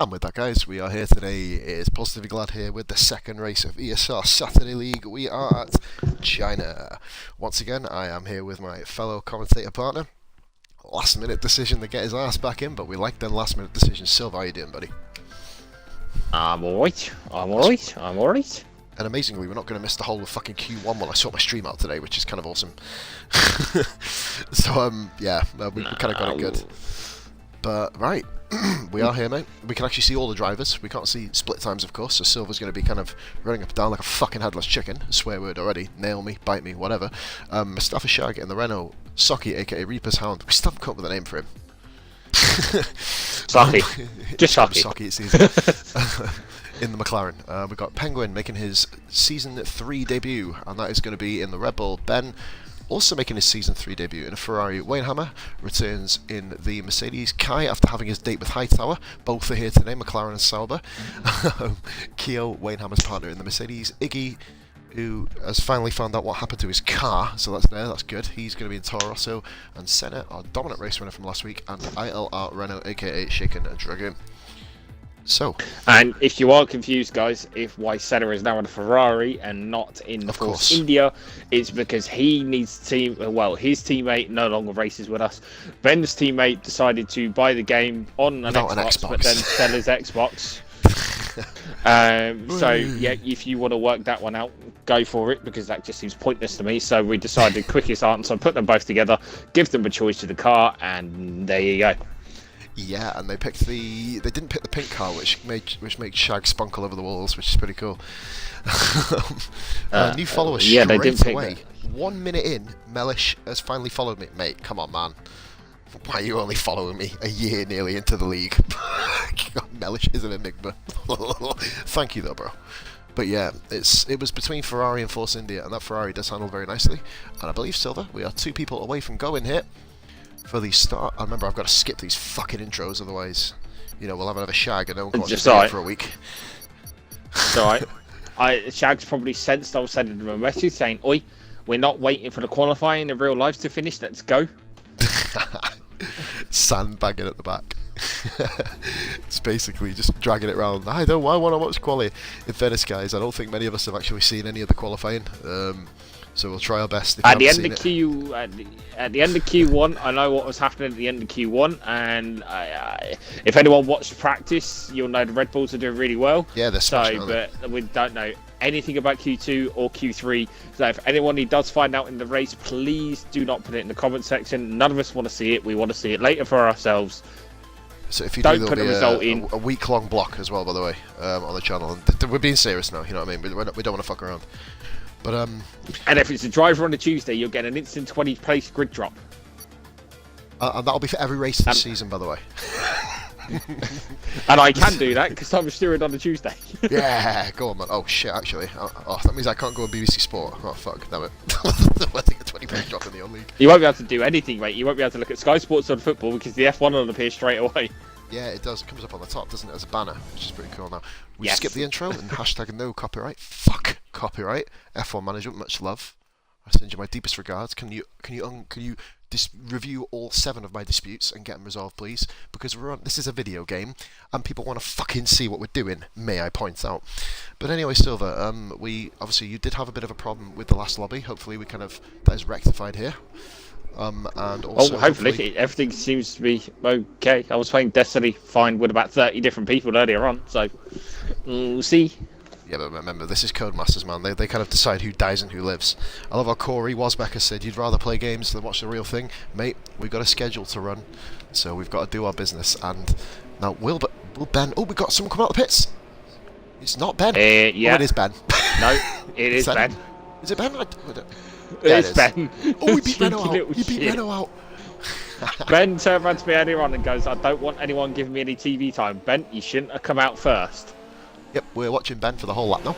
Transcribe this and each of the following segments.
And with that, guys, we are here today. It is Positively Glad here with the second race of ESR Saturday League. We are at China. Once again, I am here with my fellow commentator partner. Last minute decision to get his ass back in, but we like them last minute decisions. Silver, how you doing, buddy? I'm alright. I'm alright. And amazingly, we're not going to miss the whole of fucking Q1 while I sort my stream out today, which is kind of awesome. So, yeah, we kind of got it good. But, right, we are here, mate. We can actually see all the drivers. We can't see split times, of course, so Silver's going to be kind of running up and down like a fucking headless chicken. Swear word already. Nail me, bite me, whatever. Mustafa Shag in the Renault Socky, aka Reaper's Hound. We still haven't come up with a name for him. Socky. Just Socky. Socky, it's easy. In the McLaren. We've got Penguin making his Season 3 debut, and that is going to be in the Red Bull. Ben also making his Season 3 debut in a Ferrari. Wayne Hammer returns in the Mercedes. Kai, after having his date with Hightower, both are here today, McLaren and Sauber. Keo, Wayne Hammer's partner in the Mercedes. Iggy, who has finally found out what happened to his car, so that's good. He's going to be in Toro Rosso. And Senna, our dominant race winner from last week, and ILR Renault, aka Shaken Dragon. So, and if you are confused, guys, if why Senna is now in a Ferrari and not in the Force India, it's because he needs his teammate no longer races with us. Ben's teammate decided to buy the game on an Xbox, but then sell his Xbox. So yeah, if you want to work that one out, go for it, because that just seems pointless to me. So we decided quickest answer, put them both together, give them a choice to the car, and there you go. Yeah, and they didn't pick the pink car, which made Shag spunk all over the walls, which is pretty cool. New follower straight they didn't pick away. 1 minute in, Mellish has finally followed me. Mate, come on, man. Why are you only following me a year nearly into the league? Mellish is an enigma. Thank you, though, bro. But yeah, it was between Ferrari and Force India, and that Ferrari does handle very nicely. And I believe, Silver, we are 2 people away from going here. For the start, I remember I've got to skip these fucking intros, otherwise, we'll have another Shag and no one can watch the for a week. It's alright. Shag's probably sensed I was sending him a message saying, "Oi, we're not waiting for the qualifying in real life to finish. Let's go." Sandbagging at the back. It's basically just dragging it around. I want to watch quali. In fairness, guys, I don't think many of us have actually seen any of the qualifying. So we'll try our best. At the end of Q1, I know what was happening at the end of Q1, and if anyone watched practice, you'll know the Red Bulls are doing really well. Yeah, they're smashing, but we don't know anything about Q2 or Q3. So if anyone who does find out in the race, please do not put it in the comment section. None of us want to see it. We want to see it later for ourselves. So if you don't do, put a result in. A week-long block as well, by the way, on the channel. And we're being serious now. You know what I mean? We don't want to fuck around. But and if it's a driver on a Tuesday, you'll get an instant 20th place grid drop. And that'll be for every race this season, by the way. And I can do that because I'm steering on a Tuesday. Yeah, go on, man. Oh shit, actually. Oh, that means I can't go on BBC Sport. Oh fuck, damn it. I think a 20 place drop in the on league. You won't be able to do anything, mate. You won't be able to look at Sky Sports on football because the F1 will appear straight away. Yeah, it does. It comes up on the top, doesn't it, as a banner, which is pretty cool now. We Yes. skip the intro and hashtag no copyright. Fuck copyright. F1 management, much love. I send you my deepest regards. Can you review all 7 of my disputes and get them resolved, please? Because this is a video game and people want to fucking see what we're doing. May I point out? But anyway, Silver, you did have a bit of a problem with the last lobby. Hopefully, that is rectified here. And also, hopefully everything seems to be okay. I was playing Destiny fine with about 30 different people earlier on, so we'll see. Yeah, but remember, this is Codemasters, man. They kind of decide who dies and who lives. I love how Corey Wasbecker said, "You'd rather play games than watch the real thing." Mate, we've got a schedule to run, so we've got to do our business. And now, will Ben... Oh, we got someone coming out of the pits. It's not Ben. Yeah. Oh, it is Ben. No, it is Ben. Is it Ben? It's Ben. Oh, he beat Renault out. He beat Renault out. Ben turned around to me earlier on and goes, "I don't want anyone giving me any TV time. Ben, you shouldn't have come out first." Yep, we're watching Ben for the whole lap now.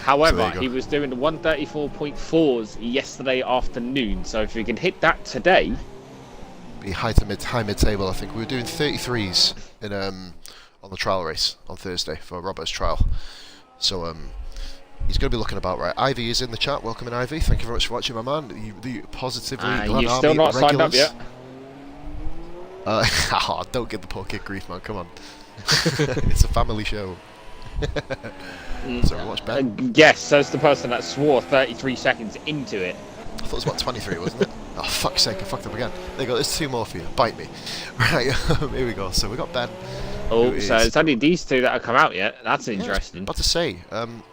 However, he was doing the 134.4s yesterday afternoon, so if we can hit that today... Be high mid-table, I think. We were doing 33s on the trial race on Thursday for Robert's trial. So, he's going to be looking about right. Ivy is in the chat. Welcome in, Ivy. Thank you very much for watching, my man. The positively... You're still not signed up yet? Don't give the poor kid grief, man. Come on. It's a family show. So we watch Ben. Yes, says the person that swore 33 seconds into it. I thought it was about 23, wasn't it? Oh, fuck's sake, I fucked up again. There you go, there's 2 more for you. Bite me. Right, here we go. So we got Ben. Oh, so it's only these 2 that have come out yet. That's interesting. About to say,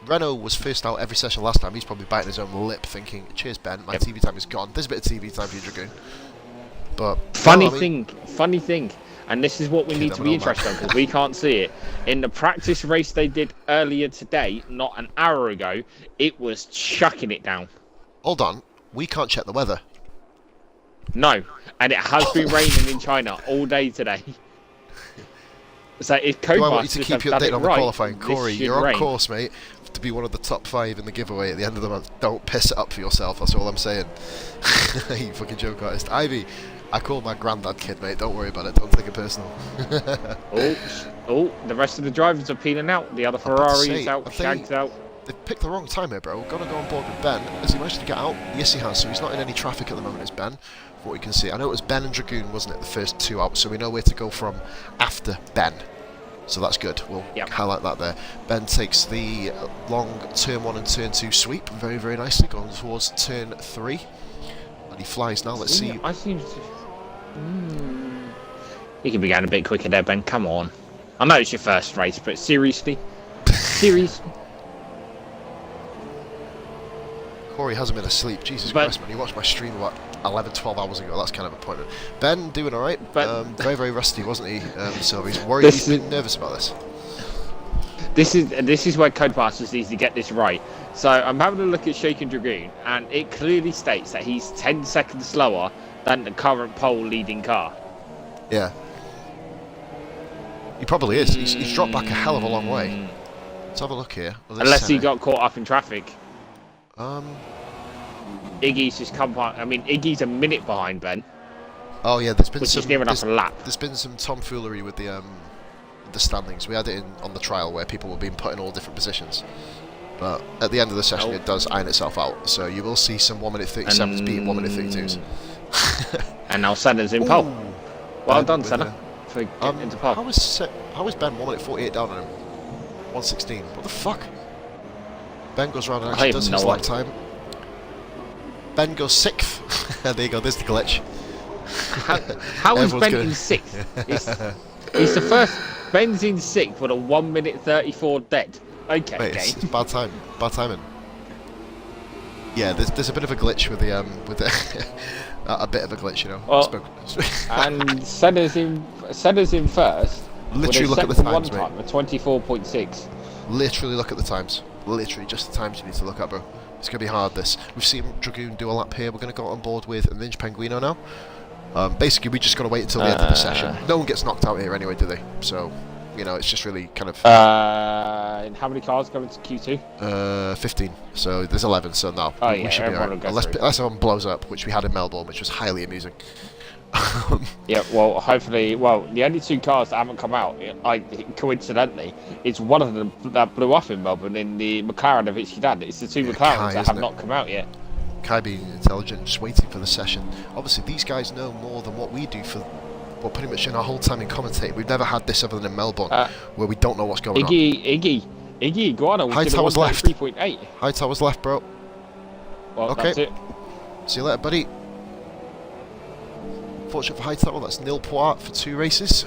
Renault was first out every session last time. He's probably biting his own lip thinking, cheers, Ben, my TV time is gone. There's a bit of TV time for you, Dragoon. But funny thing, and this is what we need to be interested in because we can't see it. In the practice race they did earlier today, not an hour ago, it was chucking it down. Hold on, we can't check the weather. No, and it has been raining in China all day today. So if I want you to Codemasters keep you have done updated it on the right, qualifying. Corey, this you're on rain. course, mate, to be one of the top 5 in the giveaway at the end of the month. Don't piss it up for yourself, that's all I'm saying. You fucking joke artist. Ivy, I call my granddad kid, mate, don't worry about it, don't take it personal. Oh, the rest of the drivers are peeling out. The other Ferrari is out, Shag's out. They've picked the wrong time here, bro. Got to go on board with Ben. Has he managed to get out? Yes, he has. So he's not in any traffic at the moment, is Ben, from what we can see. I know it was Ben and Dragoon, wasn't it, the first 2 out, so we know where to go from after Ben. So that's good. We'll highlight that there. Ben takes the long turn 1 and turn 2 sweep very, very nicely, going towards turn 3. And he flies now. Let's see. I seem to... You could be going a bit quicker there, Ben. Come on. I know it's your first race, but seriously? Seriously? Corey hasn't been asleep. Jesus Christ, man. He watched my stream about 11, 12 hours ago. That's kind of a point. Ben doing alright. Very, very rusty, wasn't he? So he's worried. He's been nervous about this. This is where Codemasters needs to get this right. So I'm having a look at Shaken Dragoon, and it clearly states that he's 10 seconds slower than the current pole leading car. Yeah. He probably is. He's dropped back a hell of a long way. Let's have a look here. Well, unless he got caught up in traffic. Iggy's just come by. I mean, Iggy's a minute behind Ben. Oh yeah, there's been which is near enough a lap. There's been some tomfoolery with the standings. We had it on the trial where people were being put in all different positions. But at the end of the session, it does iron itself out. So you will see some 1 minute 37s beating 1 minute 32s. And now Senna's in pole. Well done, Senna, for getting into pole. How is Ben 1 minute 48 down on him? 116. What the fuck? Ben goes round and actually does his lap time. Ben goes 6th. There you go, there's the glitch. How is Ben in 6th? It's the first. Ben's in 6th with a 1 minute 34 dead. Okay, mate, it's bad timing. Yeah, there's a bit of a glitch with the a bit of a glitch, you know. And Senna's in first. Literally look at the times, mate. Time, 24.6. Literally look at the times. Literally just the times you need to look at, bro. It's going to be hard, this. We've seen Dragoon do a lap here. We're going to go on board with Ninja Penguino now. Basically, we just got to wait until the end of the session. No one gets knocked out here anyway, do they? So, you know, it's just really kind of... and how many cars go into Q2? 15. So there's 11, so no. Oh, we should be alright. Unless everyone blows up, which we had in Melbourne, which was highly amusing. Yeah, well, hopefully, the only 2 cars that haven't come out, coincidentally, it's one of them that blew up in Melbourne in the McLaren of which he had. It's the 2 McLarens that have not come out yet. Kai being intelligent, just waiting for the session. Obviously, these guys know more than what we do for, well, pretty much in our whole time in commentating. We've never had this other than in Melbourne, where we don't know what's going on. Iggy Iguana was Hightower's left. 3.8. Hightower's left, bro. Well, okay. That's it. See you later, buddy. Fortunate for Hightower, that's nil point for 2 races.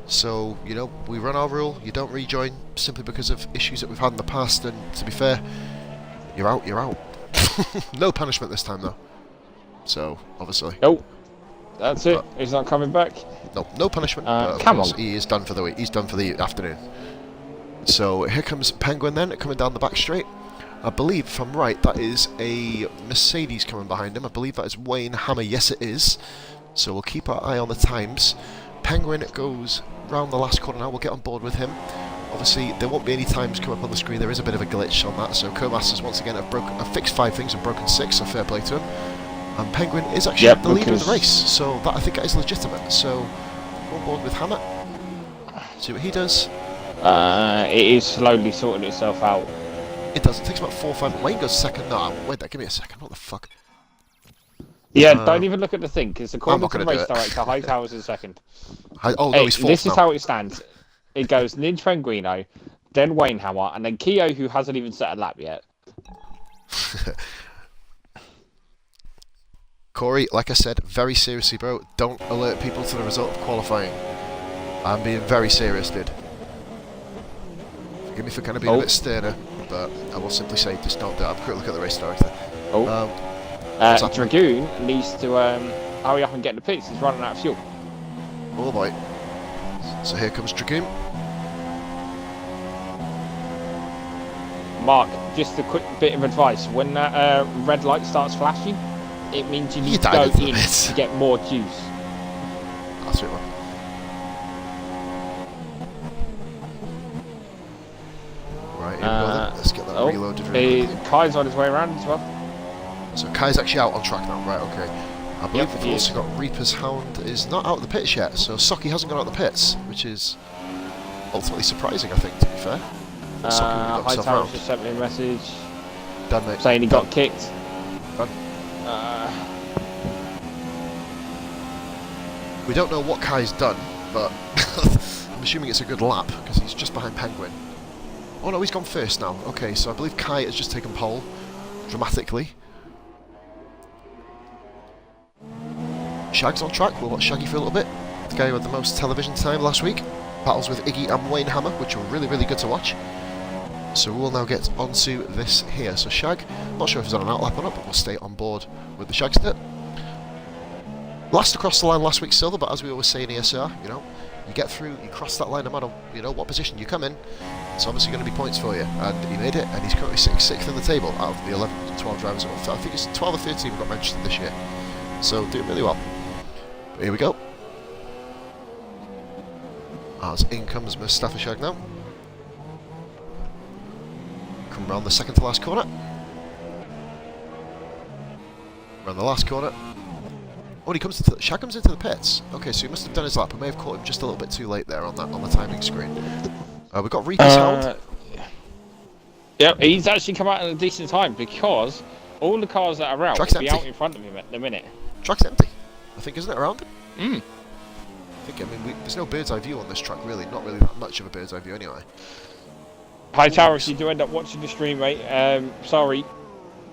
So, you know, we run our rule, you don't rejoin simply because of issues that we've had in the past, and to be fair, you're out. No punishment this time, though. So, obviously. Nope. That's it. He's not coming back. No punishment. Come on. He is done for the week. He's done for the afternoon. So, here comes Penguin then, coming down the back straight. I believe, if I'm right, that is a Mercedes coming behind him. I believe that is Wayne Hammer. Yes, it is. So we'll keep our eye on the times. Penguin goes round the last corner now. We'll get on board with him. Obviously, there won't be any times come up on the screen. There is a bit of a glitch on that. So Codemasters, once again, have fixed 5 things and broken 6, so fair play to him. And Penguin is actually the leader of the race. So that, I think that is legitimate. So go on board with Hammer. See what he does. It is slowly sorting itself out. It does. It takes about 4 or 5. Wayne goes second. No, wait there. Give me a second. What the fuck? Yeah, don't even look at the thing, because I'm according not to the gonna do race it. director, Hightower's in second. Oh no, Hey, he's fourth this is now. how it stands. It goes Ninja Penguino, then Wayne Hammer, and then Keo, who hasn't even set a lap yet. Corey, like I said, very seriously, bro. Don't alert people to the result of qualifying. I'm being very serious, dude. Forgive me for kind of being a bit sterner, but I will simply say just don't do it. Have a quick look at the race director. Dragoon needs to hurry up and get the pits. He's running out of fuel. Oh boy. So here comes Dragoon. Mark, just a quick bit of advice. When that red light starts flashing, it means you need to go in to get more juice. That's it, man. Right, here we go then. Let's get that reloaded really quickly. Kai's on his way around as well. So Kai's actually out on track now, right, okay. I believe we've also got Reaper's Hound is not out of the pits yet, so Socky hasn't gone out of the pits, which is ultimately surprising, I think, to be fair. Hightower just sent me a message Done, mate. saying he got kicked. Done. We don't know what Kai's done, but I'm assuming it's a good lap, because he's just behind Penguin. Oh no, he's gone first now. Okay, so I believe Kai has just taken pole, dramatically. Shag's on track. We'll watch Shaggy for a little bit. The guy who had the most television time last week. Battles with Iggy and Wayne Hammer, which were really, really good to watch. So we'll now get onto this here. So Shag, not sure if he's on an outlap or not, but we'll stay on board with the Shagster. Last across the line last week, Silver, but as we always say in ESR, you know, you get through, you cross that line no matter, you know, what position you come in, it's obviously going to be points for you. And he made it, and he's currently sitting 6th in the table out of the 11 to 12 drivers. I think it's 12 or 13 we got mentioned this year. So doing really well. But here we go. As in comes Mustafa Shag now. Come round the second to last corner. Round the last corner. Oh, he comes into Shag comes into the pits. Okay, so he must have done his lap. We may have caught him just a little bit too late there on the timing screen. We've got Reaper's Hound. Yeah, he's actually come out at a decent time because all the cars that are out will be out in front of him at the minute. Track's empty, I think, isn't it, around it? Mm. I mean, there's no bird's eye view on this track, really. Not really that much of a bird's eye view, anyway. Hightower, if you do end up watching the stream, mate, sorry.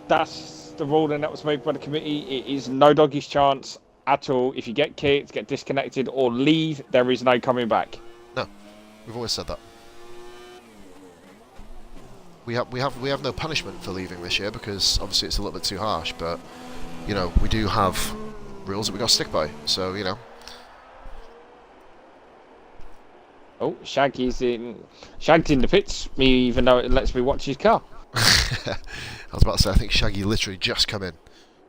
That's the ruling that was made by the committee. It is no doggy's chance at all. If you get kicked, get disconnected, or leave, there is no coming back. No, we've always said that. We have no punishment for leaving this year because obviously it's a little bit too harsh. But you know, we do have rules that we got to stick by. So you know. Oh, Shaggy's in the pits, even though it lets me watch his car. I was about to say, I think Shaggy literally just come in,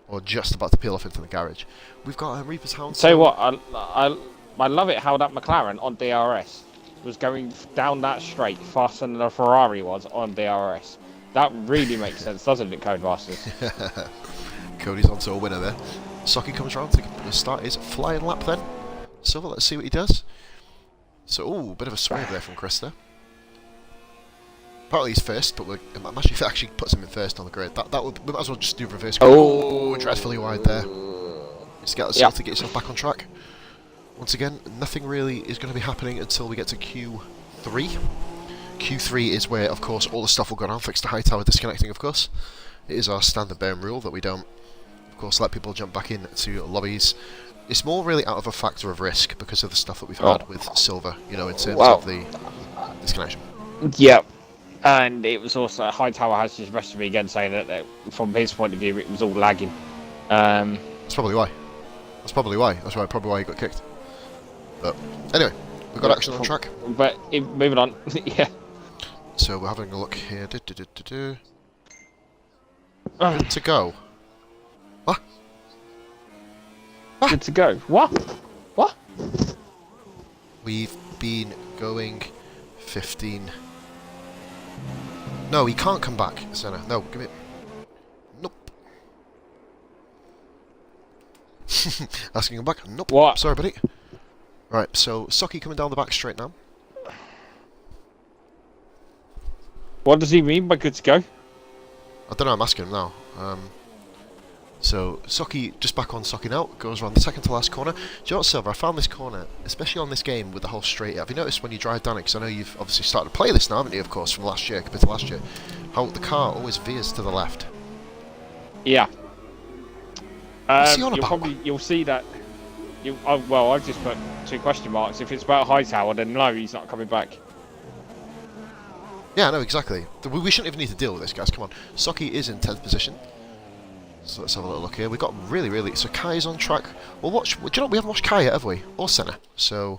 or just about to peel off into the garage. We've got Reaper's Hound. Tell you what, I love it how that McLaren on DRS was going down that straight faster than the Ferrari was on DRS. That really makes sense, doesn't it, Codemasters? Cody's on to a winner there. Socky comes round to start his flying lap then. Silver, let's see what he does. So, ooh, bit of a swerve there from Chris there. Apparently he's first, but I'm actually puts him in first on the grid. We might as well just do reverse. Oh, dreadfully wide there. Just get to get yourself back on track. Once again, nothing really is going to be happening until we get to Q3. Q3 is where, of course, all the stuff will go down, thanks to Hightower disconnecting, of course. It is our standard BAME rule that we don't, of course, let people jump back into lobbies. It's more really out of a factor of risk because of the stuff that we've had with Silver, you know, in terms of the disconnection. Yep. And it was also, Hightower has just messaged me again saying that from his point of view, it was all lagging. That's probably why. That's probably why he got kicked. But anyway, we've got action on track. But moving on, yeah. So we're having a look here. Good to go. What? Good to go. What? What? We've been going 15. No, he can't come back, Senna. No, give it. Nope. Asking him back. Nope. What? Sorry, buddy. Right, so Socky coming down the back straight now. What does he mean by good to go? I don't know, I'm asking him now. So Socky just back on Socky now, goes around the second to last corner. Do you know what, Silver? I found this corner, especially on this game with the whole straight. Have you noticed when you drive down it? Because I know you've obviously started to play this now, haven't you? Of course, from last year compared to last year, how the car always veers to the left. Yeah. What's he on about? You'll see that. Well, I've just put 2 question marks. If it's about Hightower, then no, he's not coming back. Yeah, no, exactly. We shouldn't even need to deal with this, guys. Come on. Socky is in 10th position. So let's have a little look here. We've got really... So Kai is on track. We'll watch... Do you know what? We haven't watched Kai yet, have we? Or Senna. So...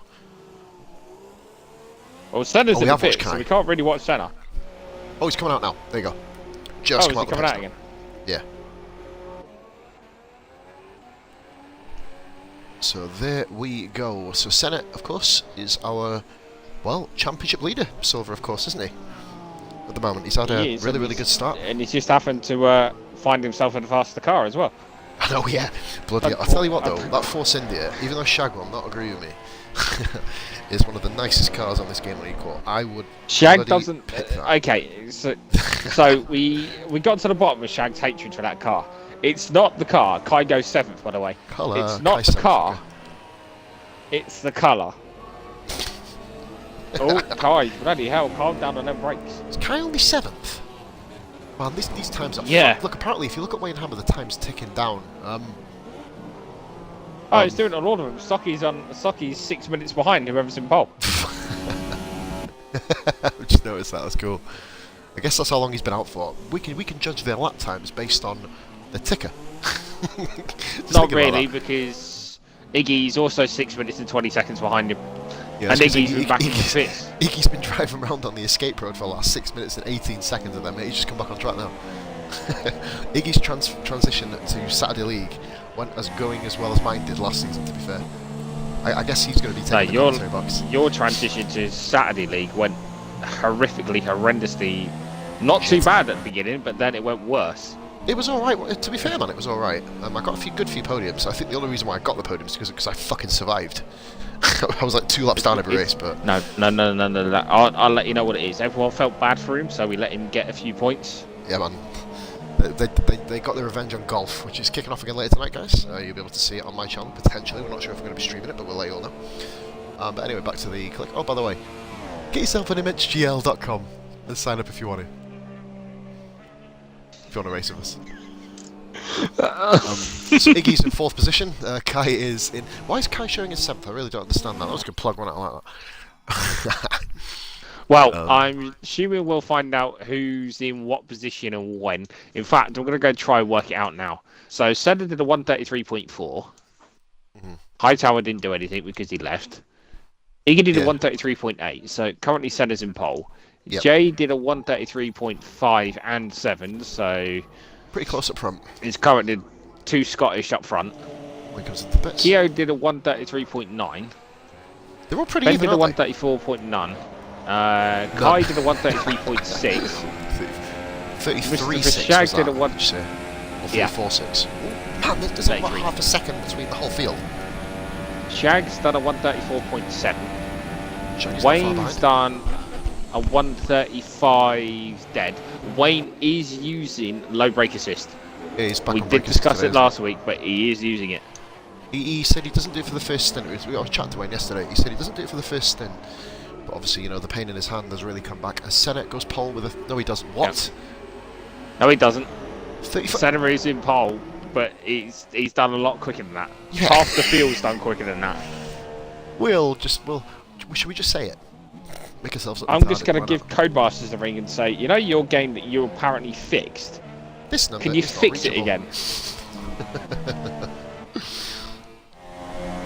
Well, Senna's in the pit, so we can't really watch Senna. Oh, he's coming out now. There you go. Just is he coming out again? Yeah. So there we go. So Senna, of course, is our, well, championship leader. Silver, of course, isn't he? At the moment, he's had a really good start. And he's just happened to find himself in a faster car as well. I know, yeah. Bloody hell. I'll tell you what, though, that Force India, even though Shag will not agree with me, is one of the nicest cars on this game on Equal. I would. Shag doesn't. Okay, so we got to the bottom of Shag's hatred for that car. It's not the car. Kai goes 7th, by the way. Colour. It's not the car. It's the colour. Oh, Kai, bloody hell, calm down on them brakes. Is Kai only 7th? Man, these times are... Yeah. Look, apparently, if you look at Wayne Hammer, the time's ticking down. He's doing it on all of them. Socky's 6 minutes behind whoever's in pole. I just noticed that. That's cool. I guess that's how long he's been out for. We can judge their lap times based on the ticker. Not really, because Iggy's also 6 minutes and 20 seconds behind him. Yeah, and Iggy's been back in the pits. Iggy's been driving around on the escape road for the last 6 minutes and 18 seconds, and then he's just come back on track now. Iggy's transition to Saturday League went going as well as mine did last season, to be fair. I guess he's going to be taking the commentary box. Your transition to Saturday League went horrendously, not too bad at the beginning, but then it went worse. It was alright, to be fair, man, it was alright. I got a good few podiums. I think the only reason why I got the podiums is because I fucking survived. I was like 2 laps down every race, but... No. I'll let you know what it is. Everyone felt bad for him, so we let him get a few points. Yeah, man. They got their revenge on golf, which is kicking off again later tonight, guys. You'll be able to see it on my channel, potentially. We're not sure if we're going to be streaming it, but we'll let you all know. But anyway, back to the click. Oh, by the way, get yourself an imagegl.com and sign up if you want to. If you want to race with us. So Iggy's in 4th position. Kai is in... Why is Kai showing his 7th? I really don't understand that. I was going to plug one out like that. Well, I'm assuming we'll find out who's in what position and when. In fact, I'm going to go try and work it out now. So, Senna did a 133.4. Mm-hmm. Hightower didn't do anything because he left. Iggy did a 133.8. So, currently Senna's in pole. Yep. Jay did a 133.5 and 7. So, pretty close up front. He's currently 2 Scottish up front. When it comes to the bits. Keo did a 133.9. They're all pretty Ben even, did a 134.9. Kai did a 133.6. 33.6 Shag did a 1... Or 34.6. Man, there's about half a second between the whole field. Shag's done a 134.7. Wayne's done a 135 dead. Wayne is using low brake assist. Yeah, he's back we on did discuss it last week, but he is using it. He said he doesn't do it for the first stint. We got a chat to Wayne yesterday. He said he doesn't do it for the first stint. But obviously, you know, the pain in his hand has really come back. As Senna goes pole with a... No, he doesn't. What? No, he doesn't. 35... Senna is in pole, but he's done a lot quicker than that. Yeah. Half the field's done quicker than that. Should we just say it? Make ourselves up. I'm just going to give Codemasters a ring and say, you know your game that you apparently fixed? This number can you fix it again?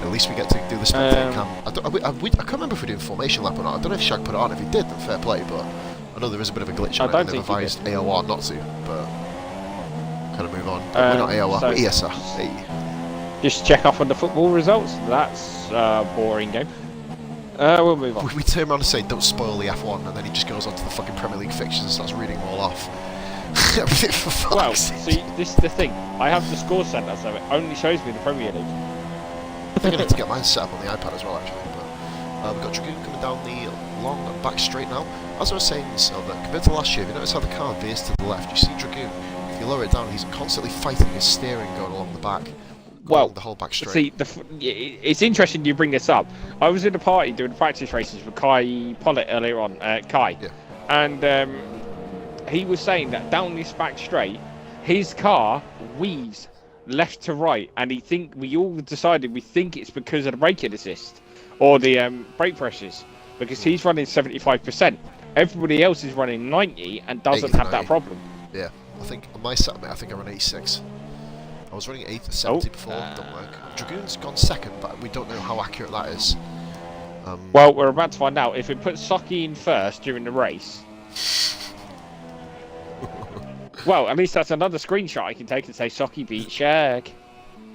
At least we get to do the spectator cam. I can't remember if we're doing formation lap or not. I don't know if Shag put it on. If he did, then fair play, but I know there is a bit of a glitch on it. They've advised AOR not to, but kind of move on. We're not AOR, we're ESR. Hey. Just check off on the football results. That's a boring game. We'll move on. We turn around and say, don't spoil the F1, and then he just goes on to the fucking Premier League fixtures and starts reading them all off. Well, see, this is the thing. I have the score centre, so it only shows me the Premier League. I think I need to get mine set up on the iPad as well, actually. But we've got Dragoon coming down the long back straight now. As I was saying, Silver, compared to last year, if you notice how the car veers to the left, you see Dragoon If you lower it down, he's constantly fighting his steering going along the back. Well, the whole back straight. See, it's interesting you bring this up. I was in a party doing practice races with Kai Pollitt earlier on, Kai, Yeah. and he was saying that down this back straight, his car weaves left to right, and we all decided we think it's because of the braking assist or the brake pressures, because he's running 75%. Everybody else is running 90 and doesn't have that problem. Yeah, I think on my set, mate, I think I run 86. I was running 70 before, don't work. Dragoon's gone second, but we don't know how accurate that is. Well, we're about to find out. If it puts Socky in first during the race, well, at least that's another screenshot I can take and say Socky beat Shag.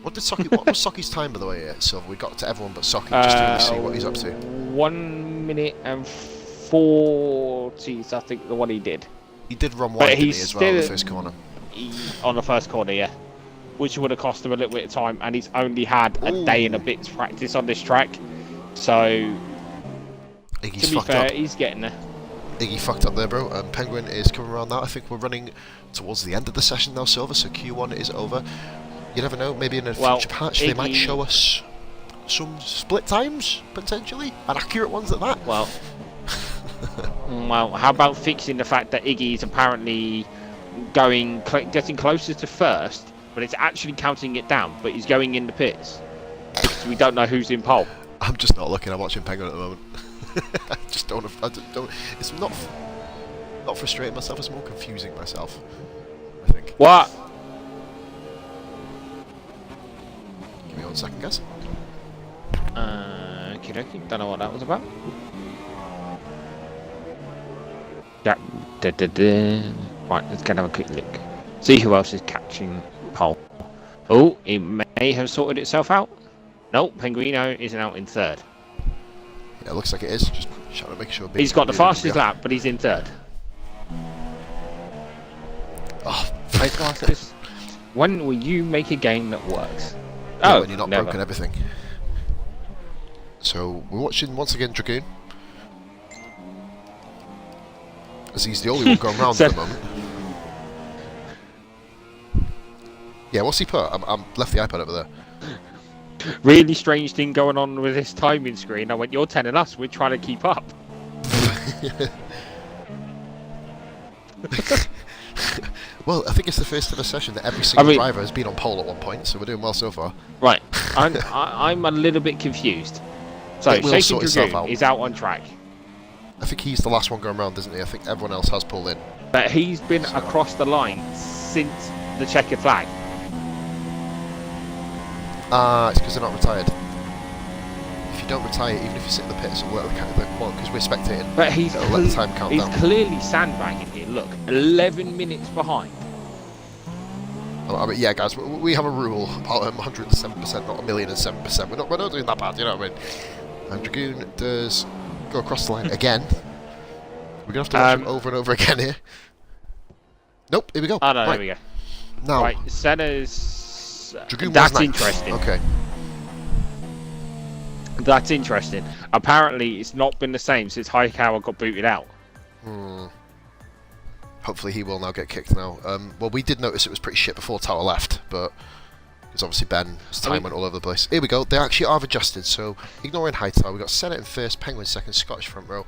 What was Socky's time, by the way, Silver? We got to everyone but Socky just to really see what he's up to. 1 minute and 40 is, I think, the one he did. He did run wide, didn't he, as well, on the first corner? On the first corner, yeah. Which would have cost him a little bit of time, and he's only had a day and a bit's practice on this track. So, Iggy's to be fair, he's getting there. Iggy fucked up there, bro. Penguin is coming around now. I think we're running towards the end of the session now, Silver, so Q1 is over. You never know, maybe in a future patch they might show us some split times, potentially, and accurate ones at that. Well, how about fixing the fact that Iggy is apparently getting closer to first, but it's actually counting it down, but he's going in the pits. So we don't know who's in pole. I'm just not looking. I'm watching Penguin at the moment. I just don't. It's not frustrating myself. It's more confusing myself, I think. What? Give me 1 second, guys. Okay, don't know what that was about. Yeah. Right, let's go and have a quick look. See who else is catching pole. Oh, it may have sorted itself out. No, Penguino isn't out in third. Yeah, it looks like it is. Just trying to make sure. He's got the fastest lap, but he's in third. Oh, when will you make a game that works? Yeah, when you're not never. broken everything. So we're watching once again Dragoon, as he's the only one going round at the moment. Yeah, what's he put? I'm left the iPad over there. Really strange thing going on with this timing screen. I went, you're telling us, we're trying to keep up. Well, I think it's the first ever session that every single driver has been on pole at one point, so we're doing well so far. Right, I'm a little bit confused. So, Shaking Dragoon is out on track. I think he's the last one going round, isn't he? I think everyone else has pulled in. But he's been across the line since the checkered flag. It's because they're not retired. If you don't retire, even if you sit in the pits and work because we're spectating, but he's let the time count down. Clearly sandbagging here. Look, 11 minutes behind. I mean, yeah, guys, we have a rule about 107%, not 1,007%. We're not doing that bad, you know what I mean? And Dragoon does go across the line again. We're gonna have to watch him over and over again here. Nope, here we go. Oh no, right. there we go. Now, right, Senna's. Dragoon that's was ninth. Interesting. Okay. That's interesting. Apparently, it's not been the same since Hayakawa got booted out. Hopefully, he will now get kicked now. Well, we did notice it was pretty shit before Tower left, but because obviously Ben's time went all over the place. Here we go. They actually are adjusted. So ignoring Hightower, we've got Senna in first, Penguin second, Scottish front row.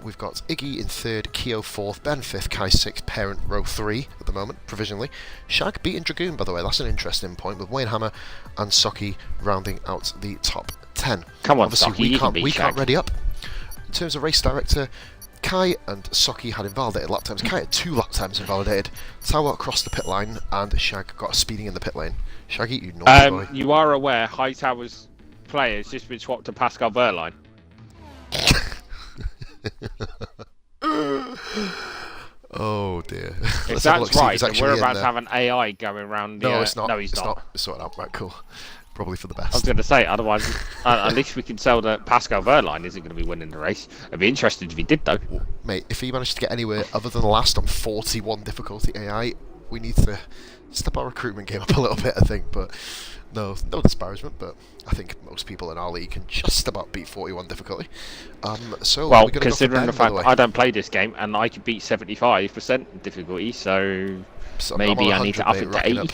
We've got Iggy in third, Keo fourth, Ben fifth, Kai sixth, Parent row 3 at the moment, provisionally. Shag beating Dragoon, by the way, that's an interesting point, with Wayne Hammer and Socky rounding out the top 10. Come on, obviously, Socky, we can't ready up. In terms of race director, Kai and Socky had invalidated lap times. Kai had 2 lap times invalidated. Tower crossed the pit line, and Shag got a speeding in the pit lane. Shaggy, you naughty boy. You are aware Hightower's player has just been swapped to Pascal Wehrlein. Oh dear. If that's right, then we're about to have an AI going around the... No, it's not. No, he's not. It's sorted out. Right, cool. Probably for the best. I was going to say, otherwise, at least we can sell that Pascal Wehrlein isn't going to be winning the race. I'd be interested if he did, though. Mate, if he managed to get anywhere other than last on 41 difficulty AI, we need to step our recruitment game up a little bit, I think. But No disparagement, but I think most people in our league can just about beat 41 difficulty. So well, we're gonna considering go for Ben, the fact I don't play this game and I can beat 75% difficulty, so maybe I need to up it to 80.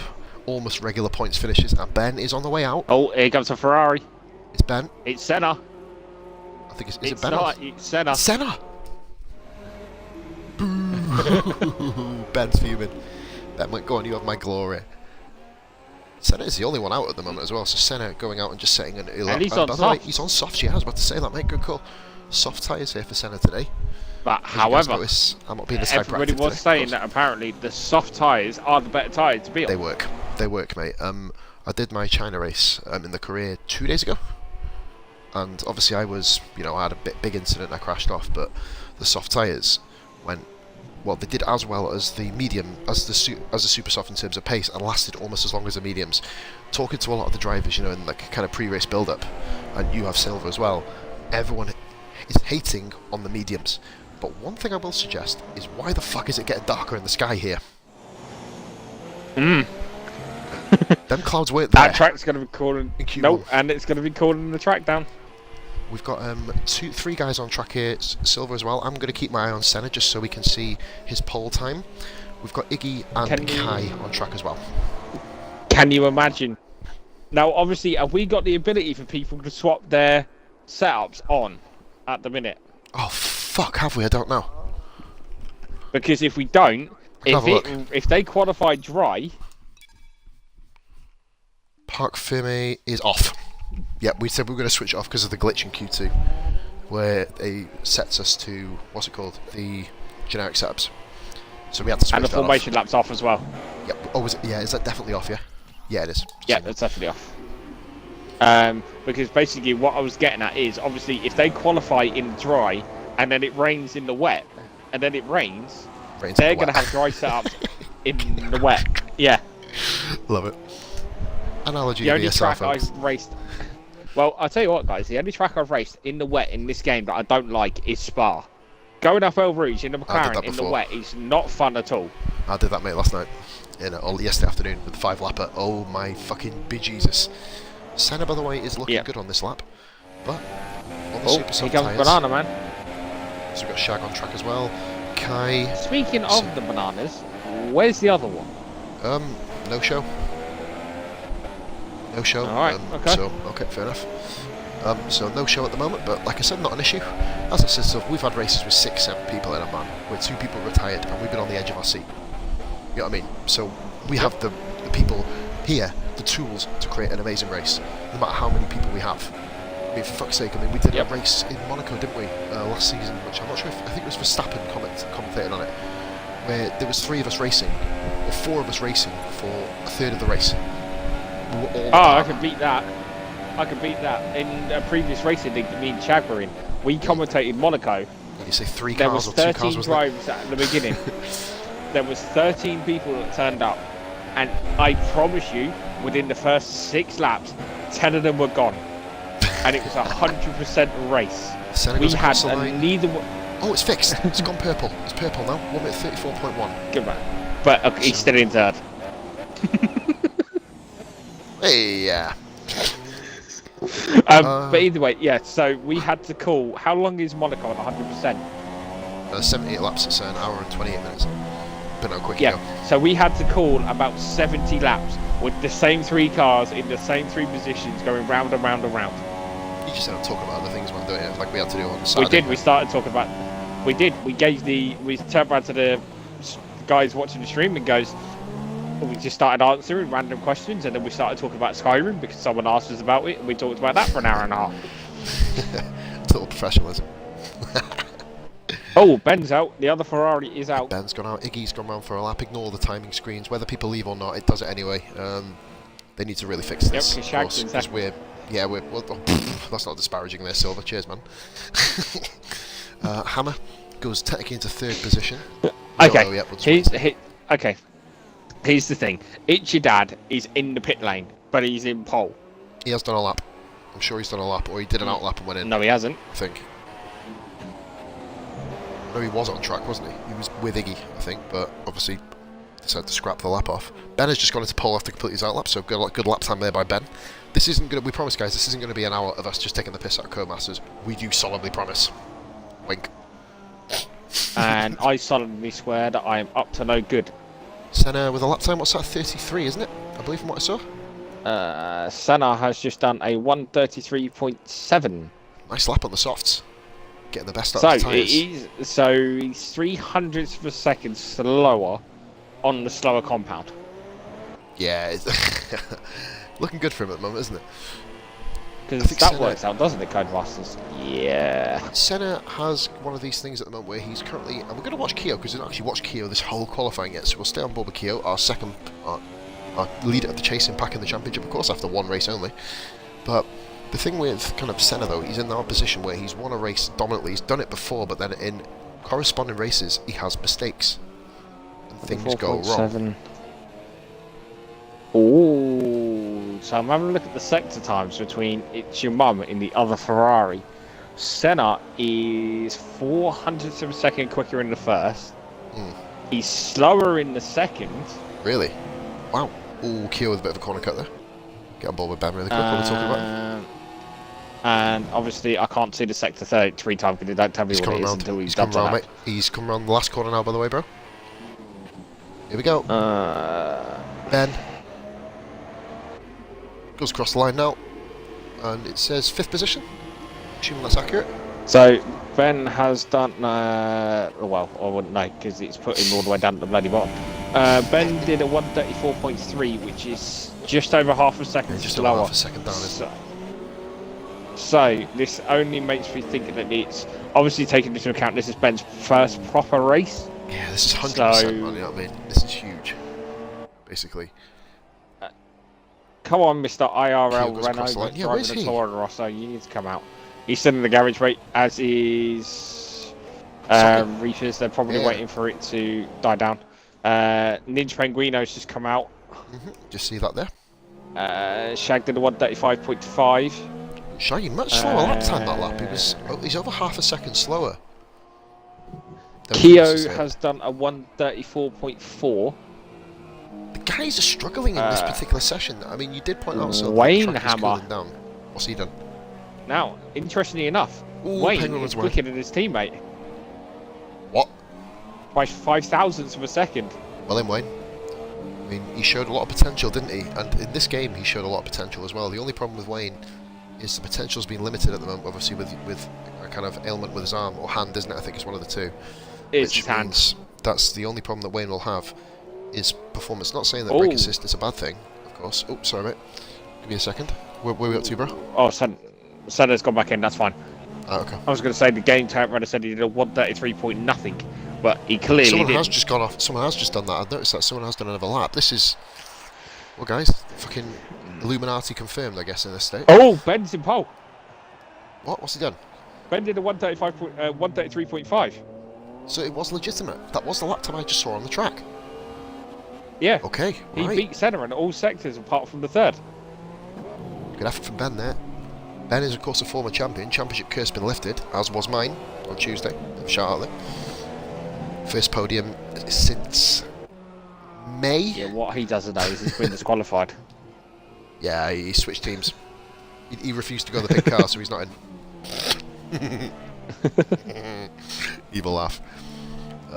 Almost regular points finishes, and Ben is on the way out. Oh, here comes a Ferrari. It's Ben. It's Senna. I think is it's it Ben? Not, it's Senna. Senna! Boo! Ben's fuming. Ben went, go on, you have my glory. Senna is the only one out at the moment as well, so Senna going out and just setting an 11. And he's on soft. He's on soft, yeah, I was about to say that, mate, good call. Soft tyres here for Senna today. But however, notice, I'm not being this everybody was today, saying that apparently the soft tyres are the better tyres to be on. They work, mate. I did my China race in the career 2 days ago, and obviously I was, I had a big incident, I crashed off, but the soft tyres went, well, they did as well as the medium, as the super soft in terms of pace, and lasted almost as long as the mediums. Talking to a lot of the drivers, in like kind of pre-race build-up, and you have Silver as well, everyone is hating on the mediums. But one thing I will suggest is, why the fuck is it getting darker in the sky here? Them clouds weren't there. That track's going to be cooling. Nope, and it's going to be cooling the track down. We've got 3 guys on track here, Silver as well. I'm going to keep my eye on Senna just so we can see his pole time. We've got Iggy and Kai on track as well. Can you imagine? Now, obviously, have we got the ability for people to swap their setups on at the minute? Oh, fuck, have we? I don't know. Because if we don't, if they qualify dry... Parc Ferme is off. Yep, we said we were going to switch it off because of the glitch in Q2, where it sets us to, what's it called, the generic setups. So we had to switch that off. And the formation lap's off as well. Yep. Oh, is that definitely off, yeah? Yeah, it is. Yeah, that's definitely off. Because basically what I was getting at is, obviously, if they qualify in dry, and then it rains in the wet, and then it rains they're going to have dry setups in the wet. Yeah. Love it. Analogy the only track folks. I've raced... Well, I'll tell you what, guys. The only track I've raced in the wet in this game that I don't like is Spa. Going up El Rouge in the McLaren in the wet is not fun at all. I did that, mate, last night. Yesterday afternoon with the 5-lapper. Oh my fucking bejesus. Senna, by the way, is looking good on this lap. But on the super soft here comes Banana Man. So we've got Shag on track as well. Kai. Speaking of the bananas, where's the other one? No show. No show. Alright, okay. So, okay, fair enough. So no show at the moment, but like I said, not an issue. As I said, so we've had races with 6-7 people in a man, where 2 people retired, and we've been on the edge of our seat. You know what I mean? So we have the people here, the tools to create an amazing race, no matter how many people we have. I mean, for fuck's sake, we did a race in Monaco, didn't we, last season, which I'm not sure if, I think it was Verstappen commentated on it, where there was 3 of us racing, or 4 of us racing for a third of the race. We were all I could beat that. In a previous racing league that me and Chad were in, we commentated Monaco. You say 3 cars or 2 cars? There was 13 drivers at the beginning. There was 13 people that turned up, and I promise you, within the first 6 laps, 10 of them were gone, and it was 100% race. We had neither. Oh, it's fixed. It's gone purple. It's purple now. 1 minute 34.1. Good man. But okay, he's still in third. Hey, yeah. But either way, yeah. So we had to call. How long is Monaco at 100%? 78 laps. It's an hour and 28 minutes. But no quick. Yeah. So we had to call about 70 laps with the same 3 cars in the same 3 positions, going round and round and round. You just ended up talking about other things when doing it, like we had to do on Saturday. We did. We started talking about. We did. We turned around to the guys watching the stream and goes. We just started answering random questions, and then we started talking about Skyrim because someone asked us about it, and we talked about that for an hour and a half. Total professionalism. Oh, Ben's out. The other Ferrari is out. Ben's gone out. Iggy's gone round for a lap. Ignore the timing screens. Whether people leave or not, it does it anyway. They need to really fix this. Yep, because we're that's not disparaging there, Silver. Cheers, man. Hammer goes technically into 3rd position. Okay. Okay. Here's the thing. Itchy Dad is in the pit lane, but he's in pole. He has done a lap. I'm sure he's done a lap, or he did an out lap and went in. No, he hasn't. I think. No, he was on track, wasn't he? He was with Iggy, I think, but obviously decided to scrap the lap off. Ben has just gone into pole after completing his out lap, so good lap time there by Ben. This isn't going to, we promise guys, this isn't going to be an hour of us just taking the piss out of Codemasters. We do solemnly promise. Wink. And I solemnly swear that I am up to no good. Senna with a lap time, what's that, 33, isn't it? I believe from what I saw. Senna has just done a 1:33.7. Nice lap on the softs. Getting the best out of the tyres. He's 300ths of a second slower on the slower compound. Yeah, it's looking good for him at the moment, isn't it? Because that works out, doesn't it, Codemasters? Yeah. Senna has one of these things at the moment where he's currently, and we're going to watch Kyo because we didn't actually watch Kyo this whole qualifying yet, so we'll stay on board with Kyo, our leader of the chasing pack in the championship, of course, after one race only. But the thing with kind of Senna though, he's in our position where he's won a race dominantly. He's done it before, but then in corresponding races, he has mistakes. And things go wrong. Oh, so I'm having a look at the sector times between It's Your Mum in the other Ferrari. Senna is 400ths of a second quicker in the first. He's slower in the second. Really? Wow. Ooh, Kyo with a bit of a corner cut there. Get on board with Ben really quick. What are we talking about? And obviously, I can't see the sector 33 time because they don't tell me what it is until he's done that. He's come around the last corner now, by the way, bro. Here we go. Ben goes across the line now, and it says 5th position. Assuming that's accurate. So Ben has done. Well, I wouldn't know because it's put him all the way down at the bloody bottom. Ben did a 1:34.3, which is just over half a second slower. Over half a second down, isn't it? So this only makes me think that it's obviously taking into account this is Ben's first proper race. Yeah, this is 100%, man, you know what I mean? This is huge, basically. Come on, Mr. IRL Renault, driving the Toro Rosso, you need to come out. He's still in the garage, mate, as is Reefers. They're probably waiting for it to die down. Ninja Penguino's just come out. Just see that there. Shag did a 1:35.5. Shaggy, much slower lap time that lap. He's over half a second slower. Kyo has done a 1:34.4. The guys are struggling in this particular session. I mean, you did point out so Wayne Hammer. Down. What's he done? Now, interestingly enough, Wayne is quicker than his teammate. What? By 0.005 of a second. Well then, Wayne. I mean, he showed a lot of potential, didn't he? And in this game, he showed a lot of potential as well. The only problem with Wayne is the potential's been limited at the moment, obviously with a kind of ailment with his arm, or hand, isn't it? I think it's one of the two. It's his hand. That's the only problem that Wayne will have, is performance. Not saying that brake assist is a bad thing, of course. Oh, sorry, mate. Give me a second. Where are we up to, bro? Oh, Senna's gone back in, that's fine. Oh, okay. I was going to say the game type runner said he did a 1:33 nothing, but he clearly Someone didn't. has just gone off. Someone has just done that. I've noticed that someone has done another lap. This is, well, guys, fucking Illuminati confirmed, I guess, in this state. Oh, Ben's in pole. What? What's he done? Ben did a 1:33.5. So it was legitimate. That was the lap time I just saw on the track. Yeah. Okay. He beat Senna in all sectors apart from the third. Good effort from Ben there. Ben is, of course, a former champion. Championship curse been lifted, as was mine on Tuesday. Shout out there. First podium since May. Yeah, what he doesn't know is he's been disqualified. Yeah, he switched teams. He refused to go in the pink car, so he's not in. Evil laugh.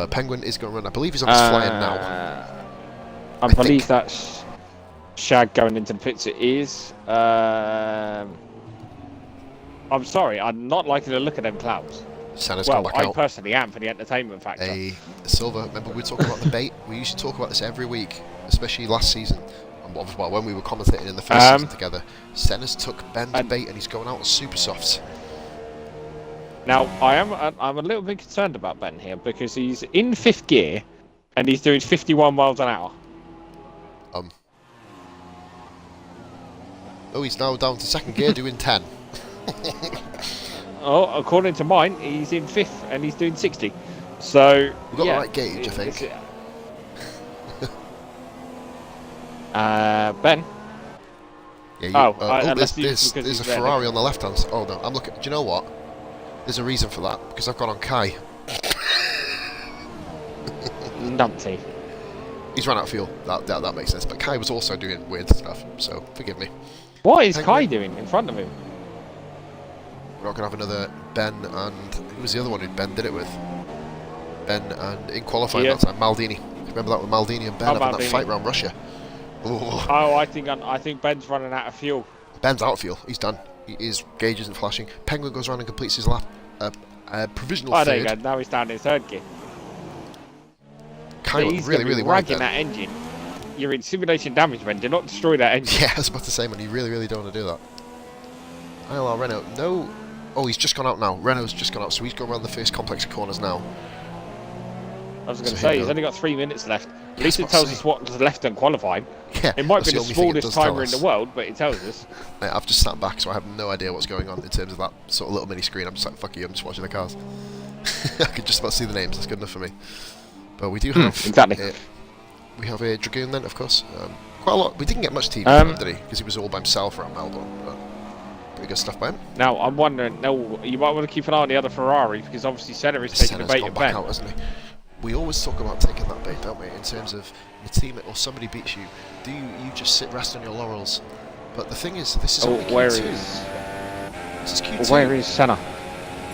Penguin is going to run. I believe he's on his flying now. I believe that's Shag going into the pits. It is. I'm sorry, I'm not liking the look of them clouds. Senna's come back out. I personally am for the entertainment factor. A silver. Remember, we were talking about the bait. We used to talk about this every week, especially last season. Well, when we were commentating in the first season together. Senna's took Ben to bait, and he's going out on super softs. Now, I'm a little bit concerned about Ben here because he's in 5th gear, and he's doing 51 miles an hour. Oh, he's now down to 2nd gear, doing 10. Oh, according to mine, he's in 5th and he's doing 60. So we've got the right gauge, I think. Ben. Yeah, there's a Ferrari on the left hand. Oh no, I'm looking. Do you know what? There's a reason for that because I've gone on Kai. Numpty. He's run out of fuel. That makes sense. But Kai was also doing weird stuff, so forgive me. What is Kai doing in front of him? We're not going to have another Ben and... Who was the other one who Ben did it with? Ben and in qualifying that time, Maldini. Remember that with Maldini and Ben having that fight around Russia? Ooh. Oh, I think Ben's running out of fuel. Ben's out of fuel. He's done. His gauge isn't flashing. Penguin goes around and completes his lap. Provisional third. There you go. Now he's down in third gear. Kai He's really wide ragging that engine. You're in simulation damage, Ben. Do not destroy that engine. Yeah, I was about to say, man, you really don't want to do that. ILR Renault, no. Oh, he's just gone out now. Renault's just gone out, so he's going around the first complex of corners now. I was going to say, he's only got 3 minutes left. At least it tells us what's left and qualifying. Yeah, it might be the smallest timer in the world, but it tells us. I've just sat back, so I have no idea what's going on in terms of that sort of little mini screen. I'm just like, fuck you, I'm just watching the cars. I could just about see the names, that's good enough for me. But we do have... exactly. We have a Dragoon then, of course. Quite a lot. We didn't get much TV from him, did he? Because he was all by himself around Melbourne. But pretty good stuff by him. Now, I'm wondering, you might want to keep an eye on the other Ferrari, because obviously Senna is taking a bait of Ben. Out, hasn't he? We always talk about taking that bait, don't we? In terms of the teammate or somebody beats you, do you just sit rest on your laurels? But the thing is, this is only Q2. This is Q2. Where is Senna?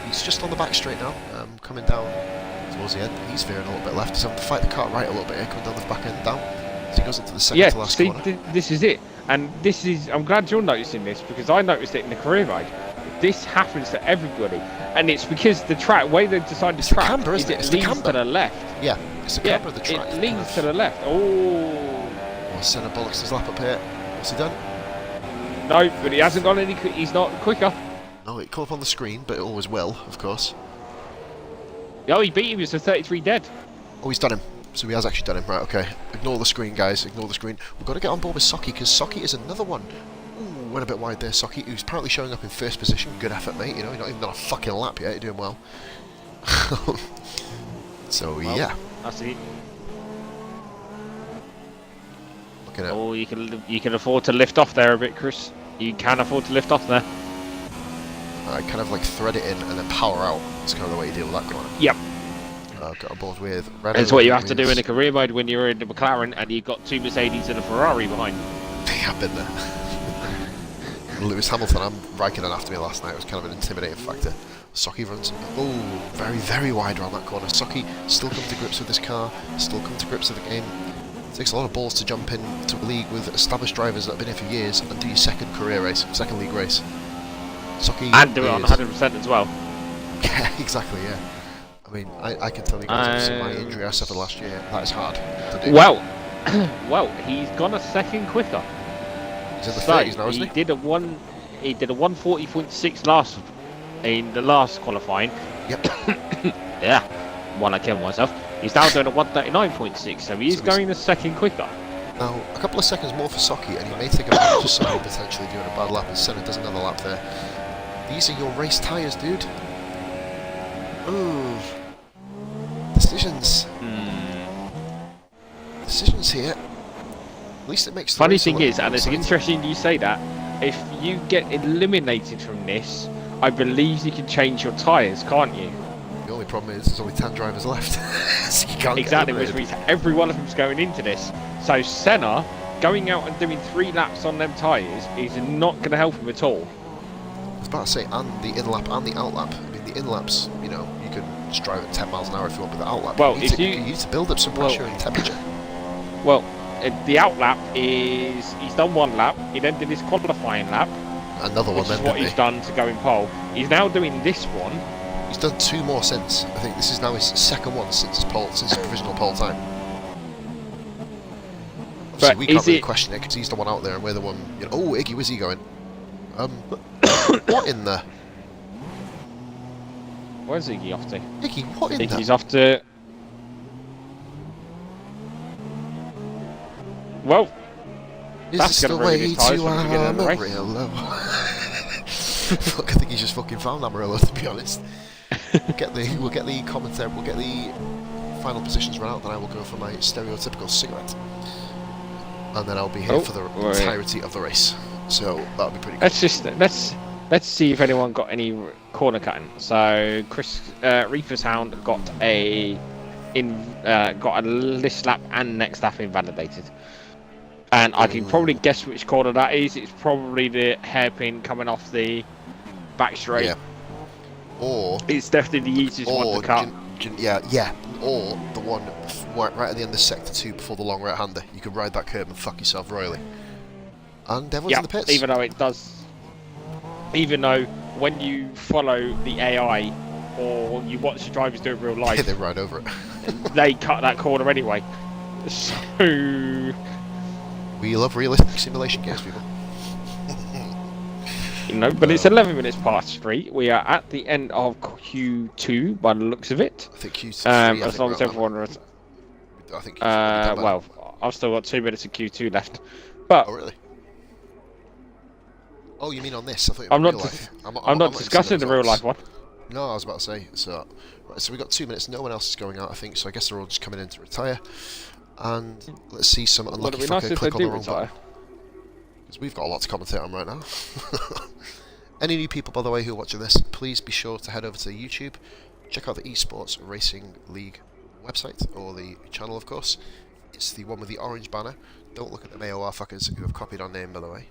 He's just on the back straight now, coming down towards the end. He's veering a little bit left. He's having to fight the car right a little bit here, coming down the back end down. So he goes into the second to last corner. This is it. And this is, I'm glad you're noticing this, because I noticed it in the career mode. This happens to everybody. And it's because the track, way they decided to track, camber, isn't it? It's the leans camber. to the left. Yeah, it's the camber of the track. It leans to the left. Oh, Senna bollocks his lap up here. What's he done? No, but he hasn't gone any. He's not quicker. No, it come up on the screen, but it always will, of course. Oh, he beat him. It's a 33 dead. Oh, he's done him. So he has actually done him. Right, okay. Ignore the screen, guys. Ignore the screen. We've got to get on board with Socky, because Socky is another one. Ooh, went a bit wide there, Socky, who's apparently showing up in first position. Good effort, mate. You know, you're not even done a fucking lap yet. You're doing well. So, yeah. I see. Looking at... Oh, you can afford to lift off there a bit, Chris. You can afford to lift off there. I kind of like thread it in and then power out. That's kind of the way you deal with that corner. Yep. Got on board with Renault. That's what you have to do in a career mode when you're in the McLaren and you've got 2 Mercedes and a Ferrari behind. They have been there. Lewis Hamilton and Raikkonen after me last night. It was kind of an intimidating factor. Socky runs, very wide around that corner. Socky still coming to grips with this car, still coming to grips with the game. It takes a lot of balls to jump into a league with established drivers that have been here for years and do your second career race, second league race. Socky and do it on 100% as well. Yeah, exactly, yeah. I mean, I can tell you guys, my injury I suffered last year, that is hard to do. Well, he's gone a second quicker. He's in the 30s now, isn't he? He did a 140.6 in the last qualifying. Yep. Yeah, one I killed myself. He's now doing a 139.6, so he is going a second quicker. Now, a couple of seconds more for Socky, and he may take advantage of Socky potentially doing a bad lap, and Senna does another lap there. These are your race tyres, dude. Ooh. Decisions. Decisions here. At least it makes the funny thing is, and it's interesting you say that, if you get eliminated from this, I believe you can change your tyres, can't you? The only problem is there's only 10 drivers left. So you can't exactly, which means every one of them's going into this. So Senna going out and doing 3 laps on them tyres is not going to help him at all. I was about to say, and the in-lap and the out-lap. I mean, the in-laps, you know, you can just drive at 10 miles an hour if you want, but the out-lap, well, you need to build up some pressure and temperature. Well, the out-lap is, he's done 1 lap, he then did his qualifying lap. Another one then, what he's done to go in pole. He's now doing this one. He's done 2 more since. I think this is now his second one since his provisional pole time. Obviously, we can't really question it because he's the one out there and we're the one. You know, oh, Iggy, where's he going? What in the? Where's Iggy off to? Iggy, what in the? Iggy's off to. Well, is that's this the way to Amarillo? Fuck, I think he's just fucking found Amarillo, to be honest. We'll get the commentary, we'll get the final positions run out, then I will go for my stereotypical cigarette. And then I'll be here for the entirety of the race. So that'll be pretty good. Let's see if anyone got any corner cutting. So Chris Reaper's Hound got a got a this lap and next lap invalidated. And I can probably guess which corner that is. It's probably the hairpin coming off the back straight. Yeah. Or it's definitely the easiest one to cut. Yeah. Or the one right at the end of sector 2 before the long right-hander. You could ride that curb and fuck yourself royally. And everyone's in the pits. Even though it does. Even though when you follow the AI or you watch the drivers do it in real life, they ride over it. They cut that corner anyway. So. We love realistic simulation games, people. But it's 11 minutes past 3. We are at the end of Q2 by the looks of it. I think Q3. As long as everyone. I think. Well, I've still got 2 minutes of Q2 left. But. Oh really? Oh, you mean on this? I thought I'm not discussing the real life one. No, I was about to say. So we got 2 minutes. No one else is going out, I think. So I guess they're all just coming in to retire. And let's see some unlucky fucker click on the wrong button. Because we've got a lot to commentate on right now. Any new people, by the way, who are watching this, please be sure to head over to YouTube, check out the Esports Racing League website, or the channel, of course. It's the one with the orange banner. Don't look at the AOR fuckers who have copied our name, by the way.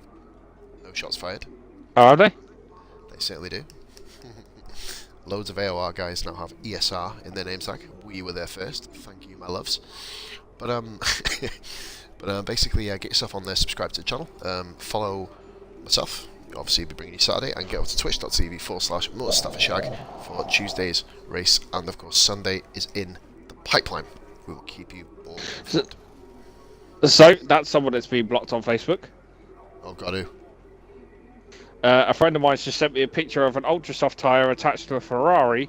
No shots fired. Oh, are they? They certainly do. Loads of AOR guys now have ESR in their name tag. We were there first. Thank you, my loves. But basically, get yourself on there, subscribe to the channel, follow myself. You'll obviously be bringing you Saturday, and get over to twitch.tv/MotorStafferShag for Tuesday's race, and of course Sunday is in the pipeline. We will keep you all informed. So that's someone that's been blocked on Facebook. Oh God, who? A friend of mine's just sent me a picture of an ultra soft tyre attached to a Ferrari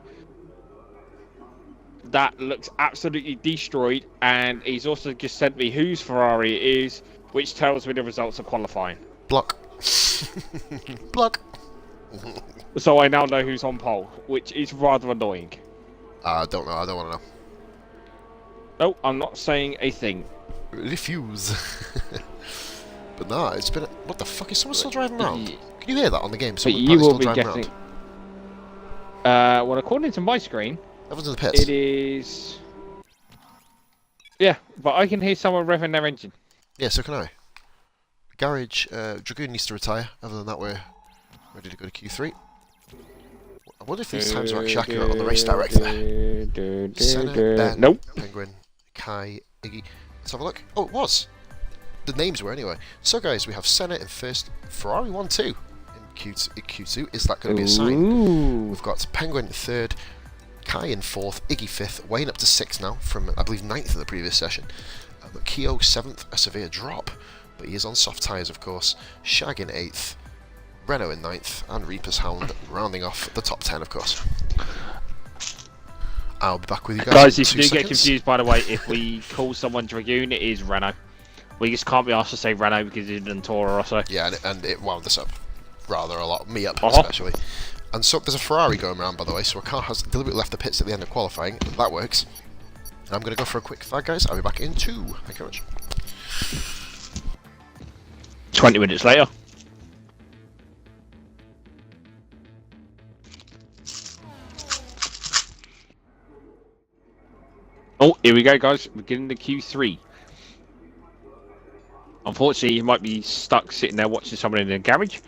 that looks absolutely destroyed, and he's also just sent me whose Ferrari it is, which tells me the results of qualifying. Block. Block. So I now know who's on pole, which is rather annoying. I don't know. I don't want to know. No, I'm not saying a thing. Refuse. But nah, it's been. What the fuck is someone still driving around? Can you hear that on the game? Someone but you will still be driving getting. around? Well, according to my screen. Everyone's in the pits. It is. Yeah, but I can hear someone revving their engine. Yeah, so can I. Garage, Dragoon needs to retire. Other than that, we're ready to go to Q3. I wonder if these times are actually accurate on the race director. Senna, Ben, nope. Penguin, Kai, Iggy. Let's have a look. Oh, it was. The names were anyway. So guys, we have Senna in first, Ferrari 1-2 in Q2. Is that going to be a sign? We've got Penguin third, Kai in 4th, Iggy 5th, Wayne up to 6th now from, I believe, 9th in the previous session. Keo 7th, a severe drop, but he is on soft tyres, of course. Shag in 8th, Renault in 9th, and Reaper's Hound rounding off the top 10, of course. I'll be back with you guys. If you do get confused, by the way, if we call someone Dragoon, it is Renault. We just can't be asked to say Renault because it's in Toro Rosso. Yeah, and it wound us up rather a lot. Me up, especially. And so there's a Ferrari going around, by the way, so a car has deliberately left the pits at the end of qualifying. That works. And I'm going to go for a quick fag, guys. I'll be back in 2. Thank you very much. 20 minutes later. Oh, here we go, guys. We're getting the Q3. Unfortunately, you might be stuck sitting there watching someone in the garage.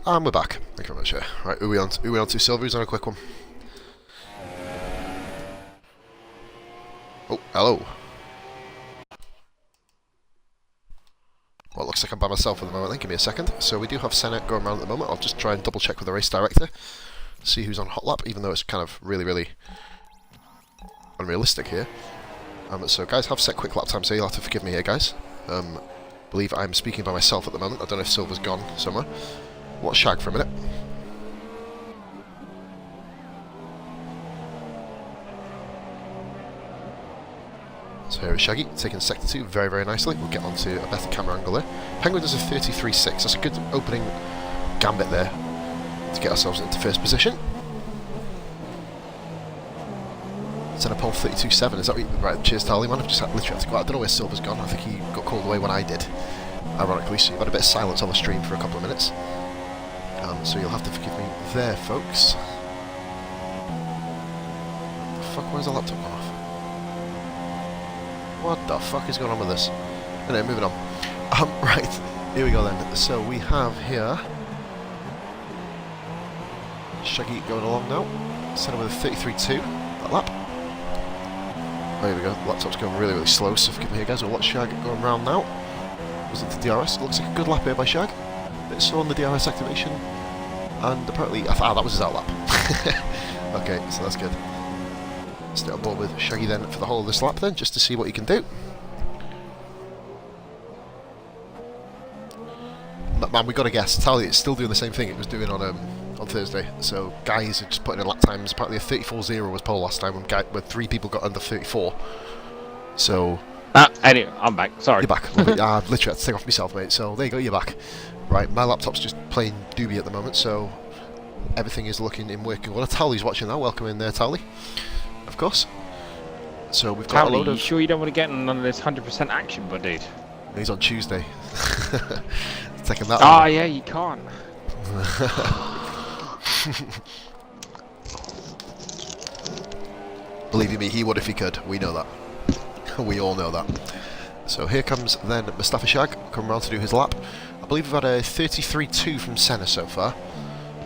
And we're back. Thank you very much. Yeah. Right, who are we on to? Silver, who's on a quick one? Oh, hello. Well, it looks like I'm by myself at the moment then. Give me a second. So we do have Senna going around at the moment. I'll just try and double check with the race director. See who's on hot lap, even though it's kind of really unrealistic here. So guys have set quick lap time, so you'll have to forgive me here, guys. Believe I'm speaking by myself at the moment. I don't know if Silver's gone somewhere. Watch Shag for a minute. So here is Shaggy, taking sector 2 very nicely. We'll get onto a better camera angle there. Penguin does a 33.6. That's a good opening gambit there to get ourselves into first position. Senna pole 32.7. Is that right? Cheers, Tally, man. I've just literally had to go out. I don't know where Silver's gone. I think he got called away when I did, ironically. So you've had a bit of silence on the stream for a couple of minutes. So you'll have to forgive me there, folks. The fuck, where's the laptop gone off? What the fuck is going on with this? Anyway, moving on. Right, here we go then. So we have here Shaggy going along now. Senna with a 33.2, that lap. Oh, here we go. The laptop's going really slow, so forgive me here, guys. We'll watch Shag going round now. Was it the DRS? It looks like a good lap here by Shag. Bit slow on the DRS activation. And apparently, that was his out lap. Okay, so that's good. Stay on board with Shaggy then for the whole of this lap then, just to see what he can do. Man, we got to guess. Tally is still doing the same thing it was doing on Thursday. So guys are just putting in lap times. Apparently a 34.0 was pole last time when 3 people got under 34. So... anyway, I'm back. Sorry. You're back. I've literally had to take off myself, mate. So there you go, you're back. Right, my laptop's just playing doobie at the moment, so everything is looking in working order. Tally's watching now. Welcome in there, Tally. Of course. So we've got Tally, a load of... you sure you don't want to get none of this 100% action, but dude? He's on Tuesday. Taking that Ah, yeah, you can't. Believe you me, he would if he could. We know that. We all know that. So here comes then Mustafa Shag, coming around to do his lap. I believe we've had a 33.2 from Senna so far.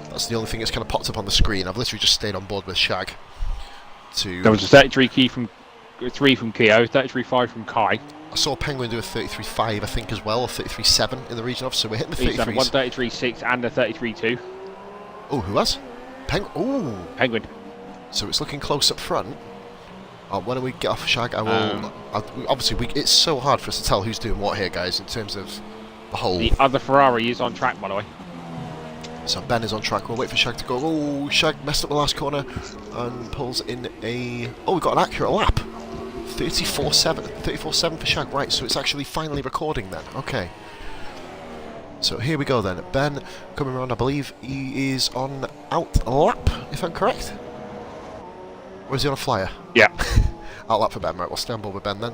That's the only thing that's kind of popped up on the screen. I've literally just stayed on board with Shag. There was a 33 from 3 from Keo, 33.5 from Kai. I saw Penguin do a 33.5, I think, as well, or 33.7 in the region of. So we're hitting the 33s. He's done a 133.6 and a 33.2. Oh, who has? Penguin. So it's looking close up front. When we get off Shag, I will... obviously, it's so hard for us to tell who's doing what here, guys, in terms of the whole... The other Ferrari is on track, by the way. So Ben is on track. We'll wait for Shag to go. Oh, Shag messed up the last corner and pulls in a... Oh, we got an accurate lap. 34.7. 34.7 for Shag. Right, so it's actually finally recording then. Okay. So here we go then. Ben coming around, I believe he is on out lap, if I'm correct. Or is he on a flyer? Yeah. Out lap for Ben. Right, we'll stay on board with Ben then.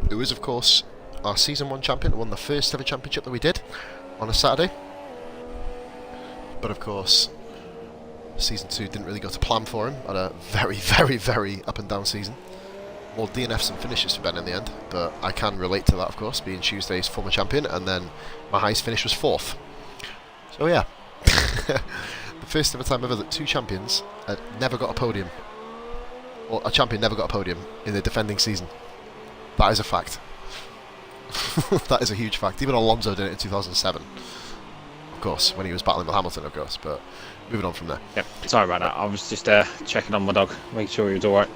Who is, of course, our Season 1 champion. Won the first ever championship that we did on a Saturday. But of course, Season 2 didn't really go to plan for him. Had a very up and down season. More DNFs than finishes for Ben in the end. But I can relate to that, of course, being Tuesday's former champion. And then my highest finish was 4th. So yeah. The first ever time ever that 2 champions never got a podium. Or a champion never got a podium in the defending season. That is a fact. That is a huge fact. Even Alonso did it in 2007. Of course, when he was battling with Hamilton, of course, but moving on from there. Yep, sorry about that. I was just checking on my dog, making sure he was alright.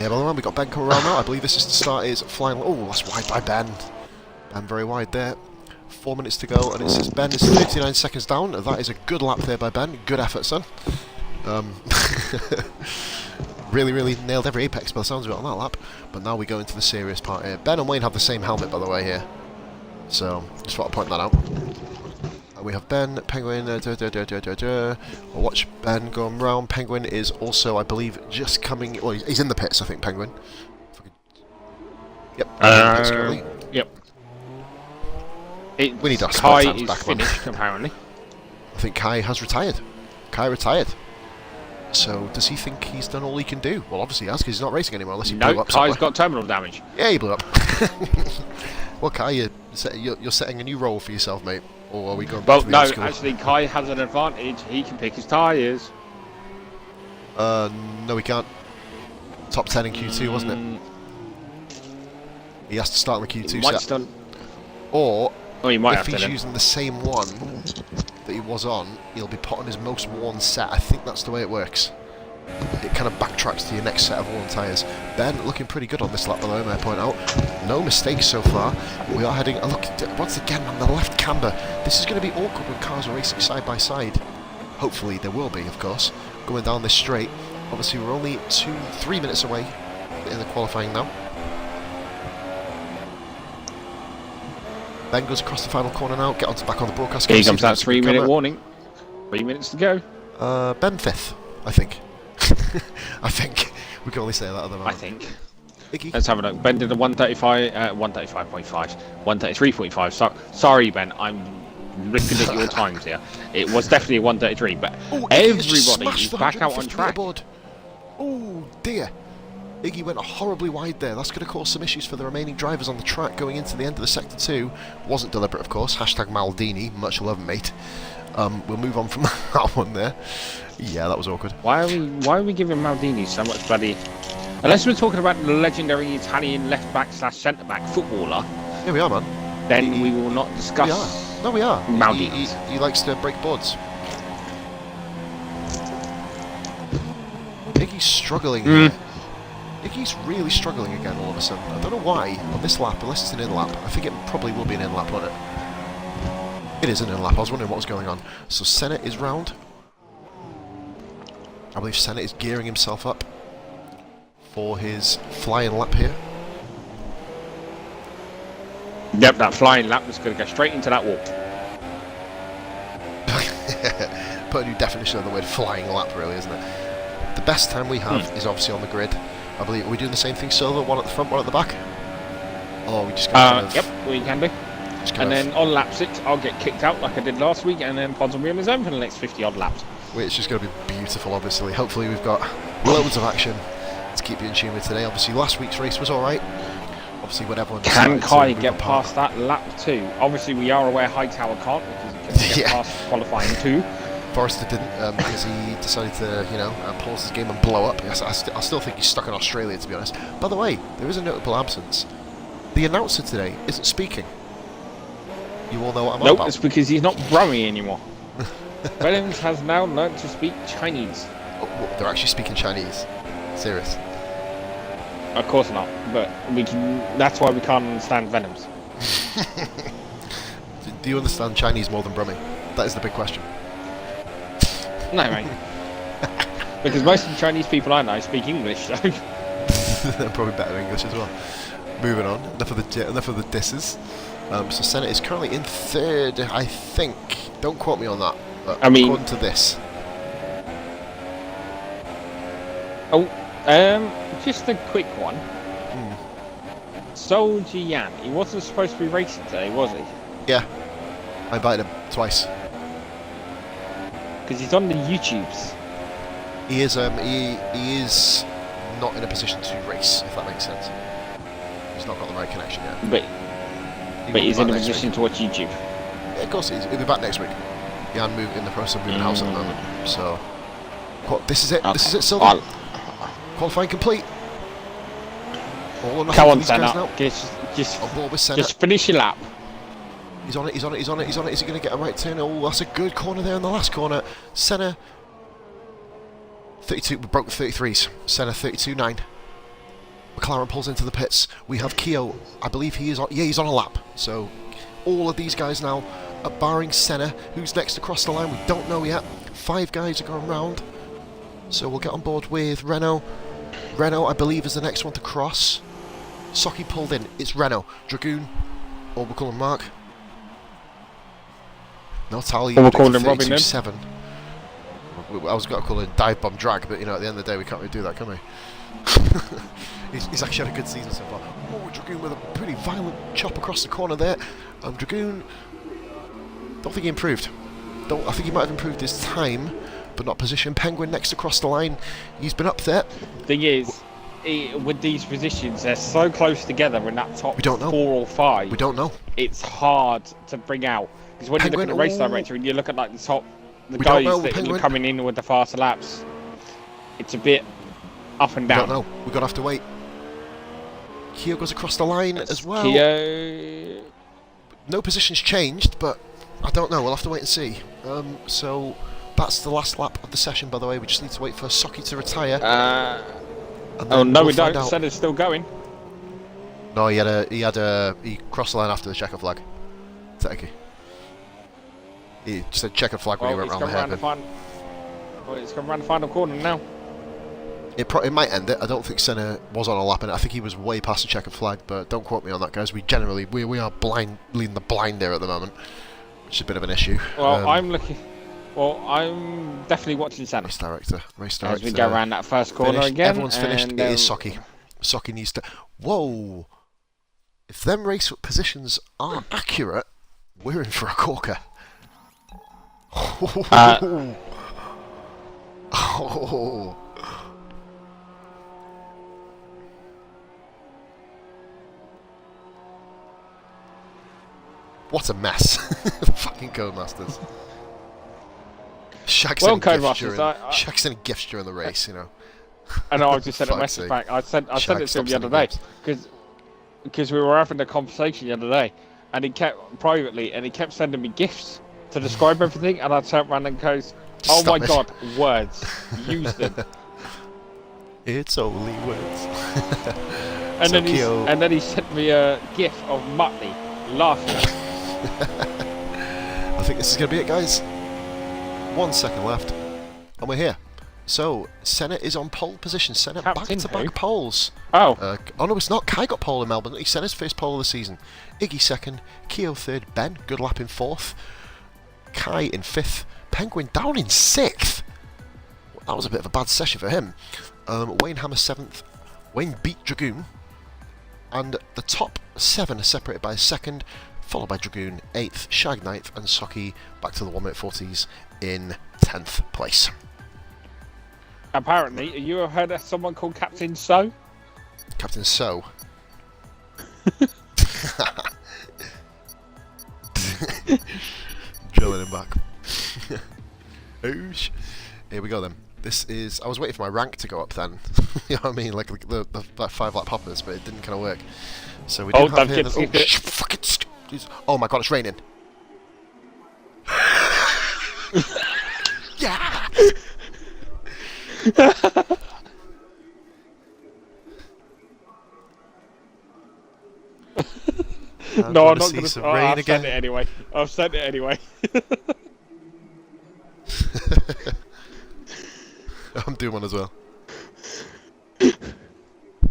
Yeah, well, we got Ben coming around now. I believe this is to start his flying... Oh, that's wide by Ben. Ben very wide there. 4 minutes to go, and it says Ben is 39 seconds down. That is a good lap there by Ben. Good effort, son. Really nailed every apex by the sounds of it on that lap. But now we go into the serious part here. Ben and Wayne have the same helmet, by the way, here. So, just want to point that out. We have Ben, Penguin, we'll watch Ben going round. Penguin is also, I believe, just coming... Well, he's in the pits, I think, Penguin. Yep. Yep. We need Kai is back finished, apparently. I think Kai has retired. Kai retired. So, does he think he's done all he can do? Well, obviously he has, because he's not racing anymore, unless he blew up Kai's got terminal damage. Yeah, he blew up. Well, Kai, you're setting a new role for yourself, mate. Or are we going back Well, to the no, old school? actually, Kai has an advantage. He can pick his tyres. No, we can't. Top 10 in Q2, wasn't it? He has to start on the Q2 set. Done. Or, Oh, he might if have he's to using the same one that he was on, he'll be put on his most worn set. I think that's the way it works. It kind of backtracks to your next set of worn tyres. Ben looking pretty good on this lap, though, may I point out. No mistakes so far. We are heading... look, once again, on the left camber. This is going to be awkward when cars are racing side by side. Hopefully there will be, of course. Going down this straight. Obviously, we're only 3 minutes away in the qualifying now. Ben goes across the final corner now. Get on back on the broadcast. Here comes that 3-minute warning. 3 minutes to go. Ben 5th, I think. I think. We can only say that at the moment. I think. Iggy. Let's have a look. Ben did a 135, 135.5, 133.5. Sorry, Ben, I'm looking at your times here. It was definitely a 133, but everybody is back out on track. Oh dear. Iggy went horribly wide there. That's going to cause some issues for the remaining drivers on the track going into the end of the Sector 2. Wasn't deliberate, of course. Hashtag Maldini. Much love, mate. We'll move on from that one there. Yeah, that was awkward. Why are we giving Maldini so much bloody... Unless we're talking about the legendary Italian left-back / centre-back footballer... Here we are, man. Then we will not discuss... We are. No, we are. Maldini. He likes to break boards. Iggy's struggling here. Iggy's really struggling again all of a sudden. I don't know why on this lap, unless it's an in-lap. I think it probably will be an in-lap on it. It is an in-lap. I was wondering what was going on. So Senna is round. I believe Senna is gearing himself up for his flying lap here. Yep, that flying lap was going to go straight into that wall. Put a new definition of the word flying lap, really, isn't it? The best time we have is obviously on the grid. I believe, are we doing the same thing, Silver? One at the front, one at the back? Or we just kind of... Yep, we can do. And then on lap 6, I'll get kicked out like I did last week, and then Pods will be on his own for the next 50-odd laps. Which is going to be beautiful, obviously. Hopefully we've got loads of action to keep you in tune with today. Obviously, last week's race was alright. Obviously, when everyone... Can Kai get past that lap 2? Obviously, we are aware Hightower can't, because he couldn't get past qualifying 2. Forrester didn't, because he decided to, you know, pause his game and blow up. I still think he's stuck in Australia, to be honest. By the way, there is a notable absence. The announcer today isn't speaking. You all know what I'm on about. Nope, it's because he's not Brummy anymore. Williams has now learned to speak Chinese. Oh, they're actually speaking Chinese. Serious. Of course not, but we can. That's why we can't understand Venoms. Do you understand Chinese more than Brummy? That is the big question. No, mate. Because most of the Chinese people I know speak English, so... They're probably better English as well. Moving on. Enough of the disses. So Senna is currently in 3rd, I think. Don't quote me on that. I mean... According to this. Oh, just a quick one. Sol Jian, he wasn't supposed to be racing today, was he? Yeah. I invited him twice. Because he's on the YouTubes. He is he is not in a position to race, if that makes sense. He's not got the right connection yet. But he's in a position to watch YouTube. Yeah, of course he is. He'll be back next week. Jan in the process of moving house at the moment. So this is it. Okay. This is it, Silver. Qualifying complete. All or nothing. Come on, Senna. Just on board with Senna. Just finish your lap. He's on it, he's on it, he's on it, he's on it. Is he going to get a right turn? Oh, that's a good corner there in the last corner. Senna, 32, we broke the 33s. Senna, 32.9. McLaren pulls into the pits. We have Keogh, I believe he is on, yeah, he's on a lap. So, all of these guys now, barring Senna, who's next across the line, we don't know yet. 5 guys are going round. So we'll get on board with Renault. Renault, I believe, is the next one to cross. Socky pulled in, it's Renault. Dragoon, or we'll call him Mark. No tally, we'll call him Robin then. 7. I was going to call him Dive Bomb Drag, but you know, at the end of the day, we can't really do that, can we? he's actually had a good season so far. Oh, Dragoon with a pretty violent chop across the corner there. Dragoon, don't think he improved. I think he might have improved his time, but not position. Penguin next across the line. He's been up there. Thing is, with these positions, they're so close together in that top We don't know. 4 or 5. We don't know. It's hard to bring out because when Penguin, you look at the race director and you look at like the We guys don't know, that Penguin. are coming in with the faster laps, it's a bit up and We down. don't know. We're gonna have to wait. Kyo goes across the line as well. Kyo. No positions changed, but I don't know. We'll have to wait and see. So that's the last lap of the session, by the way. We just need to wait for Soki to retire. And Oh then no, we'll we find don't. out. Senna's still going. No, he crossed the line after the checker flag. Technically, he said checker flag when he went round the hairpin. It's come around the final corner now. It might end it. I don't think Senna was on a lap, and I think he was way past the checkered flag. But don't quote me on that, guys. We are leading the blind there at the moment, which is a bit of an issue. Well, I'm definitely watching Senna. Race director. As we go around that first corner finished. again. Everyone's finished. It is Soki. Soki needs to. Whoa! If them race positions aren't accurate, we're in for a corker. Oh. What a mess. Fucking Codemasters. Shaq's sending gifts during the race, you know. I know, I just sent a message back. I sent it to him the other day. Because we were having a conversation the other day. And he kept sending me gifts to describe everything. And I turned around and goes, oh my god, words. Use them. It's only words. And then he sent me a gif of Muttley laughing. I think this is going to be it, guys. 1 second left, and we're here. So, Senna is on pole position. Senna back-to-back poles. Oh. Oh no, it's not. Kai got pole in Melbourne. He's Senna's first pole of the season. Iggy second. Kyo third. Ben, good lap in fourth. Kai in fifth. Penguin down in sixth. That was a bit of a bad session for him. Wayne Hammer seventh. Wayne beat Dragoon. And the top 7 are separated by a second, followed by Dragoon 8th, Shag 9th, and Soki back to the 1 minute 40s in 10th place. Apparently, you have heard of someone called Captain So? Captain So. Drilling him back. Oosh. Here we go then. This is. I was waiting for my rank to go up then. You know what I mean? Like the 5 lap hoppers, but it didn't kind of work. So we do have here. Oh my god, it's raining. Yeah. No, I'm not going to. I've sent it anyway. I've sent it anyway. I'm doing one as well.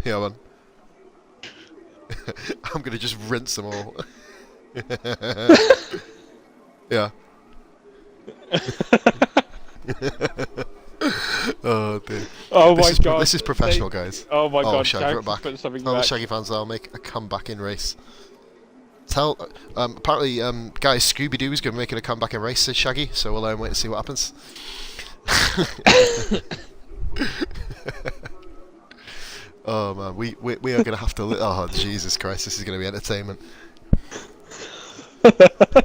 Yeah, man. I'm gonna just rinse them all. Yeah. Oh dear. Oh my god. This is professional, guys. Oh my god. Shaggy, back. The Shaggy fans, I'll make a comeback in race. Apparently, guys, Scooby-Doo is going to be making a comeback in race, says Shaggy, so we'll wait and see what happens. Oh man, we are going to have to. Oh Jesus Christ, this is going to be entertainment.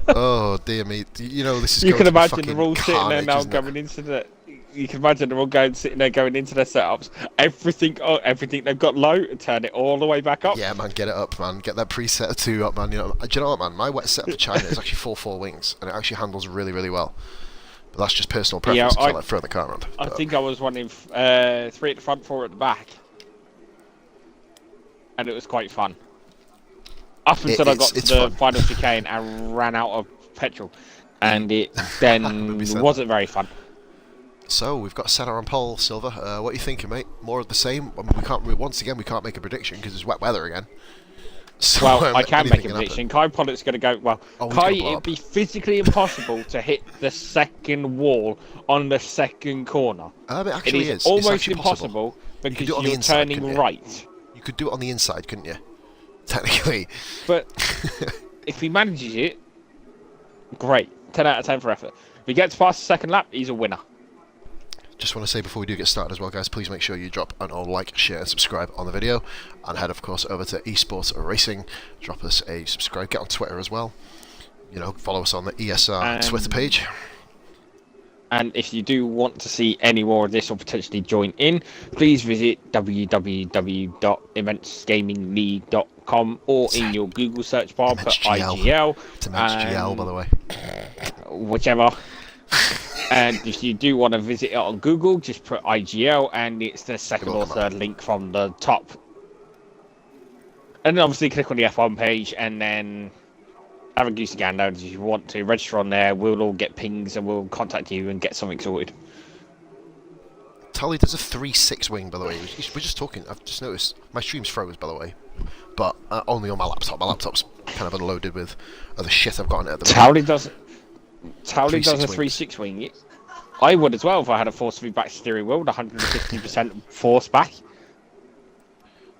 Oh dear me, you know this is. You can imagine they're all sitting there now going into the. You can imagine they're all sitting there going into their setups. Everything they've got low, and turn it all the way back up. Yeah, man, get it up, man. Get that preset of 2 up, man. You know, do you know what, man? My wet setup for China is actually 4 wings, and it actually handles really, really well. But that's just personal preference. Yeah, I like throwing the car around. I think I was running 3 at the front, 4 at the back, and it was quite fun. Up until I got to the final chicane and ran out of petrol, and it then wasn't very fun. So we've got Senna on pole, Silver. What are you thinking, mate? More of the same? I mean, we can't make a prediction because it's wet weather again. So, well, I can make a prediction. Kai Pollock's going to go well. Kai, it'd be physically impossible to hit the second wall on the second corner. It actually is almost impossible because you're turning right. You could do it on the inside, couldn't you? Technically. But if he manages it, great. 10 out of 10 for effort. If he gets past the second lap, he's a winner. Just want to say before we do get started as well, guys, please make sure you drop an all like, share and subscribe on the video, and head of course over to Esports Racing, drop us a subscribe, get on Twitter as well, you know, follow us on the ESR Twitter page. And if you do want to see any more of this or potentially join in, please visit www.immensgamingleague.com or in your Google search bar put IGL. It's Immense GL, by the way. Whichever. And if you do want to visit it on Google, just put IGL and it's the second or third link from the top. And then obviously click on the F1 page and then have a goosey gander if you want to. Register on there, we'll all get pings and we'll contact you and get something sorted. Tally does a 3.6 wing, by the way. We're just talking, I've just noticed, my stream's froze, by the way. But only on my laptop. My laptop's kind of unloaded with other shit I've got on it at the moment. Tally does a 3.6 wing. I would as well if I had a force feedback steering wheel, 150% force back.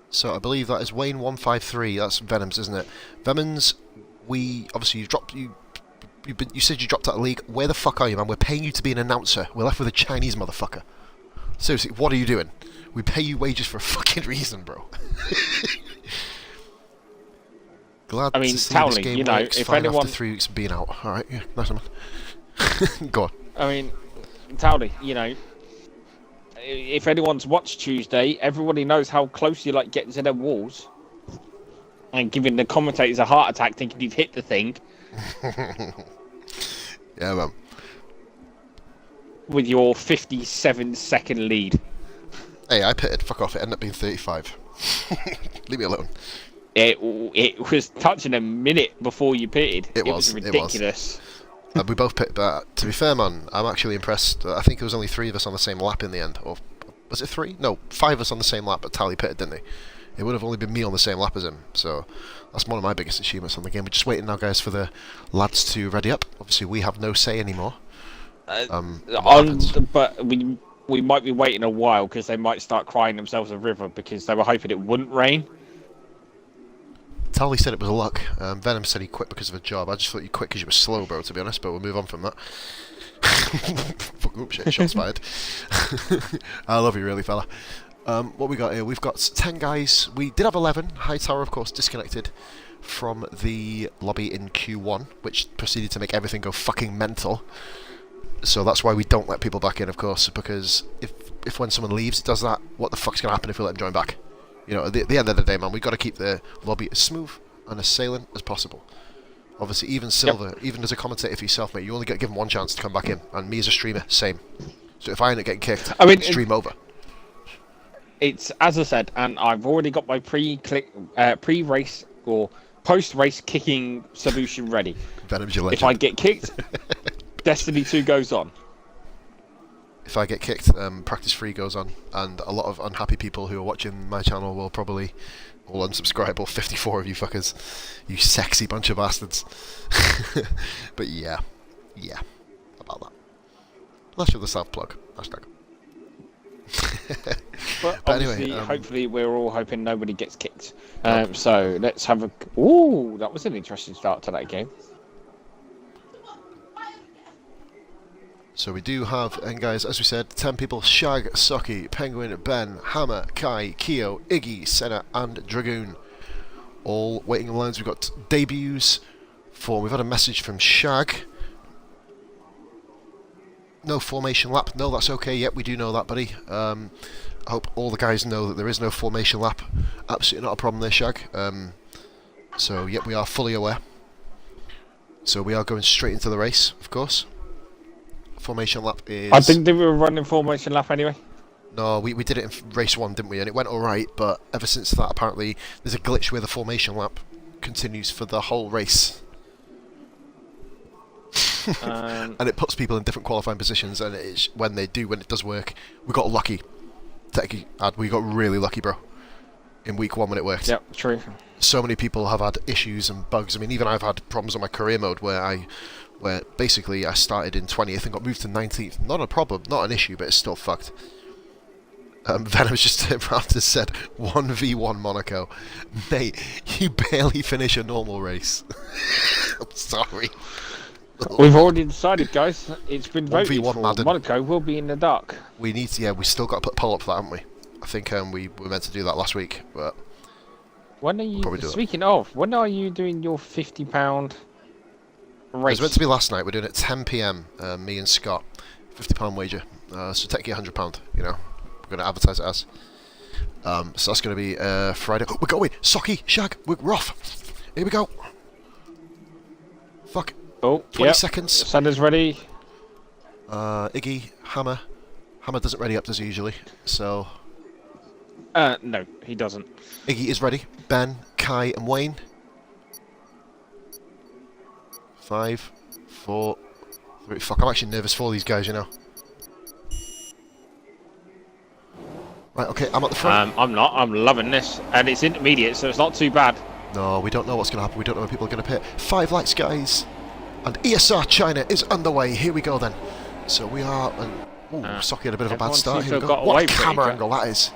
So I believe that is Wayne 153. That's Venom's, isn't it? Venom's, obviously you said you dropped out of the league. Where the fuck are you, man? We're paying you to be an announcer. We're left with a Chinese motherfucker. Seriously, what are you doing? We pay you wages for a fucking reason, bro. Glad to see this game works fine after 3 weeks of being out. Alright, yeah, nice one. Go on. I mean, Towley, you know, if anyone's watched Tuesday, everybody knows how close you like getting to them walls and giving the commentators a heart attack thinking you've hit the thing. Yeah, man. With your 57-second lead. Hey, I pitted. Fuck off. It ended up being 35. Leave me alone. It was touching a minute before you pitted. It was ridiculous. We both picked that. To be fair, man, I'm actually impressed. I think it was only 3 of us on the same lap in the end. Or was it 3? No, 5 of us on the same lap, but Tally pitted, didn't he? It would have only been me on the same lap as him. So that's one of my biggest achievements on the game. We're just waiting now, guys, for the lads to ready up. Obviously, we have no say anymore. But we might be waiting a while because they might start crying themselves a river because they were hoping it wouldn't rain. Tally said it was luck. Venom said he quit because of a job. I just thought you quit because you were slow, bro, to be honest, but we'll move on from that. Oops, shit, shots fired. I love you, really, fella. What we got here? We've got 10 guys. We did have 11. Hightower, of course, disconnected from the lobby in Q1, which proceeded to make everything go fucking mental. So that's why we don't let people back in, of course, because if when someone leaves, it does that, what the fuck's going to happen if we let them join back? You know, at the end of the day, man, we've got to keep the lobby as smooth and as sailing as possible. Obviously, even Silver, even as a commentator for yourself, mate, you only get given one chance to come back in. And me as a streamer, same. So if I end up getting kicked, stream over. It's, as I said, and I've already got my pre-race or post-race kicking solution ready. Venom's your legend. If I get kicked, Destiny 2 goes on. If I get kicked, Practice 3 goes on, and a lot of unhappy people who are watching my channel will probably all unsubscribe, all 54 of you fuckers. You sexy bunch of bastards. But yeah, about that. Let's show the self-plug. Hashtag. But anyway, hopefully we're all hoping nobody gets kicked. So let's have a... Ooh, that was an interesting start to that game. So we do have, and guys, as we said, 10 people: Shag, Socky, Penguin, Ben, Hammer, Kai, Keo, Iggy, Senna, and Dragoon. All waiting in lines. We've got debuts for... We've had a message from Shag. No formation lap. No, that's okay. Yep, we do know that, buddy. I hope all the guys know that there is no formation lap. Absolutely not a problem there, Shag. So, yep, we are fully aware. So we are going straight into the race, of course. Formation lap is... I think we were running formation lap anyway. No, we did it in race 1, didn't we? And it went alright, but ever since that, apparently, there's a glitch where the formation lap continues for the whole race. And it puts people in different qualifying positions, and it's when it does work. We got lucky. We got really lucky, bro. In week 1 when it worked. Yep, true. So many people have had issues and bugs. I mean, even I've had problems on my career mode where basically I started in 20th and got moved to 19th. Not a problem, not an issue, but it's still fucked. Venom's just turned around and said, 1v1 Monaco. Mate, you barely finish a normal race. I'm sorry. We've already decided, guys. It's been voted 1v1 for. Madden. Monaco will be in the dark. We need to, yeah, we still got to put a poll up for that, haven't we? I think we were meant to do that last week, but When are you? Probably do it. Speaking of, when are you doing your £50 it race? was meant to be last night. We're doing it at 10 PM. Me and Scott, £50 wager. So take you £100. You know, we're going to advertise it as. So that's going to be Friday. Oh, we're going. Socky, Shag, we're off. Here we go. Fuck. Oh, 20 yep. seconds. Sanders ready. Iggy, Hammer. Hammer doesn't ready up, does he usually? So No, he doesn't. Iggy is ready. Ben, Kai, and Wayne. 5, 4, 3. Fuck, I'm actually nervous for these guys, you know. Right, okay, I'm at the front. I'm not. I'm loving this, and it's intermediate, so it's not too bad. No, we don't know what's going to happen. We don't know when people are going to pit. 5 lights, guys. And ESR China is underway. Here we go, then. So we are... Ooh, Socky had a bit of a bad everyone start. seems Here to we have go. got What away a pretty camera good. angle that is.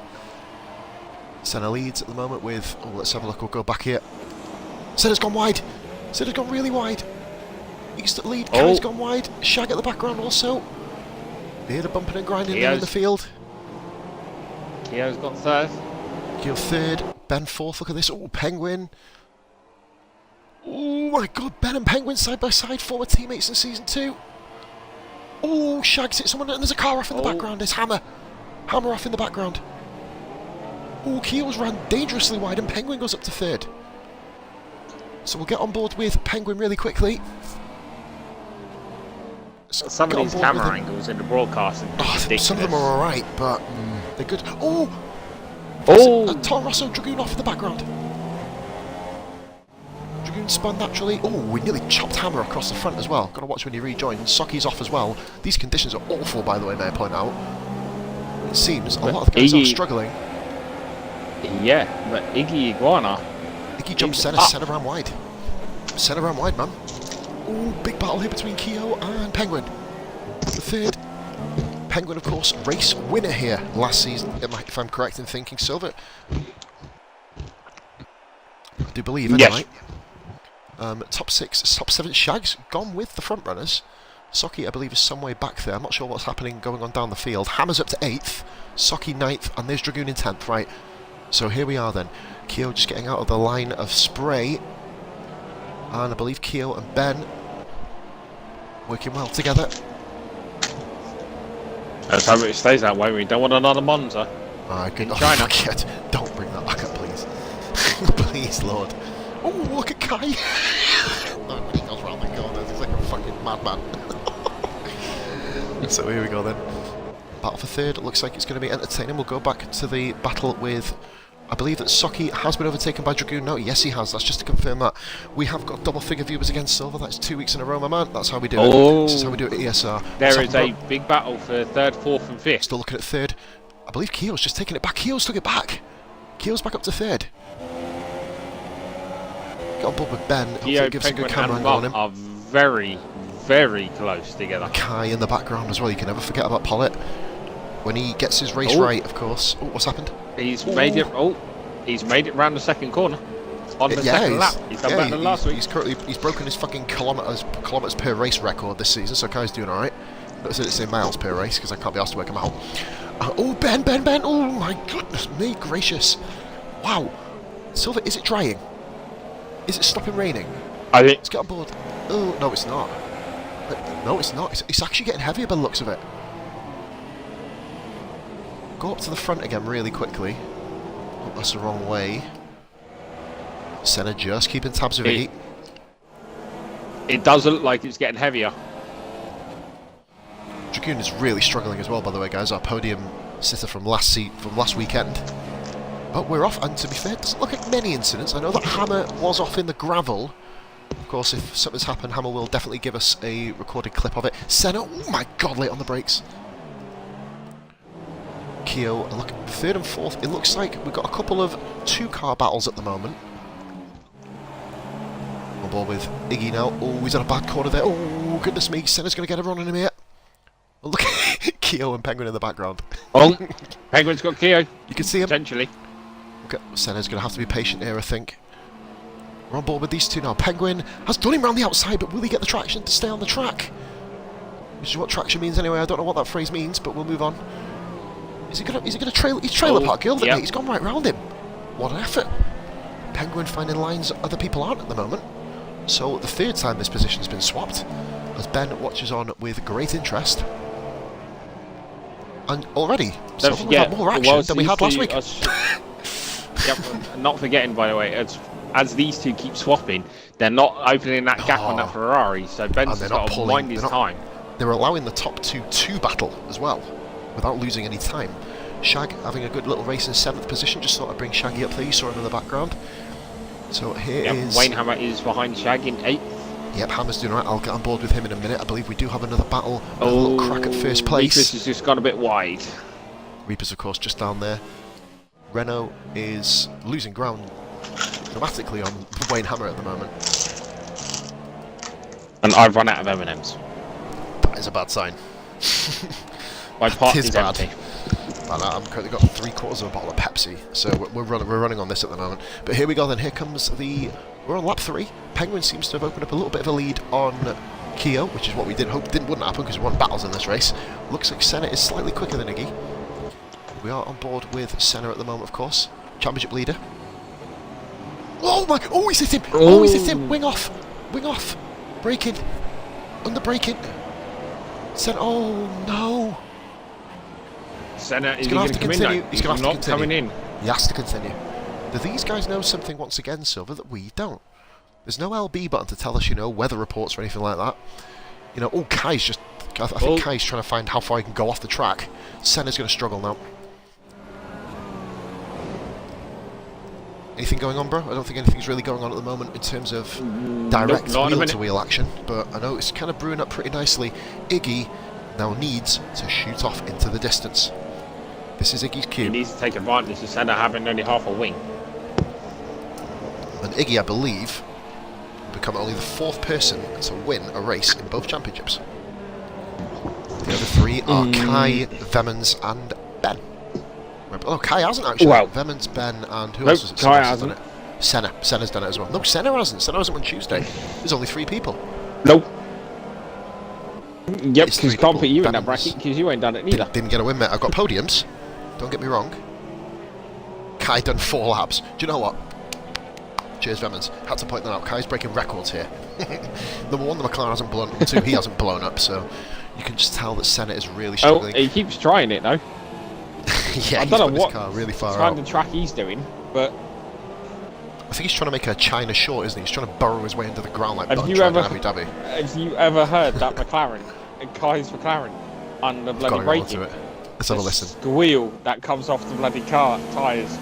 Senna leads at the moment with... Oh, let's have a look. We'll go back here. Senna's gone wide. Senna's gone really wide. He's the lead. Oh. Kai's gone wide. Shag at the background also. Near the bumping and grinding there in the field. Keo's got third. Keel third. Ben fourth. Look at this. Oh, Penguin. Oh my god. Ben and Penguin side by side. Former teammates in Season 2. Oh, Shag's hit someone and there's a car off in the background. It's Hammer. Hammer off in the background. Oh, Keel's ran dangerously wide and Penguin goes up to third. So we'll get on board with Penguin really quickly. Some of these camera angles in the broadcast are ridiculous. Some of them are alright, but they're good. Oh! Tom Rosso, Dragoon off in the background. Dragoon spun naturally. Oh, we nearly chopped Hammer across the front as well. Got to watch when he rejoins. Socky's off as well. These conditions are awful, by the way, may I point out. It seems a lot of the guys are struggling. Yeah, but Iggy Iguana... Iggy jumps Senna ran wide. Senna ran wide, man. Oh, big battle here between Keo and Penguin. The third. Penguin, of course, race winner here last season, if I'm correct in thinking. Silver. I do believe, anyway. Yes. Top 6, top 7. Shag's gone with the front runners. Socky, I believe, is some way back there. I'm not sure what's happening going on down the field. Hammer's up to 8th. Socky 9th, and there's Dragoon in 10th. Right. So here we are then. Keo just getting out of the line of spray. And I believe Keo and Ben working well together. Let's hope it stays that way. We don't want another Monza. In China. Don't bring that back up, please. Please, Lord. Oh, look at Kai. When he goes round the corners, he's like a fucking madman. So here we go then. Battle for third. It looks like it's going to be entertaining. We'll go back to the battle with... I believe that Socky has been overtaken by Dragoon now. Yes, he has. That's just to confirm that. We have got double-figure viewers against Silver. That's 2 weeks in a row, my man. That's how we do it. This is how we do it at ESR. There is a big battle for third, fourth, and fifth. Still looking at third. I believe Keo's just taking it back. Keo's took it back. Keo's back up to third. Get on board with Ben. Hopefully it gives a good camera angle on him. Are very, very close together. Kai in the background as well. You can never forget about Pollitt. When he gets his race right, of course. Oh, what's happened? He's made it. Oh, he's made it round the second corner on the second lap. He's done better than last week. He's broken his fucking kilometers per race record this season. So Kai's doing all right. Let's say miles per race because I can't be asked to work him out. Oh, Ben! Oh my goodness me gracious! Wow, Silver, is it drying? Is it stopping raining? I think. Let's get on board. Oh no, it's not. No, it's not. It's actually getting heavier by the looks of it. Go up to the front again really quickly. Oh, that's the wrong way. Senna just keeping tabs of Iggy. It does look like it's getting heavier. Dragoon is really struggling as well, by the way, guys. Our podium sitter from last weekend. But we're off, and to be fair, it doesn't look like many incidents. I know that Hammer was off in the gravel. Of course, if something's happened, Hammer will definitely give us a recorded clip of it. Senna, oh my god, late on the brakes. Keo, look, third and fourth. It looks like we've got a couple of two-car battles at the moment. On board with Iggy now. Oh, he's in a bad corner there. Oh, goodness me. Senna's going to get everyone in him here. Oh, look at Keo and Penguin in the background. Oh, Penguin's got Keo. You can see him. Potentially. Okay, Senna's going to have to be patient here, I think. We're on board with these two now. Penguin has done him round the outside, but will he get the traction to stay on the track? Which is what traction means anyway. I don't know what that phrase means, but we'll move on. Is he gonna trail? He's trailer park killed it, mate. He's gone right round him. What an effort! Penguin finding lines that other people aren't at the moment. So the third time this position's been swapped, as Ben watches on with great interest. And already, so we've had more action than we had last week. Yep, not forgetting, by the way, as these two keep swapping, they're not opening that gap on that Ferrari, so Ben's got to wind his time. They're allowing the top two to battle as well, without losing any time. Shag having a good little race in 7th position, just thought I'd bring Shaggy up there, you saw him in the background. So here is... Wayne Hammer is behind Shag in 8th. Yep, Hammer's doing right, I'll get on board with him in a minute. I believe we do have another battle, a little crack at first place. Reapers has just gone a bit wide. Reapers, of course, just down there. Renault is losing ground dramatically on Wayne Hammer at the moment. And I've run out of M&M's. That is a bad sign. My pot is empty. And I've currently got 3/4 of a bottle of Pepsi, so we're running on this at the moment. But here we go then, here comes we're on lap 3. Penguin seems to have opened up a little bit of a lead on Keo, which is what we wouldn't happen because we won battles in this race. Looks like Senna is slightly quicker than Iggy. We are on board with Senna at the moment, of course. Championship leader. Oh my god! Oh, he's hit him! Oh, he's hit him! Wing off! Wing off! Braking! Under braking! Senna, oh no! Senna is going to continue. He's going to have to continue. Coming in. He has to continue. Do these guys know something once again, Silver, that we don't? There's no LB button to tell us, weather reports or anything like that. Kai's just... I think Kai's trying to find how far he can go off the track. Senna's going to struggle now. Anything going on, bro? I don't think anything's really going on at the moment in terms of direct wheel-to-wheel action, but I know it's kind of brewing up pretty nicely. Iggy now needs to shoot off into the distance. This is Iggy's cue. He needs to take advantage of Senna having only half a wing. And Iggy, I believe, will become only the 4th person to win a race in both championships. The other 3 are Kai, Vemmans, and Ben. Oh, Kai hasn't actually. Well, Vemmans, Ben, and who else has it? Kai hasn't. Senna. Senna's done it as well. No, Senna hasn't. Senna hasn't won Tuesday. There's only 3 people. Nope. Yep, because you can't put you in that bracket because you ain't done it neither. Didn't get a win, mate. I've got podiums. Don't get me wrong. Kai done 4 laps. Do you know what? Cheers, Vemmans. Had to point that out. Kai's breaking records here. Number 1, the McLaren hasn't blown up. Number 2, he hasn't blown up. So you can just tell that Senna is really struggling. Oh, he keeps trying it though. Yeah, I don't know what car really far kind of track he's doing, but I think he's trying to make a China short, isn't he? He's trying to burrow his way into the ground like have Abu you ever heard that McLaren, Kai's McLaren, on the bloody braking? Let's have a listen. Squeal that comes off the bloody car tyres.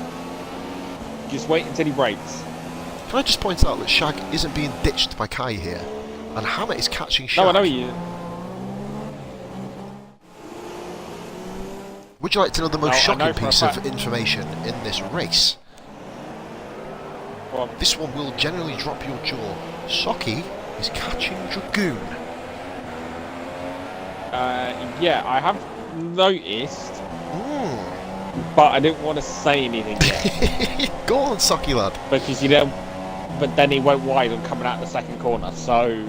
Just wait until he brakes. Can I just point out that Shag isn't being ditched by Kai here, and Hammer is catching Shag. No, I know he is. Would you like to know the most shocking piece of information in this race? Well, this one will generally drop your jaw. Socky is catching Dragoon. Yeah, I have noticed, but I didn't want to say anything yet. Go on, Socky lad. Because but then he went wide and coming out the 2nd corner, so...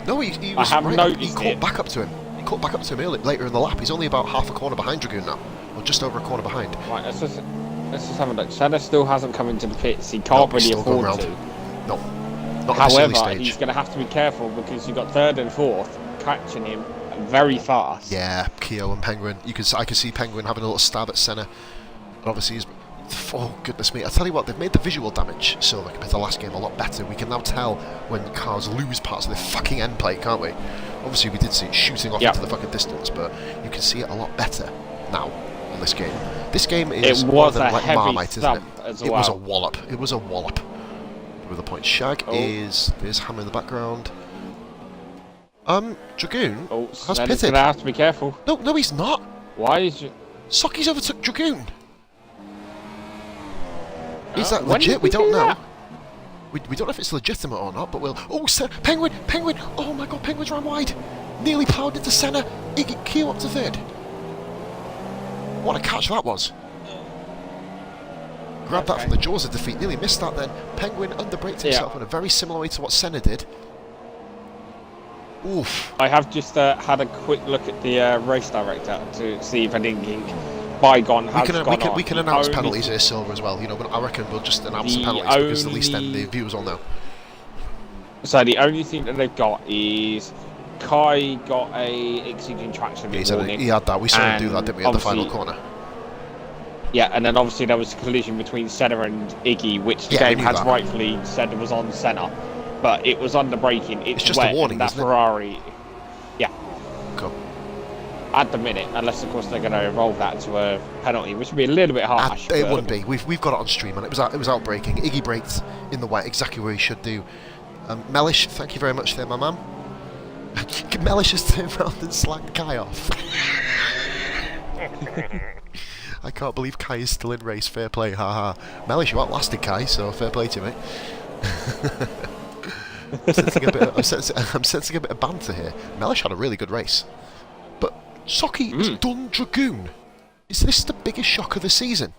No, he was noticed he caught back up to him. Caught back up to him later in the lap. He's only about half a corner behind Dragoon now, or just over a corner behind. Right, let's just have a look. Senna still hasn't come into the pits. He can't really afford to. No, not however, at this he's going to have to be careful because you've got 3rd and 4th catching him very fast. Yeah, Keo and Penguin. I can see Penguin having a little stab at Senna, and obviously he's. Oh goodness me! I tell you what, they've made the visual damage so compared to the last game a lot better. We can now tell when cars lose parts of their fucking end plate, can't we? Obviously, we did see it shooting off into the fucking distance, but you can see it a lot better now on this game. This game is more than like Marmite, isn't it? It was a wallop. It was a wallop. With a point. Shag is... There's Hammer in the background. Dragoon has pitted. Gonna have to be careful. No, he's not. Why is you... Socky's overtook Dragoon. Is that legit? We don't know. We don't know if it's legitimate or not, but we'll... Oh, Penguin! Oh my god, Penguin's ran wide. Nearly ploughed into Senna. Iggy Keo up to 3rd. What a catch that was. Grabbed that from the jaws of defeat. Nearly missed that then. Penguin underbraked himself in a very similar way to what Senna did. Oof. I have just had a quick look at the race director to see if anything bygone has gone on. We can announce penalties here, Silver, as well. You know, but I reckon we'll just announce the penalties because at least then the viewers will know. So the only thing that they've got is Kai got a exceeding traction warning. He had that. We saw him do that, didn't we, at the final corner? Yeah, and then obviously there was a collision between Senna and Iggy, which the game has rightfully said was on Senna, but it was under braking. It's just wet, a warning, that Ferrari. Yeah. Cool. At the minute, unless of course they're going to evolve that to a penalty, which would be a little bit harsh. It wouldn't be. We've got it on stream, and it was out braking. Iggy braked in the wet, exactly where he should do. Mellish, thank you very much there, my man. Mellish has turned around and slagged Kai off. I can't believe Kai is still in race. Fair play, haha. Mellish, you outlasted Kai, so fair play to you, mate. I'm sensing a bit of banter here. Mellish had a really good race, but Socky has done Dragoon. Is this the biggest shock of the season?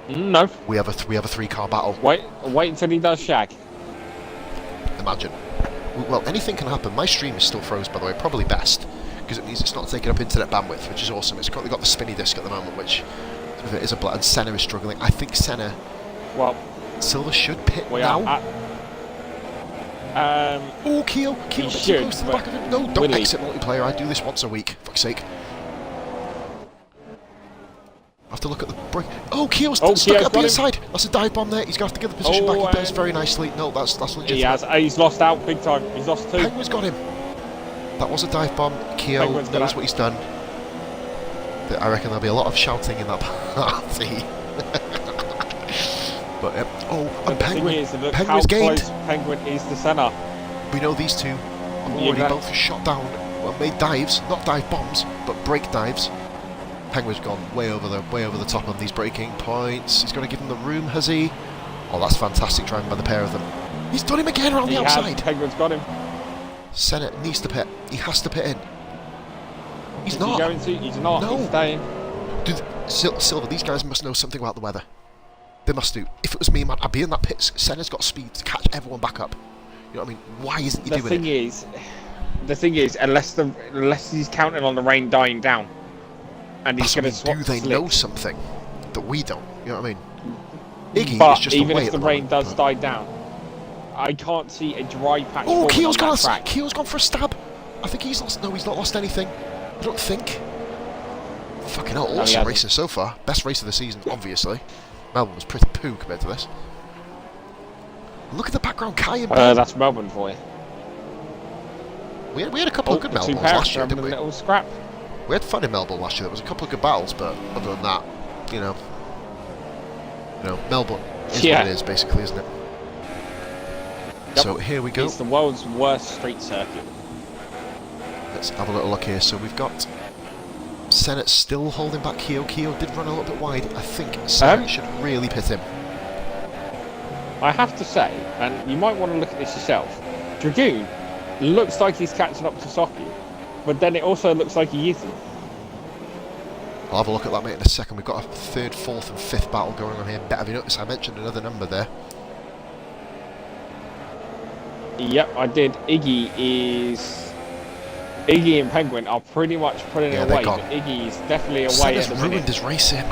No. We have a 3-car battle. Wait until he does Shag. Imagine. Well, anything can happen. My stream is still froze, by the way. Probably best, because it means it's not taking up internet bandwidth, which is awesome. It's currently got the spinny disc at the moment, which is a and Senna is struggling. I think Senna. Well, Silver should pit now. Oh, Keel too close to the back of him. No, don't exit multiplayer. I do this once a week. Fuck's sake. I have to look at the brake. Oh, Keel's stuck at the inside. That's a dive bomb there. He's going to have to get the position back. He does very nicely. No, that's legit. He has. He's lost out big time. He's lost 2. Penguin's got him. That was a dive bomb. Keel knows what he's done. I reckon there'll be a lot of shouting in that party. But and Penguin. Penguin's gained. Penguin is the Senna. We know these two have already both shot down. Well, made dives, not dive bombs, but brake dives. Penguin's gone way over the top on these braking points. He's got to give him the room, has he? Oh, that's fantastic driving by the pair of them. He's done him again around the outside. Penguin's got him. Senna needs to pit. He has to pit in. He's not. He going to? He's not. No. He's staying. Dude, Silver, these guys must know something about the weather. They must do. If it was me, man, I'd be in that pit. Senna's got speed to catch everyone back up. You know what I mean? Why isn't he doing it? The thing is, unless he's counting on the rain dying down. And he's going to swap. Do they know something that we don't? You know what I mean? Iggy but is just even away if the rain does die down, I can't see a dry patch. Oh, Keel's gone for a stab. I think he's lost. No, he's not lost anything. I don't think. Fucking hell, awesome racing so far. Best race of the season, obviously. Melbourne was pretty poo compared to this. Look at the background, Kai and Ben. That's Melbourne for you. We had a couple of good Melbournes last year, didn't we? Little scrap. We had fun in Melbourne last year. There was a couple of good battles, but other than that, you know, Melbourne is what it is, basically, isn't it? Yep. So here we go. It's the world's worst street circuit. Let's have a little look here. So we've got Senna still holding back Keo. Keo did run a little bit wide. I think Senna should really pit him. I have to say, and you might want to look at this yourself, Dragoon looks like he's catching up to Socky, but then it also looks like he isn't. I'll have a look at that, mate, in a second. We've got a 3rd, 4th and 5th battle going on here. Have you noticed I mentioned another number there? Yep, I did. Iggy and Penguin are pretty much putting it away, but Iggy is definitely away Senna's at the ruined his race here.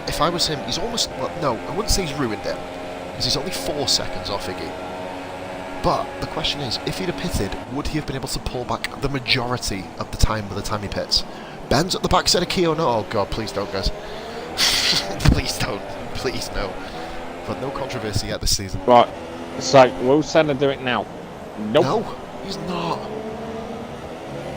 If I was him, he's almost... Well, no, I wouldn't say he's ruined it, because he's only 4 seconds off Iggy. But the question is, if he'd have pitted, would he have been able to pull back the majority of the time by the time he pits? Ben's at the back side of Keo. No, oh god, please don't, guys. Please don't. Please no. But no controversy yet this season. Right. So, will Senna do it now? Nope. No, he's not.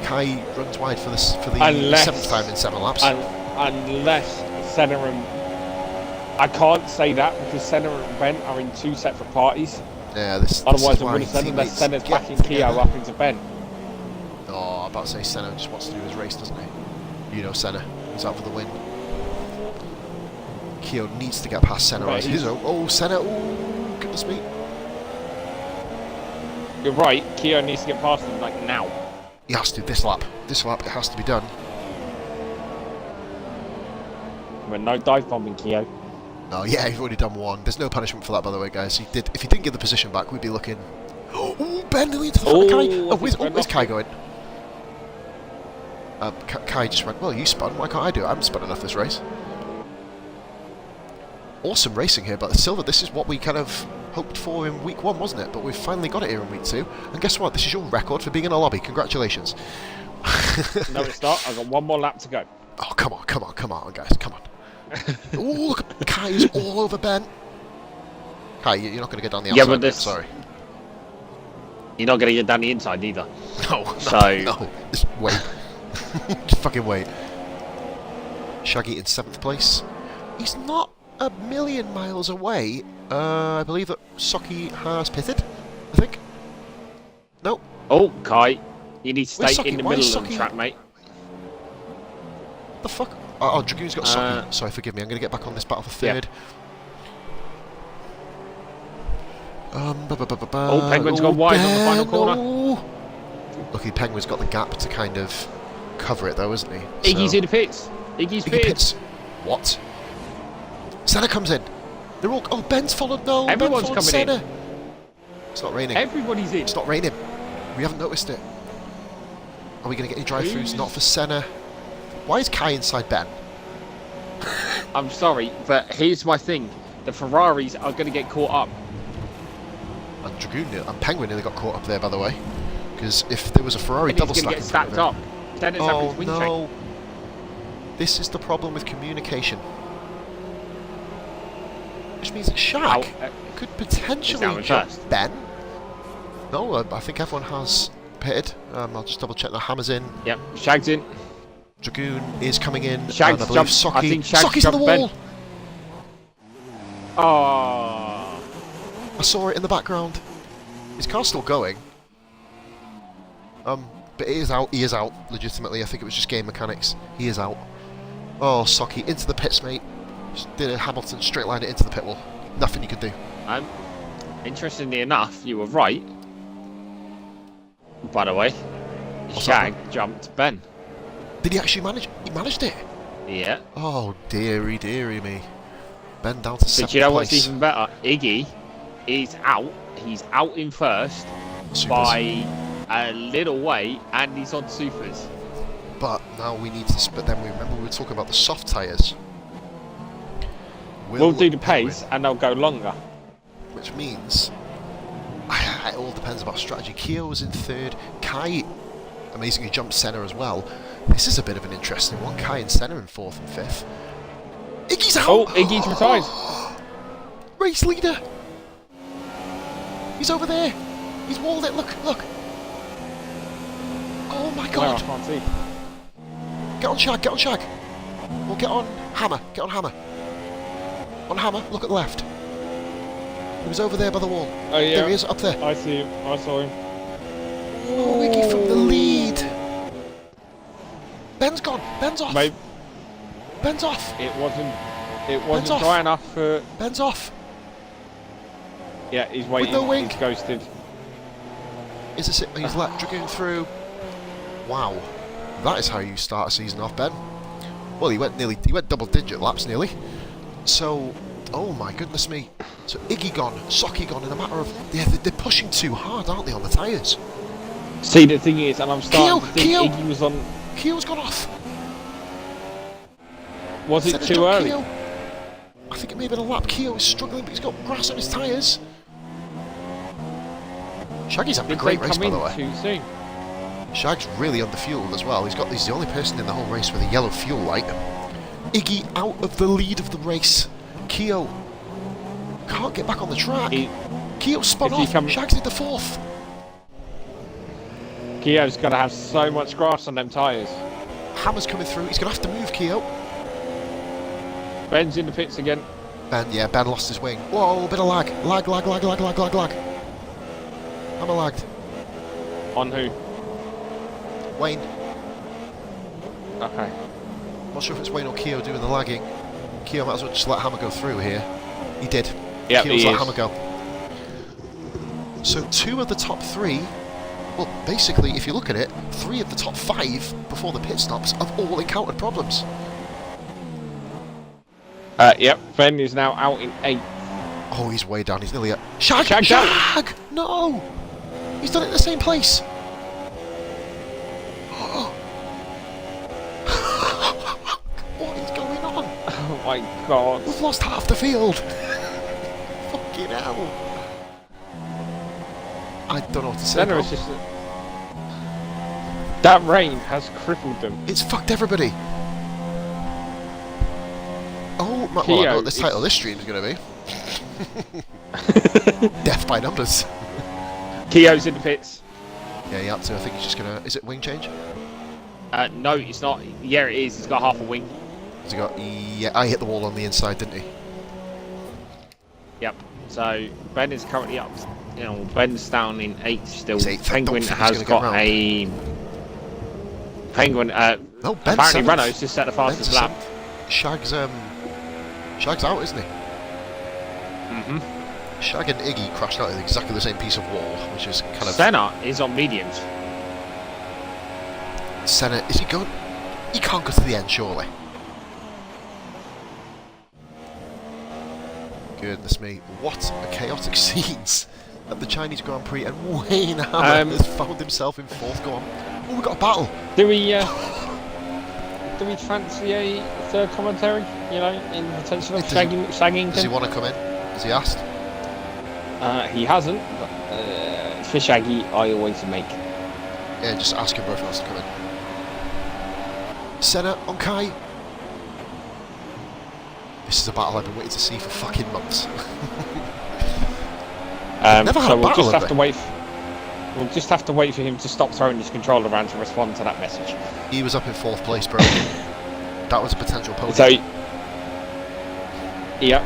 Kai runs wide for the 7th time in 7 laps. Unless Senna and... I can't say that because Senna and Ben are in 2 separate parties. Yeah, otherwise I would have said unless Senna's backing Keo up into Ben. Oh, I'm about to say Senna just wants to do his race, doesn't he? You know Senna. He's out for the win. Keo needs to get past Senna. Right. Oh, Senna. Oh, goodness me. You're right. Keo needs to get past him, like, now. He has to. This lap. This lap, it has to be done. But no dive bombing, Keo. Oh yeah, you've already done one. There's no punishment for that, by the way, guys. If he didn't give the position back, we'd be looking. Oh, Ben nearly into the front of Kai. Oh, where's Kai going? Kai just went. Well, you spun. Why can't I do it? I haven't spun enough this race. Awesome racing here, but Silver, this is what we kind of hoped for in week 1, wasn't it? But we've finally got it here in week 2. And guess what? This is your record for being in a lobby. Congratulations. No, it's not. I've got one more lap to go. Oh, come on, guys, come on. Oh, look, Kai is all over Ben. Kai, you're not going to get down the outside. Yeah, but this... Sorry. You're not going to get down the inside either. No, so... no. Just wait. Just fucking wait. Shaggy in 7th place. He's not a million miles away. I believe that Socky has pitted, I think. No. Oh, Kai. You need to stay Socky? in the Why middle of the track, mate. The fuck? Oh, Dragoon's got Socky. Sorry, forgive me. I'm going to get back on this battle for 3rd. Yep. Oh, Penguin's gone wide on the final corner. Oh. Lucky Penguin's got the gap to kind of cover it, though, isn't he? Iggy's in the pits. Iggy pits. What? Senna comes in. They're all. Oh, Ben's followed. No, everyone's Ben followed coming Senna. in. It's not raining. Everybody's in. It's not raining. We haven't noticed it. Are we going to get any drive-throughs? Not for Senna. Why is Kai inside Ben? I'm sorry, but here's my thing. The Ferraris are going to get caught up. And Dragoon and Penguin nearly got caught up there, by the way. Because if there was a Ferrari double stack, get stacked up. Then it's oh wing no! check. This is the problem with communication. Which means that Shag could potentially jump Ben. No, I think everyone has pitted. I'll just double check the Hammer's in. Yep, Shag's in. Dragoon is coming in. Shag's and I believe jumped. I think Socky's on the wall. Oh. I saw it in the background. His car's still going. But it is out. He is out. Legitimately, I think it was just game mechanics. He is out. Oh, Socky into the pits, mate. Just did a Hamilton straight line it into the pit wall. Nothing you could do. Interestingly enough, you were right. By the way, Shag jumped Ben. Did he actually manage? He managed it. Yeah. Oh dearie, dearie me. Ben down to 7th place. But you know what's even better? Iggy is out. He's out in first by a little way, and he's on supers. But now we need to. But then we remember we were talking about the soft tyres. We'll do the pace, and they'll go longer. Which means it all depends about strategy. Keo was in 3rd. Kai amazingly jumped Senna as well. This is a bit of an interesting one. Kai and Senna in 4th and 5th. Iggy's out! Oh, Iggy's retired. Race leader! He's over there! He's walled it, look! Oh my god! No, I can't see. Get on Shag! Or get on Hammer, On Hammer, look at the left. He was over there by the wall. Oh yeah. There he is, up there. I see him, I saw him. Oh, Iggy from the lead! Ben's gone! Ben's off! Maybe. Ben's off! It wasn't dry enough for... Ben's off! Yeah, he's waiting. With no wing. He's ghosted. He's let Dragoon through. Wow. That is how you start a season off, Ben. Well, he went double digit laps nearly. So, oh my goodness me. So Iggy gone, Socky gone in a matter of... They're pushing too hard, aren't they, on the tyres? See, the thing is, and I'm starting to think Keo. Iggy was on... Keo's gone off. Was it too early? Keo. I think it may have been a lap. Keo is struggling, but he's got grass on his tyres. Shaggy's having a great race, by the way. Too soon? Shag's really underfueled as well. He's the only person in the whole race with a yellow fuel light. Iggy out of the lead of the race. Keo can't get back on the track. Keo spun off. Shag's in the 4th. Keo's got to have so much grass on them tyres. Hammer's coming through. He's going to have to move Keo. Ben's in the pits again. Ben lost his wing. Whoa, bit of lag. Lag. Hammer lagged. On who? Wayne. Okay. Not sure if it's Wayne or Keo doing the lagging. Keo might as well just let Hammer go through here. He did. Yeah, Keo's let Hammer go. So 2 of the top 3, well, basically, if you look at it, 3 of the top 5 before the pit stops have all encountered problems. Yep, Ben is now out in 8th. Oh, he's way down. He's nearly at... Shag! Shag's Shag! No! He's done it in the same place. What is going on? Oh my god. We've lost half the field. Fucking hell. I don't know what to say. Senna is just... That rain has crippled them. It's fucked everybody. Oh, well, I know what the title of this stream is going to be. Death by numbers. Keogh's in the pits. Yeah, he up to. I think he's just going to... Is it wing change? No, it's not. Yeah, it is. He's got half a wing. Has he got... Yeah, I hit the wall on the inside, didn't he? Yep. So, Ben is currently up. You know, Ben's down in 8th still. He's 8th. Penguin has got a... Penguin... no, Ben's apparently 7th. Renault's just set the fastest lap. Shag's out, isn't he? Mm-hmm. Shag and Iggy crashed out at exactly the same piece of wall, which is kind of... Senna is on mediums. Senna, is he going... He can't go to the end, surely. Goodness me, what a chaotic scenes at the Chinese Grand Prix, and Wayne Hammer has found himself in 4th. Go on. Oh, we got a battle. Do we fancy a third commentary? You know, in potential of shagging? Does he want to come in? Has he asked? He hasn't, but for Shaggy, I always make. Yeah, just ask him both wants to come in. Senna on Kai. This is a battle I've been waiting to see for fucking months. Never had so a battle, we'll just have to wait for him to stop throwing his controller around to respond to that message. He was up in 4th place, bro. That was a potential podium. So, yeah.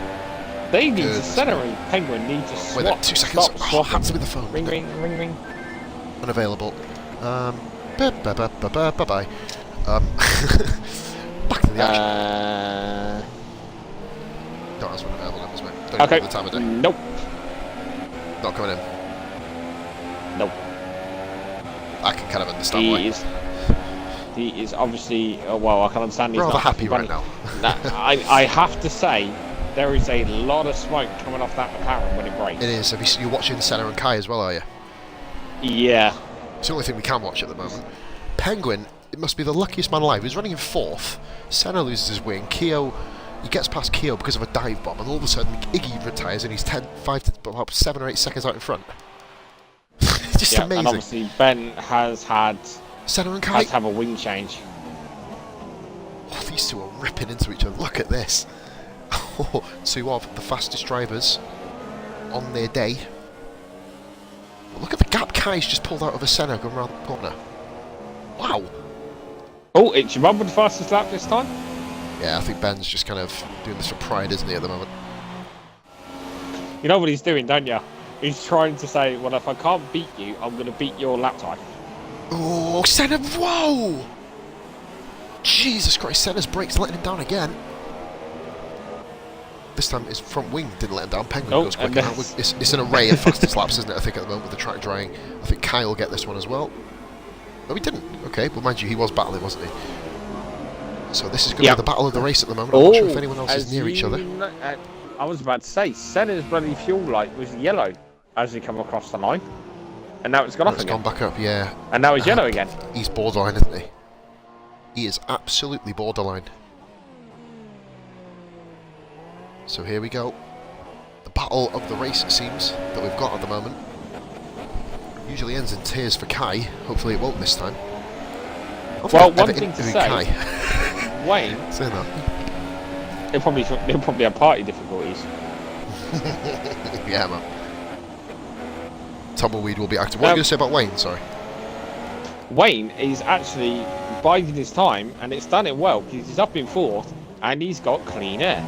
They need to Senna and Penguin need to swap. Wait, 2 seconds. Swap. Hands with the phone. Ring, ring, ring, ring. Unavailable. Bye-bye. Back to the action. Don't ask when available numbers, mate. Don't Okay. know the time of day. Nope. Not coming in. Nope. I can kind of understand why. He is obviously, well, I can understand he's Rather not happy right now. I have to say, there is a lot of smoke coming off that McLaren when it breaks. It is. You're watching Senna and Kai as well, are you? Yeah. It's the only thing we can watch at the moment. Penguin, it must be the luckiest man alive. He's running in 4th. Senna loses his wing. Keogh, he gets past Keogh because of a dive bomb, and all of a sudden Iggy retires and he's about 7 or 8 seconds out in front. Just amazing. And obviously Ben has had Senna and Kai have a wing change. Oh, these two are ripping into each other. Look at this. 2 of the fastest drivers on their day. Look at the gap Kai's just pulled out of a Senna going around the corner. Wow. Oh, it's your mum with the fastest lap this time? Yeah, I think Ben's just kind of doing this for pride, isn't he, at the moment? You know what he's doing, don't you? He's trying to say, well, if I can't beat you, I'm going to beat your lap time. Oh, Senna, whoa! Jesus Christ, Senna's brakes letting him down again. This time his front wing didn't let him down. Penguin goes quick. It's an array of fastest laps, isn't it, I think, at the moment, with the track drying. I think Kyle will get this one as well. No, he didn't. Okay, well, mind you, he was battling, wasn't he? So this is going to be the battle of the race at the moment. I'm not sure if anyone else is near each other. I was about to say, Senna's bloody fuel light was yellow as he come across the line. And now it's gone off again. It's gone back up, yeah. And now it's yellow again. He's borderline, isn't he? He is absolutely borderline. So here we go. The battle of the race, it seems, that we've got at the moment. Usually ends in tears for Kai. Hopefully it won't this time. Well, one thing to say, Wayne, say that. He'll probably have party difficulties. Yeah, man. Tumbleweed will be active. What are you going to say about Wayne? Sorry. Wayne is actually biding his time, and it's done it well because he's up in 4th, and he's got clean air.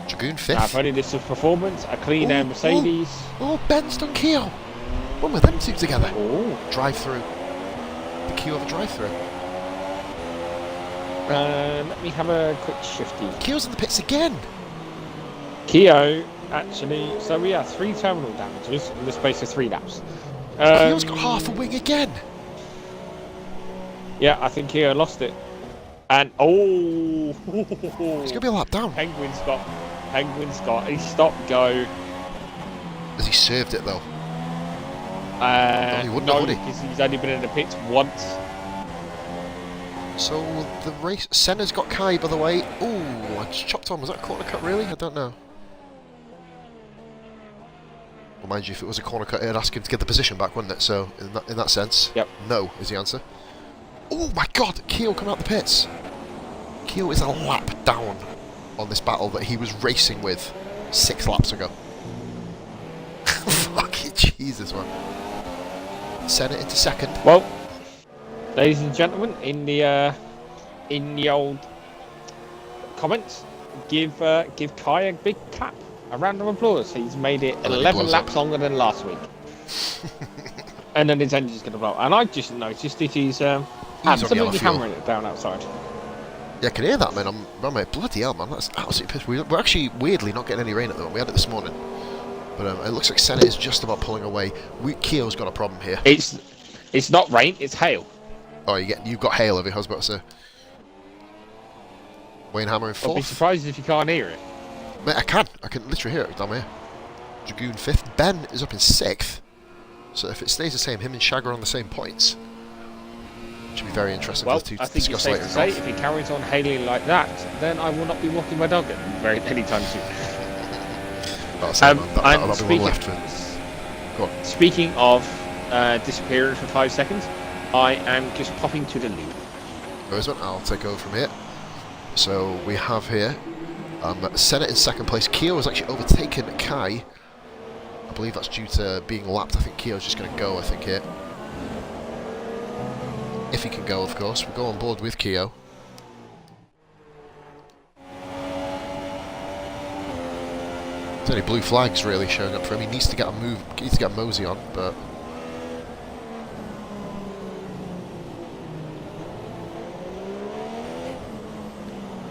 Dragoon 5th. Now, if only this was performance, a clean air Mercedes. Oh, Ben's done Keogh. When were them two together? Oh. Drive through. The Keogh of a drive through. Let me have a quick shifty. Keogh's in the pits again. Keogh, actually, so we have 3 terminal damages in the space of 3 laps. Keogh's got half a wing again. Yeah, I think Keogh lost it. And He's gonna be a lap down. Penguin's got a stop go. Has he served it though? No, because he's only been in the pits once. So the race, Senna's got Kai by the way. Ooh, I just chopped on. Was that a corner cut really? I don't know. Well, mind you, if it was a corner cut, it'd ask him to get the position back, wouldn't it? So in that sense, yep. No is the answer. Oh my God, Keo coming out the pits. Keo is a lap down on this battle that he was racing with 6 laps ago. Fucking Jesus, man. Senna into second. Well, ladies and gentlemen, in the old comments, give Kai a big clap, a round of applause. He's made it 11 laps longer than last week. And then his engine's going to blow. And I just noticed it is absolutely hammering it down outside. Yeah, I can hear that, man. I'm like, bloody hell, man. That's absolutely pissed. We're actually weirdly not getting any rain at the moment. We had it this morning. But it looks like Senna is just about pulling away. Keo's got a problem here. It's not rain, it's hail. Oh, you've got hail over here, I was about to say. Wayne Hammer in 4th. I'll be surprised if you can't hear it. Mate, I can literally hear it down here. Dragoon 5th. Ben is up in 6th. So if it stays the same, him and Shag are on the same points. Should be very interesting well, to I think it's safe to say, if he carries on hailing like that, then I will not be walking my dog anytime soon. Speaking of disappearing for 5 seconds, I am just popping to the lead. I'll take over from here. So we have here Senna in 2nd place. Keo has actually overtaken Kai. I believe that's due to being lapped. I think Keo's just going to go, here. If he can go, of course. We'll go on board with Keo. There's only blue flags really showing up for him. He needs to get a move. He needs to get a mosey on, but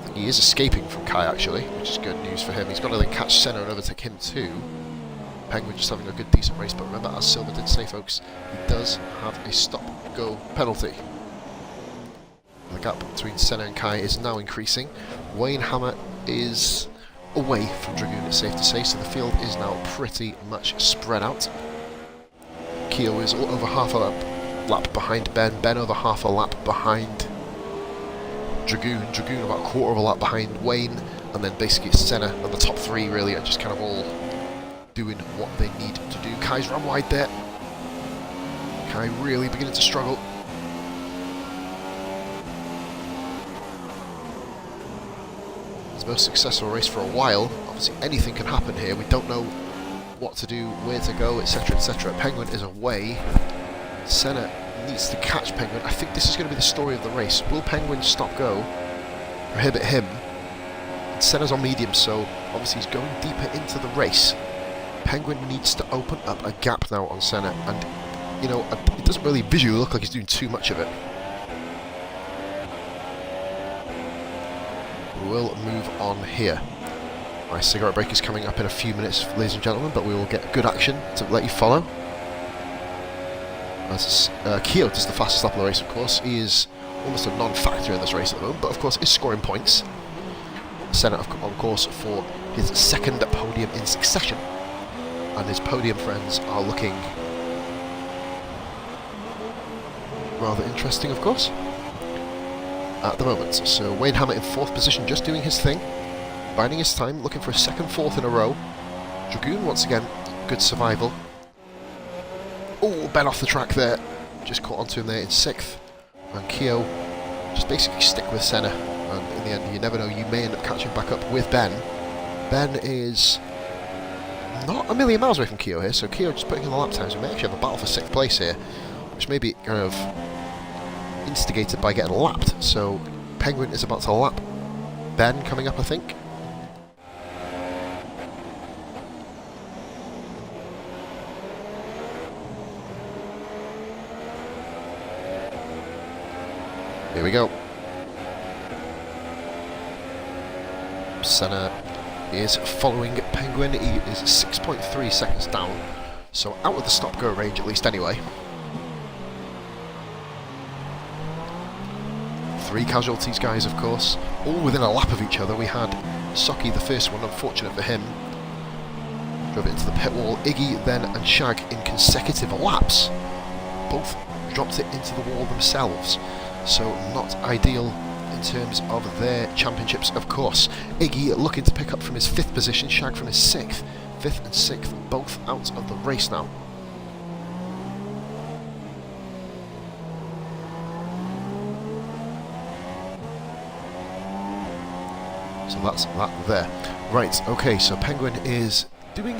I think he is escaping from Kai actually, which is good news for him. He's got to then catch Senna and overtake him too. Penguin just having a good, decent race, but remember, as Silver did say, folks, he does have a stop-go penalty. The gap between Senna and Kai is now increasing. Wayne Hammer is away from Dragoon, it's safe to say, so the field is now pretty much spread out. Keo is over half a lap behind Ben, Ben over half a lap behind Dragoon, Dragoon about a quarter of a lap behind Wayne, and then basically Senna and the top 3 really are just kind of all doing what they need to do. Kai's run wide there. Kai really beginning to struggle. His most successful race for a while. Obviously anything can happen here. We don't know what to do, where to go, etc, etc. Penguin is away. Senna needs to catch Penguin. I think this is going to be the story of the race. Will Penguin stop go? Prohibit him? And Senna's on medium, so obviously he's going deeper into the race. Penguin needs to open up a gap now on Senna, and you know, it doesn't really visually look like he's doing too much of it. We'll move on here. My cigarette break is coming up in a few minutes, ladies and gentlemen, but we will get good action to let you follow. As Keo does the fastest lap of the race, of course. He is almost a non-factor in this race at the moment, but of course is scoring points. Senna on course for his 2nd podium in succession. And his podium friends are looking rather interesting, of course, at the moment. So Wayne Hammer in 4th position, just doing his thing, biding his time, looking for a 2nd, 4th in a row. Dragoon, once again, good survival. Oh, Ben off the track there, just caught onto him there in 6th. And Keo just basically stick with Senna, and in the end, you never know, you may end up catching back up with Ben. Ben is not a million miles away from Keo here, so Keo just putting in the lap times. We may actually have a battle for 6th place here, which may be kind of instigated by getting lapped. So Penguin is about to lap Ben coming up, I think. Here we go. Senna is following Penguin. He is 6.3 seconds down, so out of the stop-go range at least anyway. 3 casualties, guys, of course. All within a lap of each other. We had Socky, the first one, unfortunate for him. Drove it into the pit wall. Iggy then and Shag in consecutive laps. Both dropped it into the wall themselves. So not ideal in terms of their championships, of course. Iggy looking to pick up from his 5th position. Shag from his 6th. 5th and 6th both out of the race now. So that's that there. Right, okay, so Penguin is doing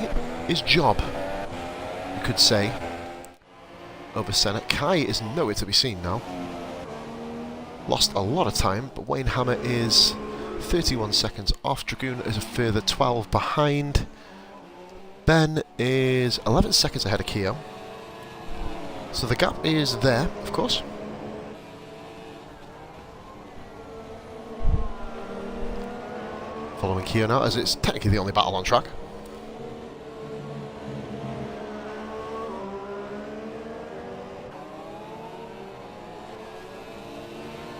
his job, you could say, over Senna. Kai is nowhere to be seen now. Lost a lot of time, but Wayne Hammer is 31 seconds off. Dragoon is a further 12 behind. Ben is 11 seconds ahead of Keo. So the gap is there, of course. Following Keo now, as it's technically the only battle on track.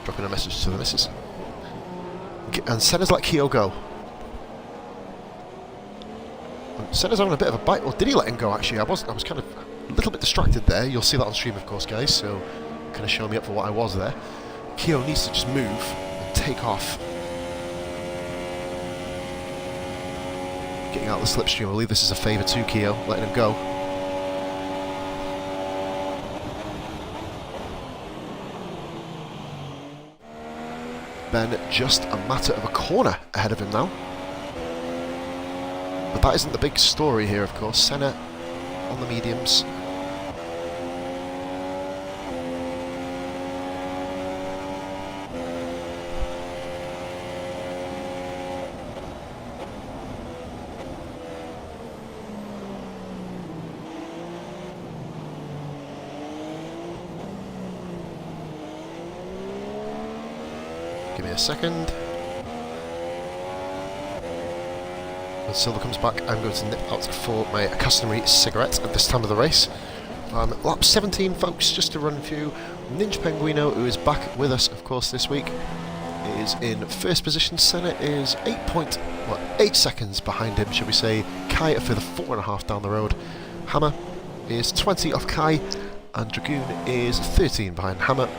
Dropping a message to the missus. And Senna's let Keo go. And Senna's having a bit of a bite. Or did he let him go, actually? I was kind of a little bit distracted there. You'll see that on stream, of course, guys, so kind of show me up for what I was there. Keo needs to just move and take off. Getting out of the slipstream. I believe this is a favour to Keo, letting him go. Ben just a matter of a corner ahead of him now. But that isn't the big story here, of course. Senna on the mediums. Give me a second. When Silver comes back, I'm going to nip out for my customary cigarette at this time of the race. Lap 17, folks, just to run through. Ninja Penguino, who is back with us, of course, this week, is in 1st position. Senna is 8 seconds behind him, shall we say. Kai for the 4.5 down the road. Hammer is 20 off Kai, and Dragoon is 13 behind Hammer.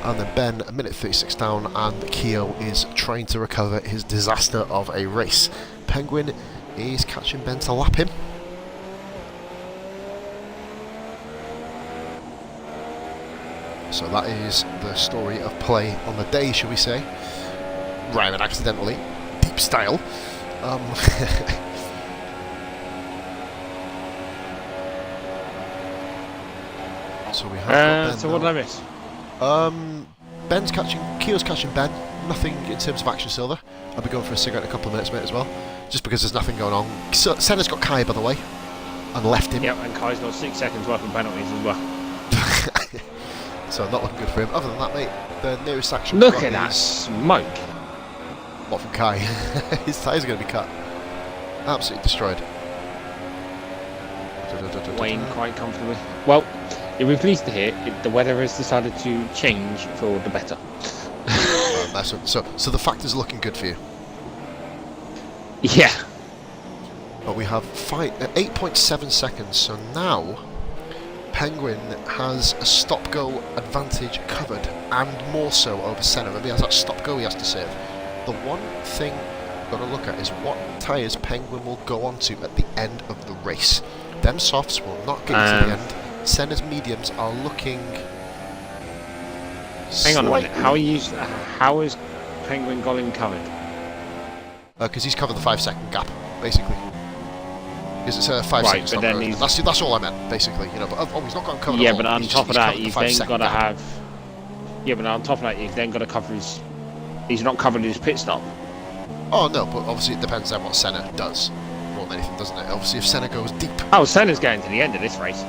And then Ben, a minute 36 down, and Keo is trying to recover his disaster of a race. Penguin is catching Ben to lap him. So that is the story of play on the day, shall we say. Rhyming accidentally. Deep style. So we have so what did I miss? Keo's catching Ben. Nothing in terms of action, Silver. I'll be going for a cigarette in a couple of minutes, mate, as well. Just because there's nothing going on. So, Senna's got Kai, by the way, and left him. Yep, and Kai's got 6 seconds worth of penalties as well. So not looking good for him. Other than that, mate, the nearest action. Look at that smoke. What from Kai? His tyres are going to be cut. Absolutely destroyed. Wayne quite comfortably. Well, you'll be pleased to hear the weather has decided to change for the better. So the factors are looking good for you. Yeah. But we have 8.7 seconds. So now Penguin has a stop-go advantage covered, and more so over Senna. Maybe he has that stop-go he has to save. The one thing we've got to look at is what tyres Penguin will go onto at the end of the race. Them softs will not get to the end. Senna's mediums are looking... Hang on a minute. How is Penguin got him covered? Because he's covered the 5-second gap, basically. Because it's a 5-second stop. Then that's all I meant, basically. You know, but he's not got him covered. Yeah, at all. But on top of that, you've then got to gap. have. Yeah, but on top of that, you've then got to cover his. He's not covered his pit stop. Oh no, but obviously it depends on what Senna does more than anything, doesn't it? Obviously, if Senna goes deep. Oh, Senna's going to the end of this race.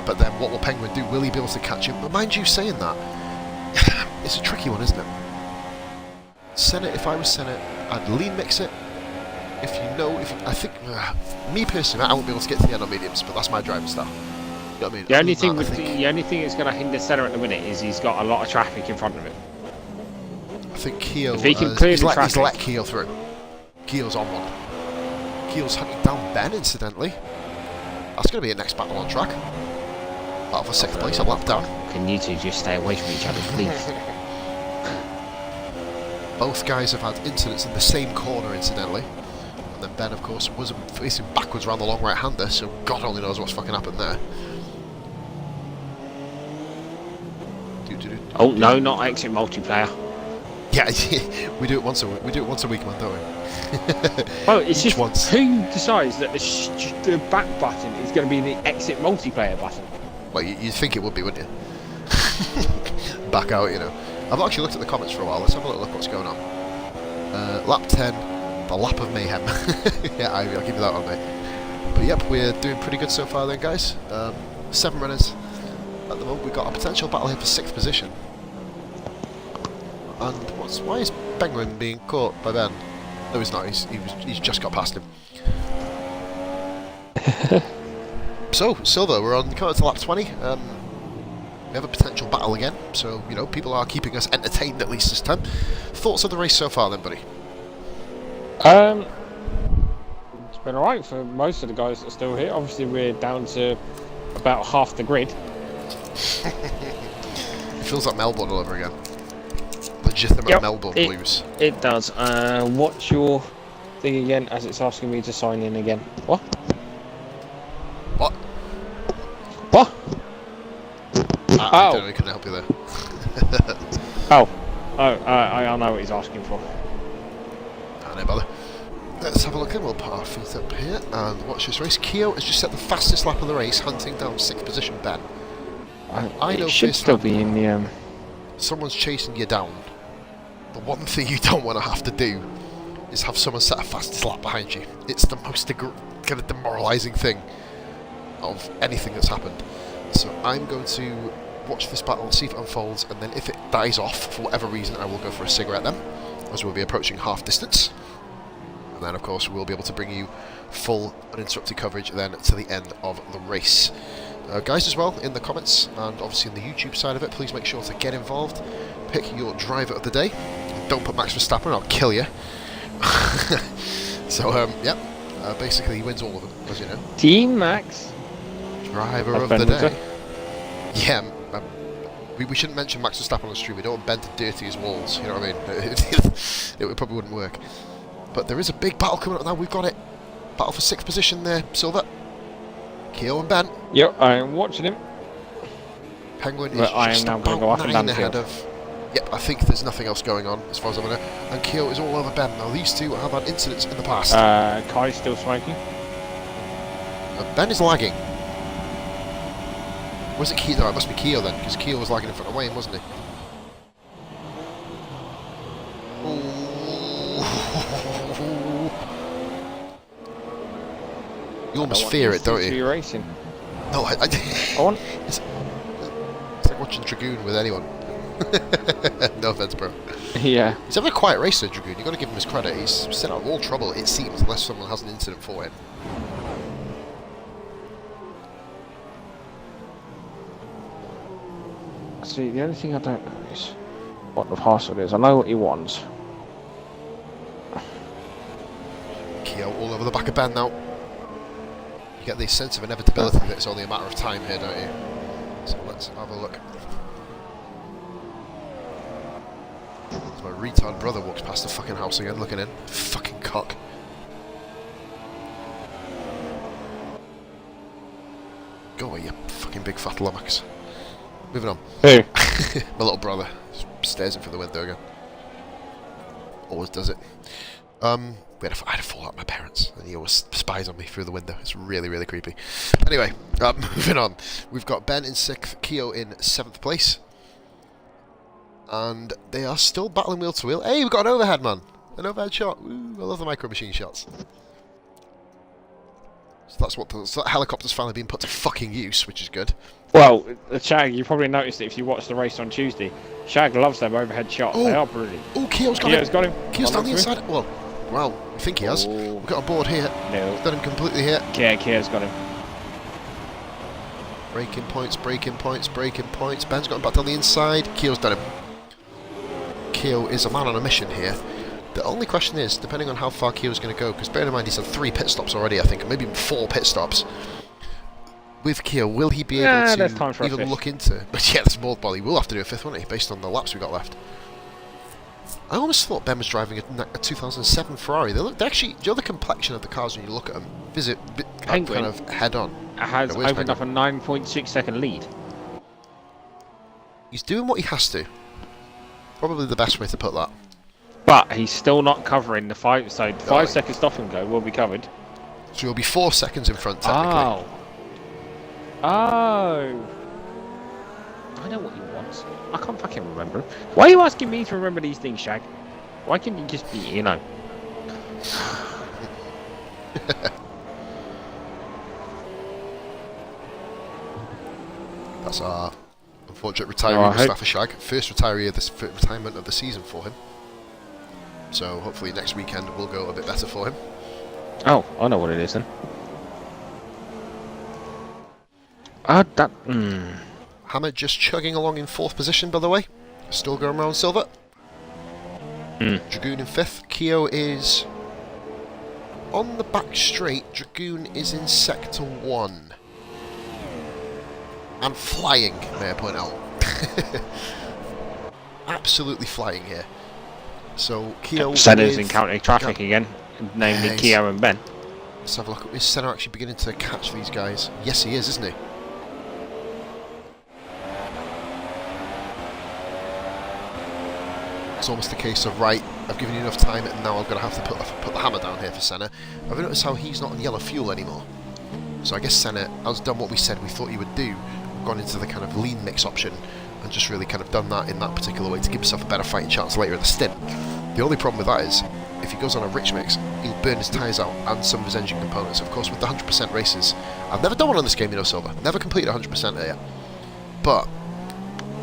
But then what will Penguin do? Will he be able to catch him? But mind you saying that, it's a tricky one, isn't it? Senna, if I was Senna, I'd lean mix it. I think, me personally, I won't be able to get to the end on mediums, but that's my driving style. You know what I mean? The only thing that's going to hinder Senna at the minute is he's got a lot of traffic in front of him. think Keogh If he can clear he's the let traffic. Keogh through. Keogh's on one. Keogh's hunting down Ben, incidentally. That's going to be a next battle on track. Battle for 6th place, a lap down. Can you two just stay away from each other, please? Both guys have had incidents in the same corner, incidentally. And then Ben, of course, was facing backwards around the long right-hander, so God only knows what's fucking happened there. Oh no, not exit multiplayer. Yeah, we do it once a week. We do it once a week, man, don't we? Oh, it's just once. who decides that the back button is going to be the exit multiplayer button? Well, you'd think it would be, wouldn't you? Back out, you know. I've actually looked at the comments for a while. Let's have a little look what's going on. Lap 10, the lap of mayhem. Yeah, I'll give you that one, mate. But yep, we're doing pretty good so far then, guys. 7 runners. At the moment, we've got a potential battle here for 6th position. And why is Penguin being caught by Ben? No, he's not. He's just got past him. So, Silver, we're on coming to lap 20. We have a potential battle again, so you know people are keeping us entertained at least this time. Thoughts of the race so far, then, buddy? It's been alright for most of the guys that are still here. Obviously, we're down to about half the grid. It feels like Melbourne all over again. Legitimate Melbourne blues. It does. What's your thing again? As it's asking me to sign in again. What? What? What? I don't know, I couldn't help you there. I know what he's asking for. No bother. Let's have a look and we'll put our feet up here and watch this race. Keogh has just set the fastest lap of the race, hunting down 6th position Ben. I know it should still be in the someone's chasing you down. The one thing you don't want to have to do is have someone set a fastest lap behind you. It's the most kind of demoralising thing of anything that's happened. So I'm going to watch this battle and see if it unfolds, and then if it dies off for whatever reason, I will go for a cigarette then, as we'll be approaching half distance. And then of course we'll be able to bring you full uninterrupted coverage then to the end of the race. Guys as well, in the comments and obviously in the YouTube side of it, please make sure to get involved. Pick your driver of the day. Don't put Max Verstappen, I'll kill you. So basically he wins all of them, as you know. Team Max. Driver of the day. Yeah, we shouldn't mention Max Verstappen on the stream. We don't want Ben to dirty his walls, you know what I mean? It probably wouldn't work. But there is a big battle coming up now, we've got it. Battle for 6th position there, Silver. Keogh and Ben. Yep, I am watching him. Penguin is just now about go up and 9 down ahead of... Yep, I think there's nothing else going on as far as I'm aware. And Keogh is all over Ben. Now these two have had incidents in the past. Kai's still smoking. Ben is lagging. Was it Keogh? No, it must be Keogh then, because Keogh was lagging in front of Wayne, wasn't he? You almost fear it, don't you? Racing. No, I want. It's like watching Dragoon with anyone. No offense, bro. Yeah. He's having a quiet race, though, Dragoon. You've got to give him his credit. He's stayed out of all trouble, it seems, unless someone has an incident for him. See, the only thing I don't know is what the password is. I know what he wants. Keogh all over the back of Ben now. You get this sense of inevitability that it's only a matter of time here, don't you? So let's have a look. My retard brother walks past the fucking house again, looking in. Fucking cock. Go away, you fucking big fat lummox. Moving on. Who? My little brother stares in through the window again. Always does it. I had a fallout with my parents, and he always spies on me through the window. It's really, really creepy. Anyway, moving on. We've got Ben in 6th, Keogh in 7th place. And they are still battling wheel to wheel. Hey, we've got an overhead, man. An overhead shot. Ooh, I love the micro machine shots. So that helicopter's finally been put to fucking use, which is good. Well, Shag, you probably noticed it if you watched the race on Tuesday. Shag loves them overhead shots. They are brilliant. Oh, Keogh's got him. Keogh's down the inside. Well, I think he has. We've got a board here. No. We've got him completely here. Keogh's got him. Breaking points, breaking points, breaking points. Ben's got him back down the inside. Keogh's done him. Keogh is a man on a mission here. The only question is, depending on how far Keogh's going to go, because bear in mind he's had 3 pit stops already, I think, maybe even 4 pit stops. With Keogh, will he be able to even look into... But yeah, there's more, well, he will have to do a 5th, won't he, based on the laps we got left. I almost thought Ben was driving a 2007 Ferrari. They're actually, do you know the complexion of the cars when you look at them? Kind of head on. Has opened up a 9.6 second lead. He's doing what he has to. Probably the best way to put that. But he's still not covering the 5, so 5 seconds stop and go will be covered. So he'll be 4 seconds in front, technically. Oh. I know what he wants. I can't fucking remember. Why are you asking me to remember these things, Shag? Why can't you just be, you know? That's our unfortunate retiree, Mustafa Shag. First retirement of the season for him. So hopefully next weekend will go a bit better for him. Oh, I know what it is then. Hammer just chugging along in 4th position, by the way. Still going around silver. Dragoon in 5th. Keogh is on the back straight. Dragoon is in sector 1. And flying, may I point out. Absolutely flying here. So Keogh... Senna's encountering traffic again, namely Keogh and Ben. Let's have a look. Is Senna actually beginning to catch these guys? Yes, he is, isn't he? It's almost a case of, right, I've given you enough time and now I'm going to have to put the hammer down here for Senna. I've noticed how he's not on yellow fuel anymore. So I guess Senna has done what we said we thought he would do. Gone into the kind of lean mix option and just really kind of done that in that particular way to give himself a better fighting chance later in the stint. The only problem with that is, if he goes on a rich mix, he'll burn his tyres out and some of his engine components. Of course, with the 100% races, I've never done one on this game, you know, Silver. Never completed 100% yet. But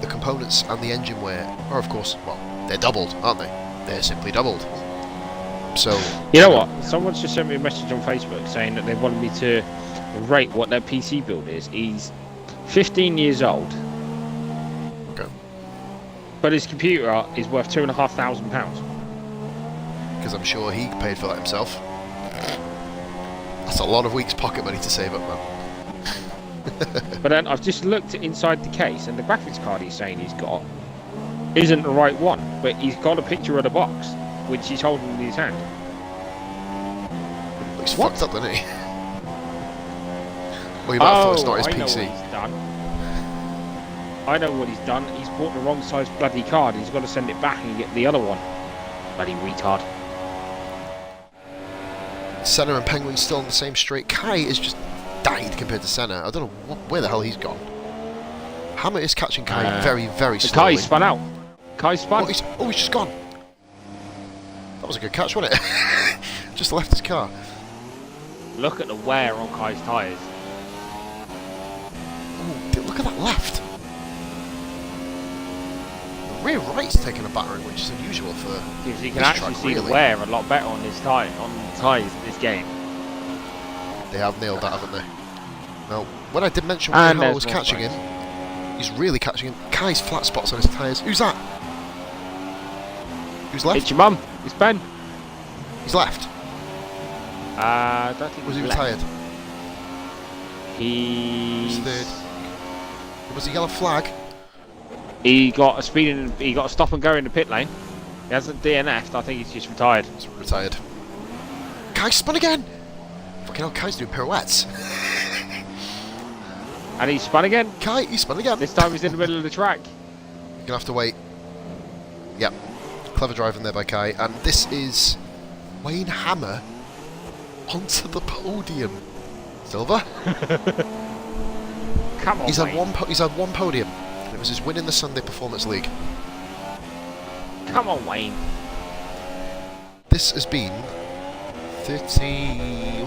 the components and the engine wear are, of course, well, they're doubled, aren't they? They're simply doubled. So... You know what? Someone's just sent me a message on Facebook saying that they wanted me to rate what their PC build is. He's 15 years old. Okay. But his computer is worth £2,500. Because I'm sure he paid for that himself. That's a lot of weeks' pocket money to save up, man. But then I've just looked inside the case, and the graphics card he's saying he's got isn't the right one, but he's got a picture of the box, which he's holding in his hand. Looks fucked up, doesn't he? Well, you might have thought it's not his PC. I know what he's done. He's bought the wrong size bloody card. He's got to send it back and get the other one. Bloody retard. Senna and Penguin still on the same straight. Kai is just died compared to Senna. I don't know where the hell he's gone. Hammer is catching Kai very, very slowly. Kai spun out. Kai spun. He's just gone. That was a good catch, wasn't it? Just left his car. Look at the wear on Kai's tyres. Oh, look at that left. The rear right's taking a battering, which is unusual for. Because you can actually see the wear a lot better on his tyres this game. They have nailed that, haven't they? Now, when I did mention when Hammer was catching him, he's really catching him. Kai's flat spots on his tyres. Who's that? Who's left? It's your mum. It's Ben. He's left. I don't think was he retired? He's third. Was a yellow flag? He got a speeding. He got a stop and go in the pit lane. He hasn't DNF'd. I think he's just retired. He's retired. Kai spun again. Fucking hell, Kai's doing pirouettes. And he spun again. Kai, he spun again. This time he's in the middle of the track. You're gonna have to wait. Yep. Clever driving there by Kai. And this is Wayne Hammer onto the podium. Silver. Come on, he's had one podium. And it was his win in the Sunday Performance League. Come on, Wayne. This has been 33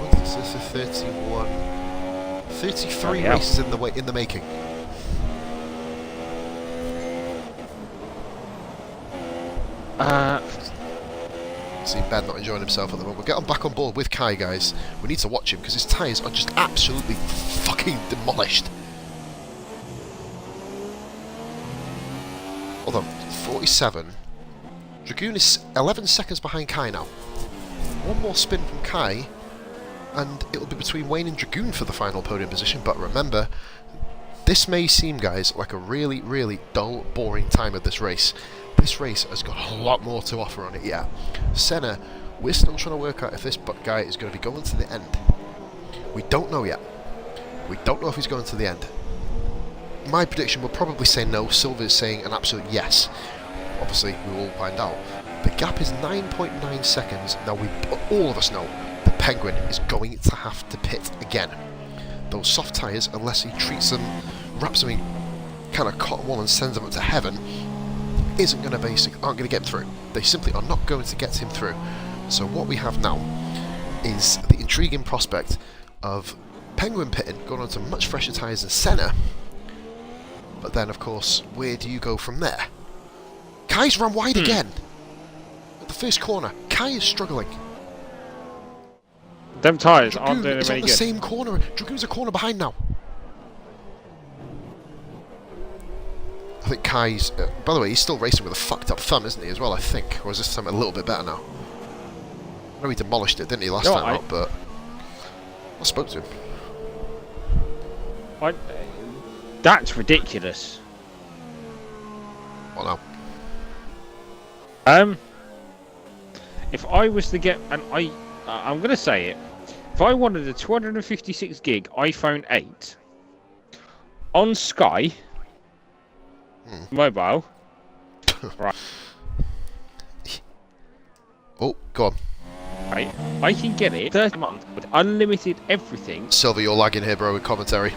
races in the making. See Ben not enjoying himself at the moment. We'll get him back on board with Kai, guys. We need to watch him because his tyres are just absolutely fucking demolished. Hold on, 47. Dragoon is 11 seconds behind Kai now. One more spin from Kai, and it'll be between Wayne and Dragoon for the final podium position. But remember, this may seem, guys, like a really, really dull, boring time of this race. This race has got a lot more to offer on it yet. Senna, we're still trying to work out if this guy is going to be going to the end. We don't know yet. We don't know if he's going to the end. My prediction will probably say no. Silva is saying an absolute yes. Obviously, we will find out. The gap is 9.9 seconds. Now, all of us know the Penguin is going to have to pit again. Those soft tyres, unless he treats them, wraps them in kind of cotton wool and sends them up to heaven, aren't going to get him through. They simply are not going to get him through. So what we have now is the intriguing prospect of Penguin pitting, going on to much fresher tyres than Senna. But then, of course, where do you go from there? Kai's run wide again. At the first corner, Kai is struggling. Them tyres aren't doing him any good. He's on the same corner. Dragoon's a corner behind now. I think Kai's... by the way, he's still racing with a fucked up thumb, isn't he, as well, I think? Or is this time a little bit better now? I know he demolished it, didn't he, last time out, but... I spoke to him. That's ridiculous. What now? If I was to get... And I'm going to say it. If I wanted a 256 gig iPhone 8 on Sky mobile, right? Oh, go on. Right, I can get it 30 months with unlimited everything. Silver, you're lagging here, bro, with commentary.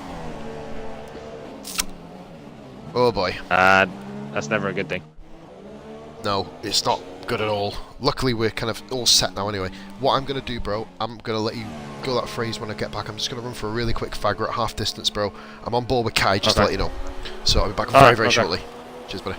Oh boy. That's never a good thing. No, it's not good at all. Luckily, we're kind of all set now anyway. What I'm going to do, bro, I'm going to let you go that phrase when I get back. I'm just going to run for a really quick fag. We're at half distance, bro. I'm on board with Kai, just to let you know. So I'll be back very, very shortly. Cheers, buddy.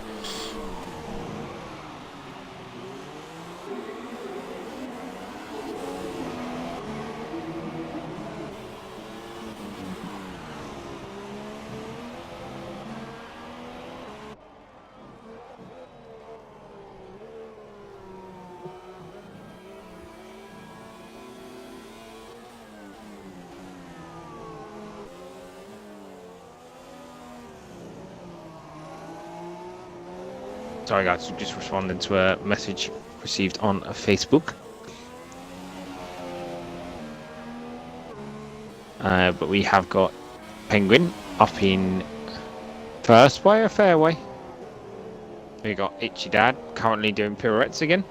Sorry guys, just responding to a message received on Facebook. But we have got Penguin up in first by a fairway. We got Itchy Dad currently doing pirouettes again.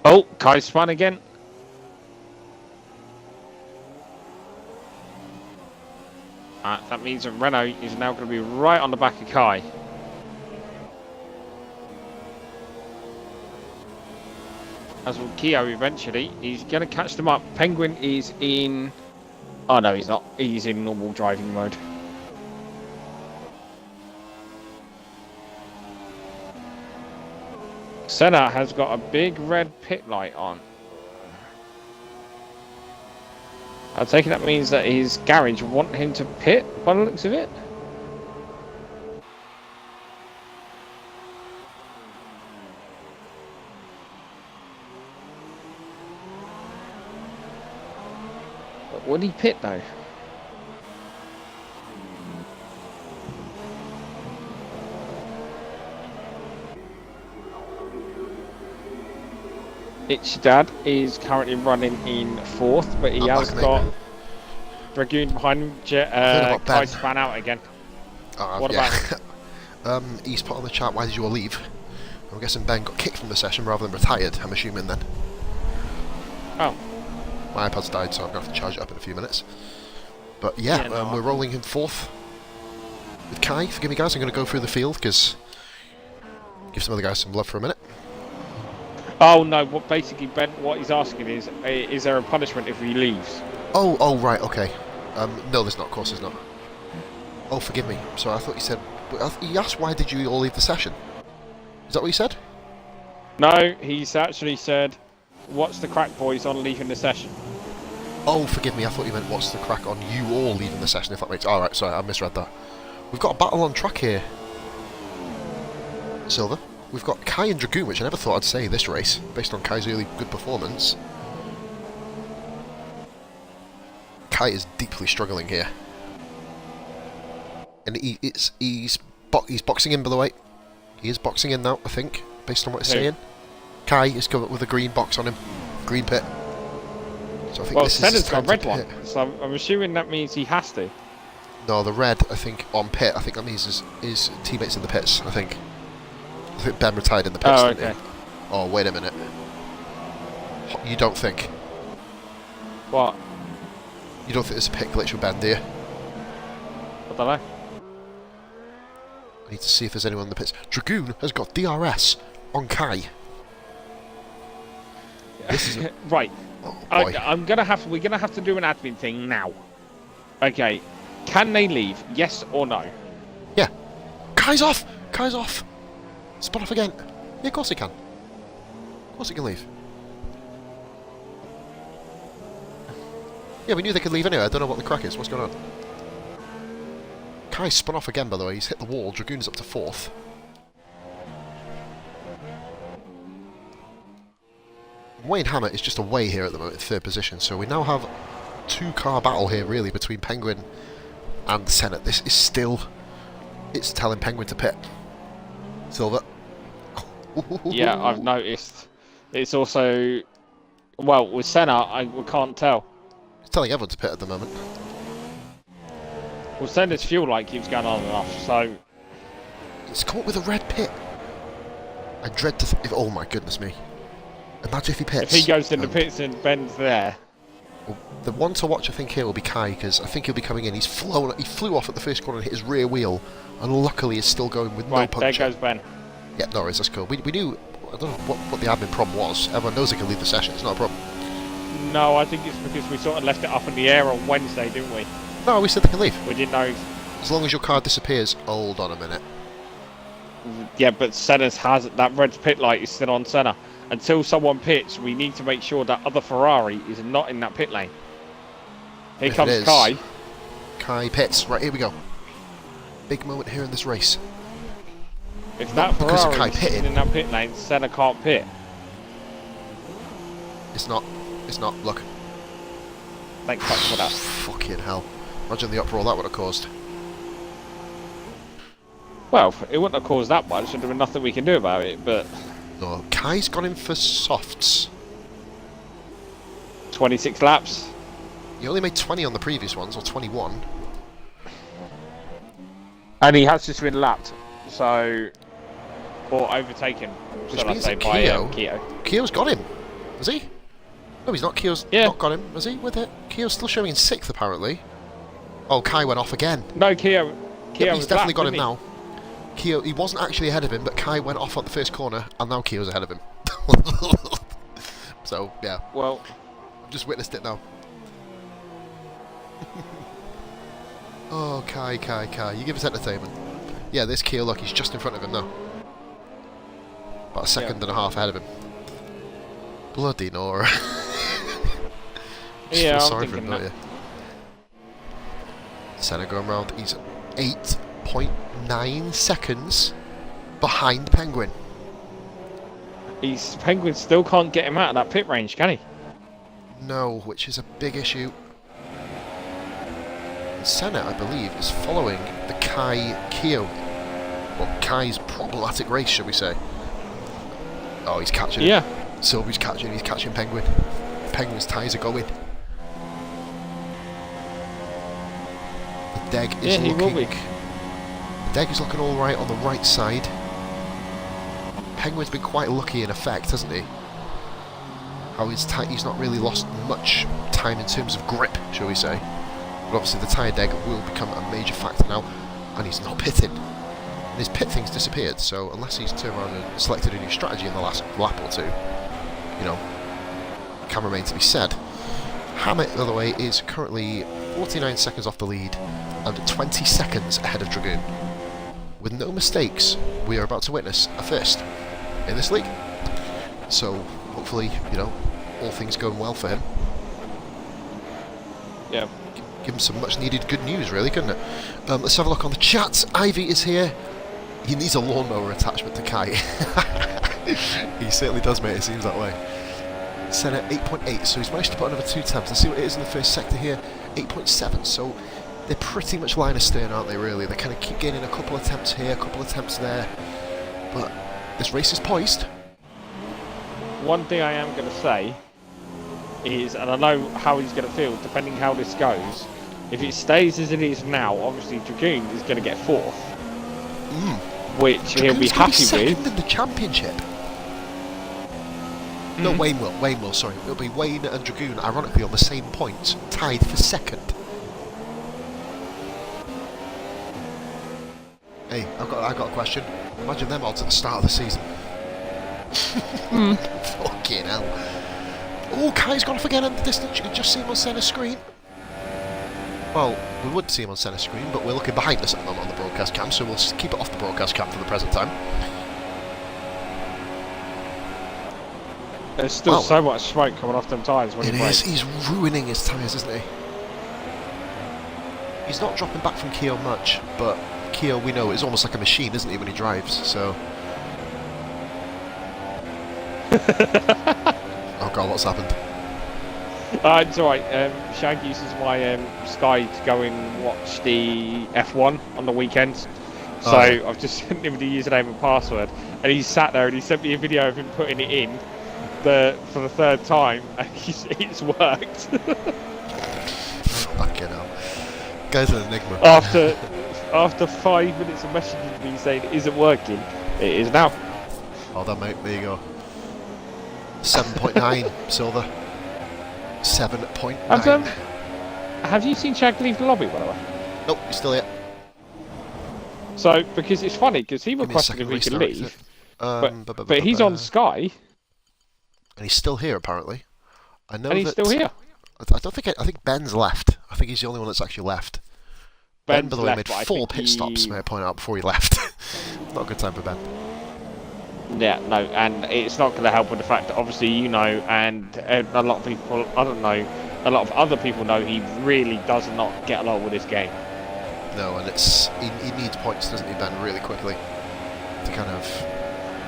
Oh, Kai spun again. That means that Renault is now going to be right on the back of Kai. As will Keo eventually. He's going to catch them up. Penguin is in... Oh no, he's not. He's in normal driving mode. Senna has got a big red pit light on. I take it that means that his garage want him to pit by the looks of it. But would he pit though? Itchy Dad is currently running in fourth, but he has got Dragoon behind him. Kai span out again. What about he's put on the chat, why did you all leave? I'm guessing Ben got kicked from the session rather than retired, I'm assuming then. Oh. My iPad's died, so I'm going to have to charge it up in a few minutes. But yeah, we're rolling in fourth with Kai. Forgive me guys, I'm going to go through the field, because give some other guys some love for a minute. Oh no! What basically Ben, what he's asking is there a punishment if he leaves? Oh, right, okay. No, there's not. Of course, there's not. Oh, forgive me. Sorry, I thought you said... He asked why did you all leave the session? Is that what you said? No, he's actually said, what's the crack, boys, on leaving the session? Oh, forgive me. I thought you meant what's the crack on you all leaving the session, if that makes... Alright, sorry, I misread that. We've got a battle on track here. Silver. We've got Kai and Dragoon, which I never thought I'd say this race, based on Kai's really good performance. Kai is deeply struggling here. And he's boxing in, by the way. He is boxing in now, I think, based on what it's saying. Kai is coming up with a green box on him. Green pit. So I think well, this Senna's is got a red one, so I'm assuming that means he has to. No, the red, I think, on pit, I think that means his teammates in the pits, I think. I think Ben retired in the pits, oh, didn't okay. he? Oh, wait a minute. You don't think? What? You don't think there's a pit glitch with Ben, do you? I don't know. I need to see if there's anyone in the pits. Dragoon has got DRS on Kai. This is right. Oh, we're gonna have to do an admin thing now. Okay. Can they leave? Yes or no? Yeah. Kai's off! Kai's off! Spot off again. Yeah, of course he can. Of course he can leave. Yeah, we knew they could leave anyway. I don't know what the crack is. What's going on? Kai spun off again, by the way. He's hit the wall. Dragoon's up to 4th. Wayne Hammer is just away here at the moment in 3rd position, so we now have 2-car battle here, really, between Penguin and Senna. This is still... It's telling Penguin to pit. Silver. Yeah, I've noticed. It's also... Well, with Senna, we can't tell. It's telling everyone to pit at the moment. Well, Senna's fuel light keeps going on and off, so... It's come up with a red pit. I dread to... oh my goodness me. Imagine if he pits. If he goes in the pits and Ben's there... Well, the one to watch, I think, here will be Kai, because I think he'll be coming in. He flew off at the first corner and hit his rear wheel, and luckily is still going with no puncture. There goes Ben. Yeah, no worries, that's cool. We knew... I don't know what the admin problem was. Everyone knows they can leave the session, it's not a problem. No, I think it's because we sort of left it up in the air on Wednesday, didn't we? No, we said they can leave. We didn't know... As long as your car disappears. Hold on a minute. Yeah, but Senna's has... That red pit light is still on Senna. Until someone pits, we need to make sure that other Ferrari is not in that pit lane. Here comes Kai. Kai pits. Right, here we go. Big moment here in this race. If that Ferrari is sitting in that pit lane, Senna can't pit. It's not. It's not. Look. Thank fuck for that. Fucking hell. Imagine the uproar that would have caused. Well, it wouldn't have caused that much. There'd have been nothing we can do about it, but... No, Kai's gone in for softs. 26 laps. He only made 20 on the previous ones, or 21. And he has just been lapped, so... Or overtaken, Which means that Keo's got him. Has he? No, he's not. Keo's not got him, has he? With it? Keo's still showing in 6th, apparently. Oh, Kai went off again. No, Keo Yep, he's definitely lapped, got him now. Keo, he wasn't actually ahead of him, but Kai went off at the first corner, and now Keo's ahead of him. So, yeah. Well... I've just witnessed it now. Oh, Kai. You give us entertainment. Yeah, this Keo, look, he's just in front of him now. About a second and a half ahead of him. Bloody Nora. Yeah, feel I'm sorry for him, thinking don't you? Senna going round. He's 8.9 seconds behind Penguin. Penguin still can't get him out of that pit range, can he? No, which is a big issue. Senna, I believe, is following the Kai-Keo. Well, Kai's problematic race, shall we say. Oh, he's catching it. Yeah. Silvy's catching, he's catching Penguin. Penguin's tyres are going. The Deg is looking... will be. The Deg is looking alright on the right side. Penguin's been quite lucky in effect, hasn't he? How he's not really lost much time in terms of grip, shall we say. But obviously the tyre deg will become a major factor now, and he's not pitting. And his pit thing's disappeared, so unless he's turned around and selected a new strategy in the last lap or two, you know, can remain to be said. Hammett, by the way, is currently 49 seconds off the lead. and 20 seconds ahead of Dragoon. With no mistakes, we are about to witness a first in this league. So, hopefully, you know, all things going well for him. Yeah. Give him some much needed good news, really, couldn't it? Let's have a look on the chat. Ivy is here. He needs a lawnmower attachment to Kai. He certainly does, mate. It seems that way. Senna 8.8, so he's managed to put another 2 attempts. Let's see what it is in the first sector here. 8.7, so they're pretty much line astern, aren't they, really? They kind of keep gaining a couple attempts here, a couple attempts there. But this race is poised. One thing I am going to say is, and I know how he's going to feel, depending how this goes, if it stays as it is now, obviously Dragoon is going to get 4th. Which Dragoon's he'll be happy second with. in the championship. No, Wayne will, sorry. It'll be Wayne and Dragoon, ironically, on the same points, tied for second. Hey, I've got a question. Imagine them odds at the start of the season. Fucking hell. Oh, Kai's gone off again in the distance. You can just see him on centre screen. Well, we would see him on centre screen, but we're looking behind us at the moment on the broadcast cam, so we'll keep it off the broadcast cam for the present time. There's still so much smoke coming off them tyres when he brakes. He's ruining his tyres, isn't he? He's not dropping back from Keo much, but Keo, we know, is almost like a machine, isn't he, when he drives, so... Oh god, what's happened? It's alright, Shag uses my Sky to go and watch the F1 on the weekends. So I've just sent him the username and password, and he's sat there and he sent me a video of him putting it in for the 3rd time, and it's worked. Fucking hell. Guy's an enigma. After 5 minutes of messaging me saying it isn't working, it is now. Oh, that mate, there you go. 7.9 silver. 7.9. Have you seen Shag leave the lobby, by the way? Nope, he's still here. So, because it's funny, because he requested if he could leave, but he's on Sky. And he's still here, apparently. I know and he's still here. I think Ben's left. I think he's the only one that's actually left. Ben, by the way, made 4 pit stops, may I point out, before he left. Not a good time for Ben. Yeah, no, and it's not going to help with the fact that obviously you know, and a lot of people, I don't know, a lot of other people know he really does not get along with this game. No, and he needs points, doesn't he, Ben, really quickly to kind of...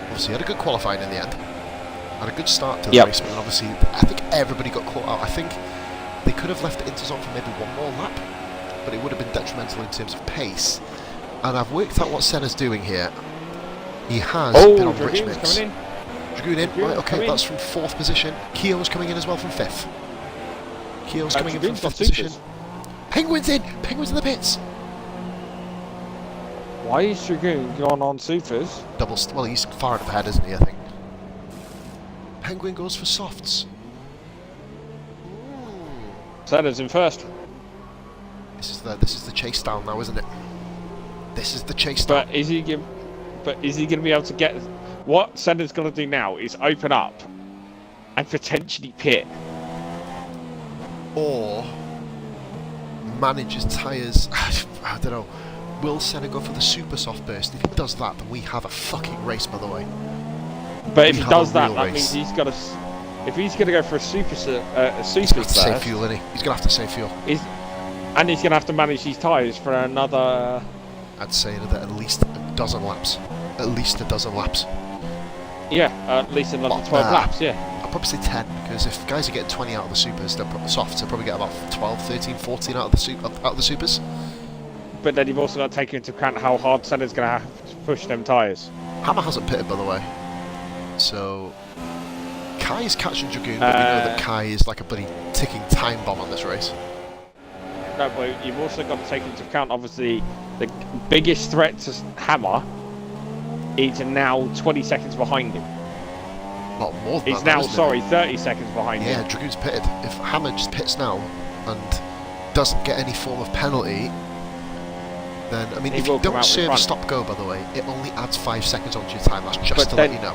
Obviously, he had a good qualifying in the end. Had a good start to the race, but obviously, I think everybody got caught out. I think they could have left it Interzone for maybe 1 more lap, but it would have been detrimental in terms of pace. And I've worked out what Senna's doing here. He has been on rich mix. Dragoon in, right, okay, that's from 4th position. Keo's coming in as well from 5th. Keo's coming in from 5th position. Penguin's in! Penguin's in the pits! Why is Dragoon gone on supers? Well, he's far enough ahead, isn't he, I think. Penguin goes for softs. Senna's in 1st. This is the chase down now, isn't it? This is the chase down. But is he going to be able to get... What Senna's going to do now is open up and potentially pit. Or manage his tyres. I don't know. Will Senna go for the super soft burst? If he does that, then we have a fucking race, by the way. But if he does that, that means he's got to... If he's going to go for a super he's going to have to save fuel, isn't he? He's going to have to save fuel. And he's going to have to manage his tyres for another... I'd say at least a dozen laps. At least a dozen laps. Yeah, at least another 12 laps, yeah. I'll probably say 10, because if guys are getting 20 out of the supers, they'll softs, they'll probably get about 12, 13, 14 out of the supers. But then you've also got to take into account how hard Senna's going to have to push them tyres. Hammer hasn't pitted, by the way. So... Kai is catching Dragoon, but we know that Kai is like a bloody ticking time bomb on this race. No, but you've also got to take into account, obviously, the biggest threat to Hammer is now 20 seconds behind him. Not more than He's now, 30 seconds behind him. Yeah, Dragoon's pitted. If Hammer just pits now and doesn't get any form of penalty, then, I mean, if you don't serve a stop-go, by the way, it only adds 5 seconds onto your time. That's just to let you know.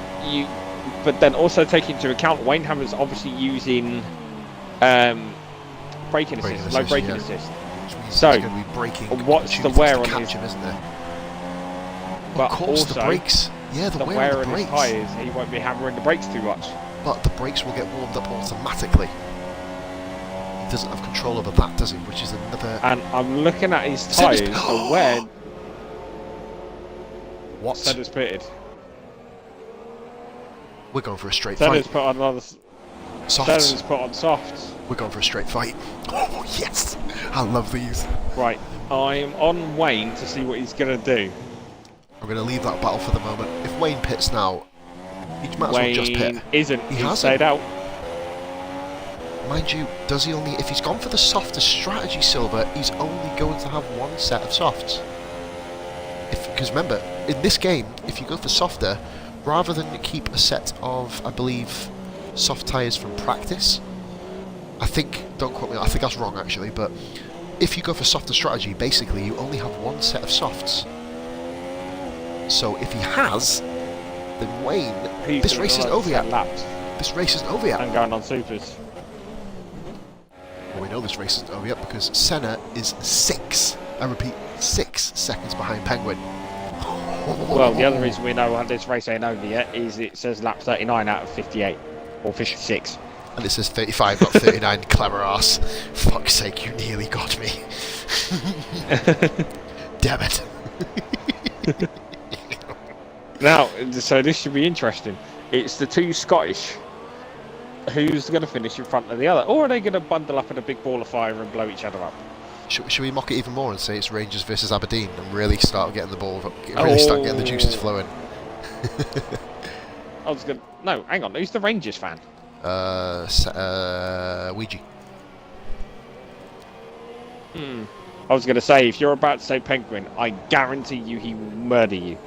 But then also take into account, Wayne Hammer's obviously using braking assist, low braking assist. Which means So, he's going to be braking. what's the wear on his... him, isn't there? But of course, also, the brakes. Yeah, the wear on his brakes. tyres, he won't be hammering the brakes too much. But the brakes will get warmed up automatically. He doesn't have control over that, does he? Which is another... And I'm looking at his tyres, the wear... What? Senna's pitted. We're going for a straight Senna's fight. put on another... Softs. Senna's put on softs. We're going for a straight fight. Oh, yes! I love these. Right, I'm on Wayne to see what he's going to do. I'm going to leave that battle for the moment. If Wayne pits now, he might as well just pit. Isn't. He He's hasn't. stayed out. Mind you, does he only... If he's gone for the softer strategy, Silver, he's only going to have one set of softs. Because remember, in this game, if you go for softer, rather than keep a set of, I believe, soft tyres from practice, I think, don't quote me, I think that's wrong actually, but if you go for softer strategy, basically you only have one set of softs. So if he has, then Wayne, this race isn't over yet. This race isn't over yet. I'm going on supers. Well, we know this race isn't over yet because Senna is 6, I repeat, 6 seconds behind Penguin. Well, the other reason we know this race ain't over yet is it says lap 39 out of 58, or 56. And it says 35, not 39, clever ass. Fuck's sake, you nearly got me. Damn it. Now, so this should be interesting. It's the two Scottish. Who's going to finish in front of the other? Or are they going to bundle up in a big ball of fire and blow each other up? Should we mock it even more and say it's Rangers versus Aberdeen and really start getting the ball, really start getting the juices flowing? I was going to... No, hang on. Who's the Rangers fan? Ouija. I was going to say, if you're about to say Penguin, I guarantee you he will murder you.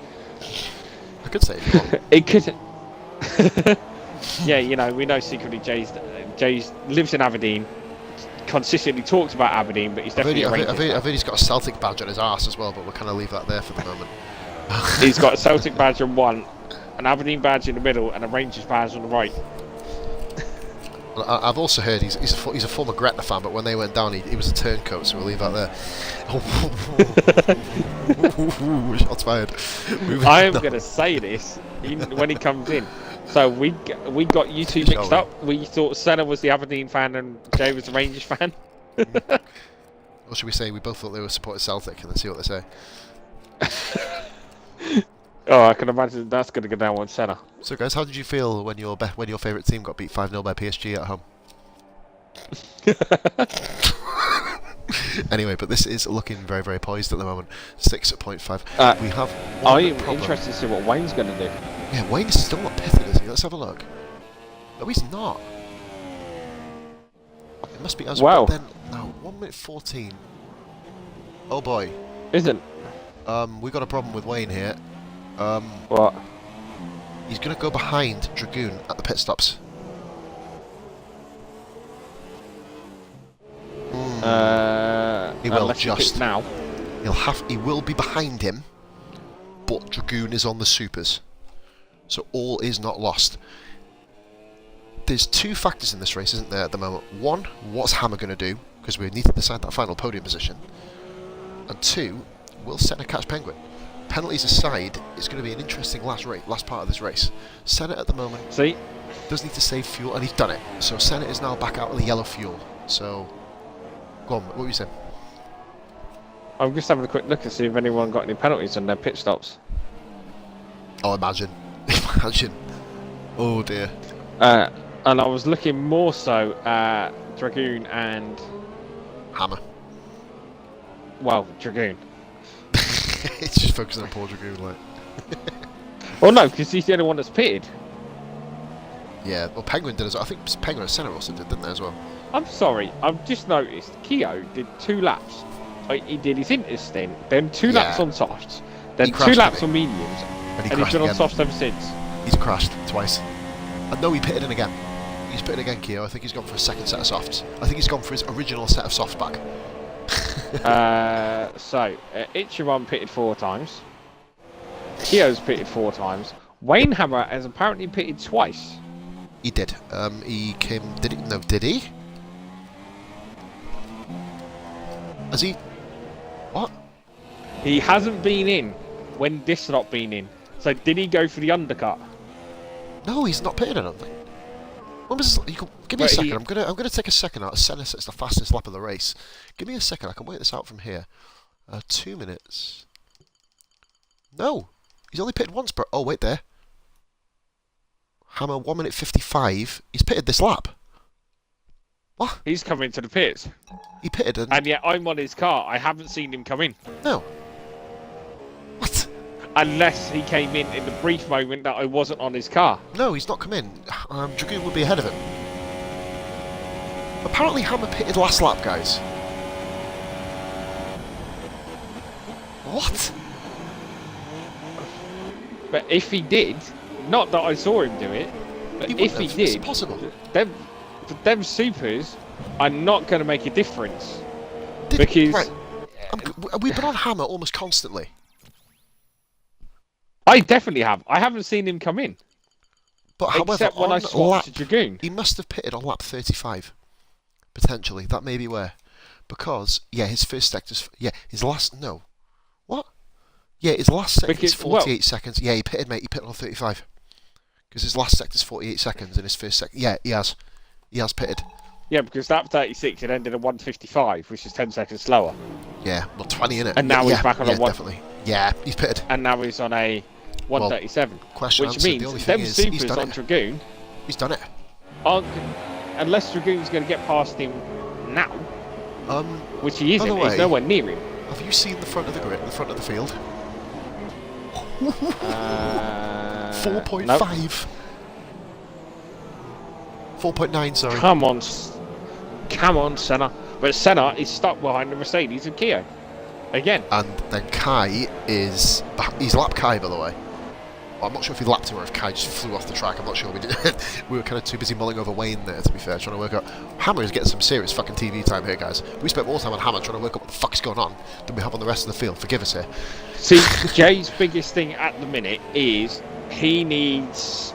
I could say it if you want. It could... Yeah, you know, we know secretly Jay's lives in Aberdeen, consistently talks about Aberdeen, but he's definitely I've heard he's got a Celtic badge on his arse as well, but we'll kind of leave that there for the moment. He's got a Celtic badge on one, an Aberdeen badge in the middle, and a Rangers badge on the right. Well, I've also heard he's a former Gretna fan, but when they went down, he was a turncoat, so we'll leave that there. Shots fired. I am going to say this when he comes in. So we got you two mixed up. We thought Senna was the Aberdeen fan and Jay was the Rangers fan. Or should we say we both thought they were supporting Celtic and then see what they say? Oh, I can imagine that's going to go down on Senna. So guys, how did you feel when your favourite team got beat 5-0 by PSG at home? Anyway, but this is looking very, very poised at the moment. 6.5. We have. I'm interested to see what Wayne's going to do. Yeah, Wayne is still not pitted, is he? Let's have a look. No, he's not. It must be as well. Then no, 1 minute 14. Oh boy. Isn't? We got a problem with Wayne here. What? He's going to go behind Dragoon at the pit stops. He will just now. He will be behind him, but Dragoon is on the supers, so all is not lost. There's two factors in this race, isn't there, at the moment? One, what's Hammer going to do? Because we need to decide that final podium position. And two, will Senna catch Penguin? Penalties aside, it's going to be an interesting last part of this race. Senna at the moment does need to save fuel, and he's done it. So Senna is now back out of the yellow fuel. So, go on, what were you saying? I'm just having a quick look and see if anyone got any penalties on their pit stops. Oh, imagine. Imagine. Oh dear. And I was looking more so at Dragoon and... Hammer. Well, Dragoon. It's just focusing on poor Dragoon, like. Well, no, because he's the only one that's pitted. Yeah, well, Penguin did as well. I think Penguin and Senna also did, didn't they, as well? I'm sorry, I've just noticed Keo did 2 laps. He did his inter stint, then 2 laps on softs, then 2 laps on mediums, and he's been on softs ever since. He's crashed twice. And no, he pitted in again. He's pitted again, Keo. I think he's gone for a second set of softs. I think he's gone for his original set of softs back. Ichiban pitted 4 times. Keo's pitted 4 times. Wayne Hammer has apparently pitted twice. He did. He came... Did he? No, did he? Has he? What? He hasn't been in when this lot been in. So did he go for the undercut? No, he's not pitted, I don't think. When was this, give me a second. I'm gonna take a second out. Senna sets the fastest lap of the race. Give me a second. I can work this out from here. 2 minutes. No, he's only pitted once, bro. Oh wait, there. Hammer 1 minute 55. He's pitted this lap. What? He's come into the pits. He pitted and yet I'm on his car. I haven't seen him come in. No. What? Unless he came in the brief moment that I wasn't on his car. No, he's not come in. Dragoon would be ahead of him. Apparently Hammer pitted last lap, guys. What? But if he did, not that I saw him do it, but if he did, it's possible. Them supers are not going to make a difference. Because... Right. We've been on Hammer almost constantly. I definitely have. I haven't seen him come in. But however, except when I swapped to Dragoon. He must have pitted on lap 35. Potentially. That may be where. Because, yeah, his first sector's... Yeah, his last... No. What? Yeah, his last sector is 48 seconds. Yeah, he pitted, mate. He pitted on 35. Because his last sector's 48 seconds and his first sector... Yeah, he has. He has pitted. Yeah, because lap 36 it ended at 155, which is 10 seconds slower. Yeah, well, 20 in it. And now he's back on a 1... definitely. Yeah, he's pitted. And now he's on a 137. Well, which means them supers on Dragoon... He's done it. Unless Dragoon's going to get past him now, which he isn't, he's nowhere near him. Have you seen the front of the grid, the front of the field? 4.5. Nope. 4.9, sorry. Come on, Senna. But Senna is stuck behind the Mercedes and Kia. Again. And then Kai is... He's lapped Kai, by the way. Well, I'm not sure if he lapped him or if Kai just flew off the track. I'm not sure we did. We were kind of too busy mulling over Wayne there, to be fair, trying to work out... Hammer is getting some serious fucking TV time here, guys. We spent more time on Hammer trying to work out what the fuck's going on than we have on the rest of the field. Forgive us here. See, Jay's biggest thing at the minute is he needs...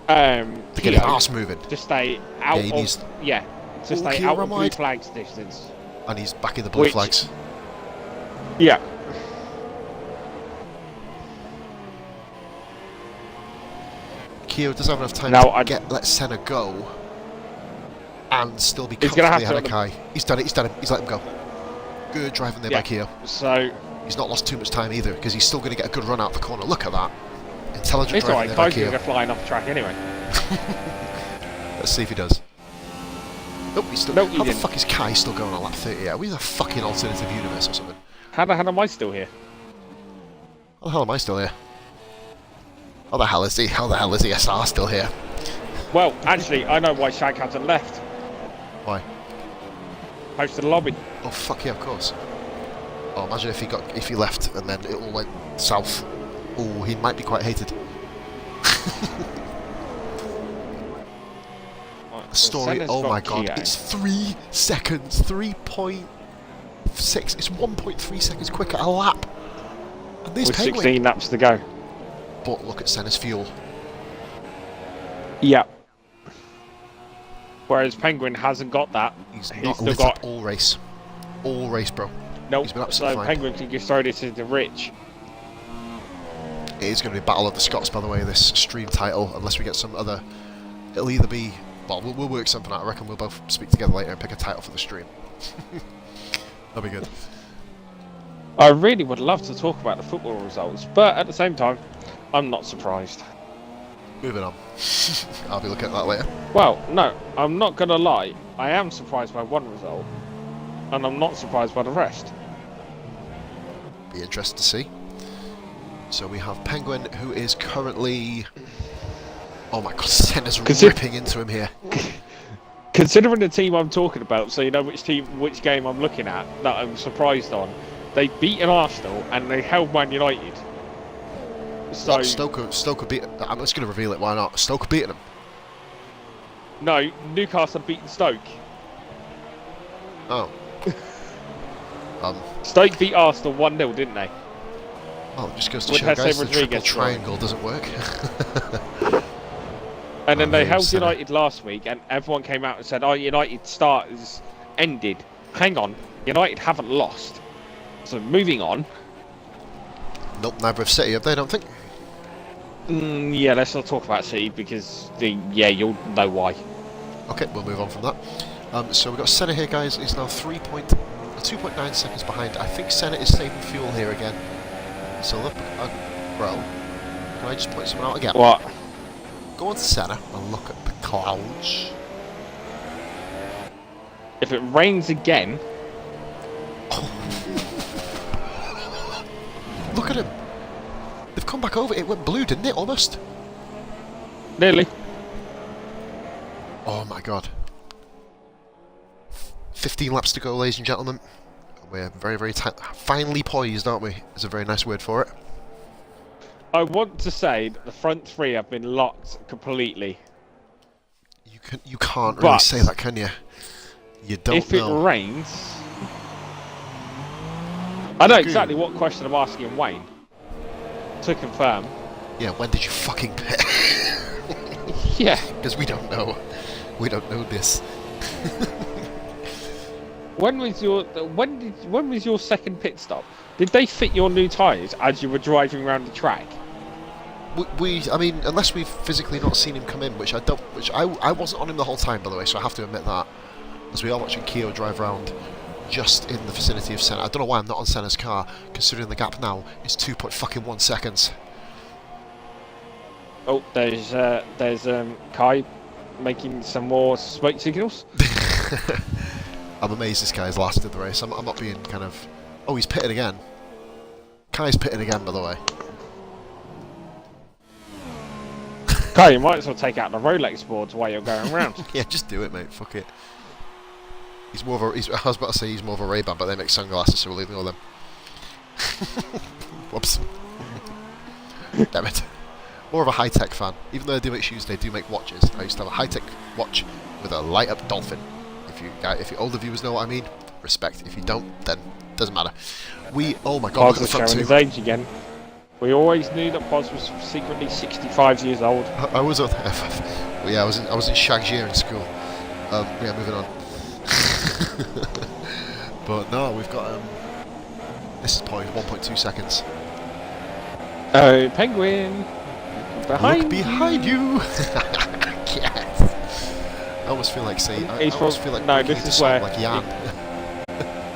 to get his arse moving. To stay out to stay out of blue flags distance. And he's back in the blue flags. Yeah. Kyo doesn't have enough time to let Senna go and still be comfortably ahead of Kai. He's done it, he's let him go. Good driving there by Kyo. So he's not lost too much time either because he's still going to get a good run out the corner. Look at that. Intelligent it's driving there by Kyo. Kai's going to flying off the track anyway. Let's see if he does. Nope, he's still... How the fuck is Kai still going on lap 30? Are we in a fucking alternative universe or something? How the hell am I still here? How the hell am I still here? How the hell is he? How the hell is the SR still here? Well, actually, I know why Shag hasn't left. Why? Post to the lobby. Oh fuck yeah, of course. Oh, imagine if he left and then it all went south. Oh, he might be quite hated. Story, oh my god, it's 3 seconds, 3.6, it's 1.3 seconds quicker a lap. And this with 16 laps to go. But look at Senna's fuel. Yeah. Whereas Penguin hasn't got that. He's not lit up all race. All race, bro. Nope, he's been absolutely fine. Penguin can just throw this into Rich. It is going to be Battle of the Scots, by the way, this stream title, unless we get some other... It'll either be... Well, we'll work something out. I reckon we'll both speak together later and pick a title for the stream. That'll be good. I really would love to talk about the football results, but at the same time, I'm not surprised. Moving on. I'll be looking at that later. Well, no, I'm not going to lie. I am surprised by one result, and I'm not surprised by the rest. Be interested to see. So we have Penguin, who is currently... Oh my god, Senna's ripping into him here. Considering the team I'm talking about, so you know which game I'm looking at, that I'm surprised on. They beat an Arsenal and they held Man United. So Stoke beat... I'm just going to reveal it, why not? Stoke beating them. No, Newcastle beaten Stoke. Oh. Stoke beat Arsenal 1-0, didn't they? Oh, it just goes to show, guys, the triple triangle doesn't work. And then they held United last week, and everyone came out and said, "Oh, United start is ended," hang on. United haven't lost. So moving on. Nope, neither have City, have they? I don't think. Yeah, let's not talk about City because you'll know why. Okay, we'll move on from that. So we've got Senna here, guys. He's now 2.9 seconds behind. I think Senna is saving fuel here again. So look, bro, can I just point someone out again? What? Go on to Senna and look at the clouds. If it rains again... Look at him. They've come back over. It went blue, didn't it, almost? Nearly. Oh my god. 15 laps to go, ladies and gentlemen. We're very, very finely poised, aren't we? Is a very nice word for it. I want to say that the front three have been locked completely. You can't really say that, can you? You don't if know. If it rains... I know exactly what question I'm asking Wayne. To confirm. Yeah, when did you fucking pit? Yeah. Because we don't know. We don't know this. When was your second pit stop? Did they fit your new tyres as you were driving around the track? I mean, unless we've physically not seen him come in, which I wasn't on him the whole time, by the way, so I have to admit that. As we are watching Keo drive around just in the vicinity of Senna. I don't know why I'm not on Senna's car, considering the gap now is 2.1 seconds. Oh, there's Kai making some more smoke signals. I'm amazed this guy's lasted the race. I'm not being kind of... Oh, he's pitted again. Kai's pitted again, by the way. Kai, you might as well take out the Rolex boards while you're going around. Yeah, just do it, mate. Fuck it. He's more of a... I was about to say he's more of a Ray-Ban, but they make sunglasses, so we'll ignore them. Whoops. Damn it. More of a high-tech fan. Even though they do make shoes, they do make watches. I used to have a high-tech watch with a light-up dolphin. If you older viewers know what I mean, respect. If you don't, then doesn't matter. Oh my god, look at the front showing his age again. We always knew that Poz was secretly 65 years old. I was on... yeah, I was in Shag's year in school. Yeah, moving on. But no, we've got this is point 1.2 seconds. Oh, Penguin! Look behind you! Yes! I almost feel like this is where like Jan.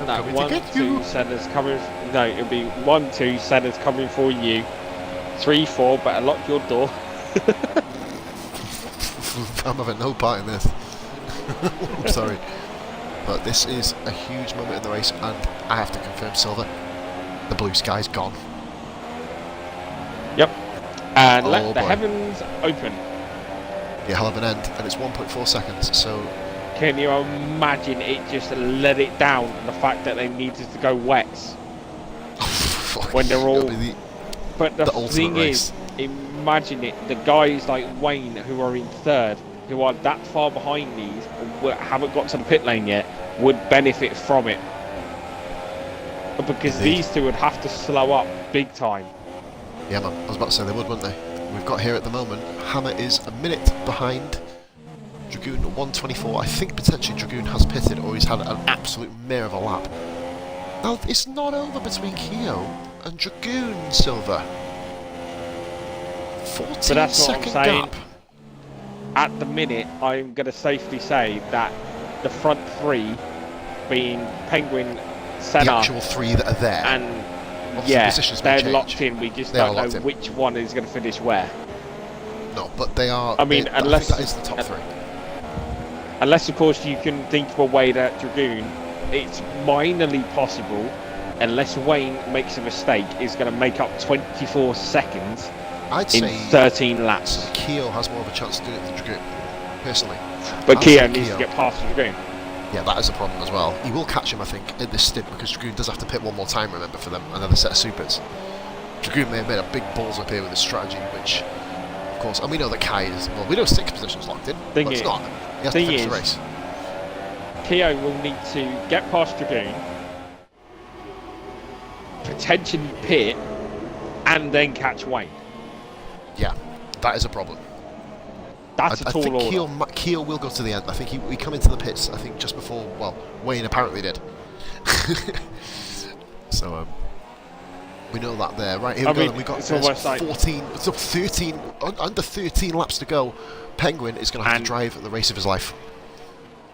No, 1, 2, Senna's coming. No, it'll be 1, 2, Senna's coming for you. 3, 4, better lock your door. I'm having no part in this. I'm sorry. But this is a huge moment in the race, and I have to confirm, Silver, the blue sky's gone. Yep. And let the heavens open. Yeah, hell of an end, and it's 1.4 seconds, so... Can you imagine it just let it down, the fact that they needed to go wets? When they're all... But the thing is, imagine it, the guys like Wayne who are in third, who are that far behind these, haven't got to the pit lane yet, would benefit from it. Because these two would have to slow up big time. Yeah, man, I was about to say they would, wouldn't they? We've got here at the moment, Hammer is a minute behind Dragoon 124. I think potentially Dragoon has pitted, or he's had an absolute mare of a lap. Now, it's not over between Keo and Dragoon, Silver. 14-second gap. At the minute, I'm going to safely say that the front three, being Penguin, Senna... The actual three that are there. And obviously they're locked in. We just don't know which one is going to finish where. No, but they are... I mean, unless... I think that is the top three. Unless, of course, you can think of a way that Dragoon, it's minorly possible, unless Wayne makes a mistake, is going to make up 24 seconds in 13 laps. Keo has more of a chance to do it than Dragoon, personally. But Keo needs to get past Dragoon. Yeah, that is a problem as well. He will catch him, I think, in this stint, because Dragoon does have to pit one more time, remember, for them, another set of supers. Dragoon may have made a big balls up here with his strategy, which, of course, and we know that Kai is, well, we know 6 positions locked in, but it's not. He has to finish the race. Keo will need to get past Dragoon, potentially pit, and then catch Wayne. Yeah, that is a problem. That's a tall order. I think Keo will go to the end. I think we come into the pits, I think, just before, well, Wayne apparently did. So we know that there. Right, here we go. We've got 14, it's up 13, under 13 laps to go. Penguin is going to have to drive the race of his life.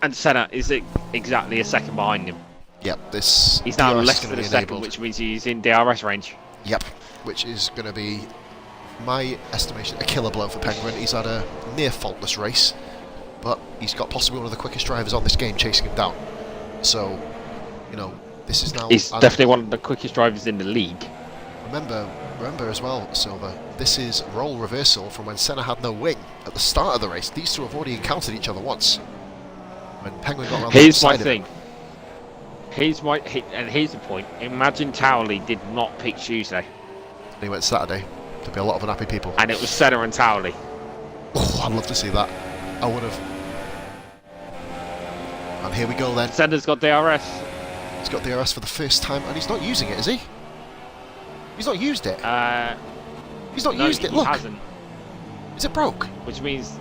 And Senna is exactly a second behind him. Yep, he's now less than a second, which means he's in DRS range. Yep, which is going to be, my estimation, a killer blow for Penguin. He's had a near faultless race, but he's got possibly one of the quickest drivers on this game chasing him down. So, you know, this is now... He's definitely one of the quickest drivers in the league. Remember as well, Silver, this is role reversal from when Senna had no wing at the start of the race. These two have already encountered each other once. When Penguin got around Here's my thing. Here's the point. Imagine Towley did not pick Tuesday. And he went Saturday. There'd be a lot of unhappy people. And it was Senna and Towley. Oh, I'd love to see that. I would have. And here we go then. Senna's got DRS. He's got DRS for the first time, and he's not using it, is he? He's not used it. He's not used it. Look, he hasn't. Is it broke? Which means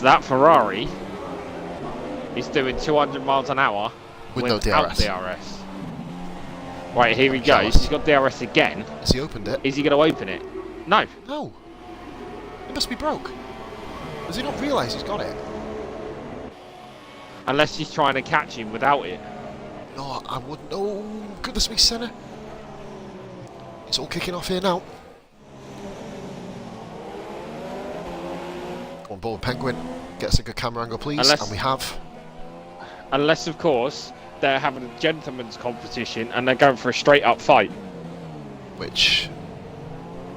that Ferrari is doing 200 miles an hour with no DRS. Right, here he goes. He's got DRS again. Has he opened it? Is he going to open it? No. No. It must be broke. Does he not realise he's got it? Unless he's trying to catch him without it. No, I wouldn't. Oh, goodness me, Senna. It's all kicking off here now. On board, Penguin. Get us a good camera angle, please. And we have. Unless, of course, they're having a gentleman's competition and they're going for a straight-up fight. Which...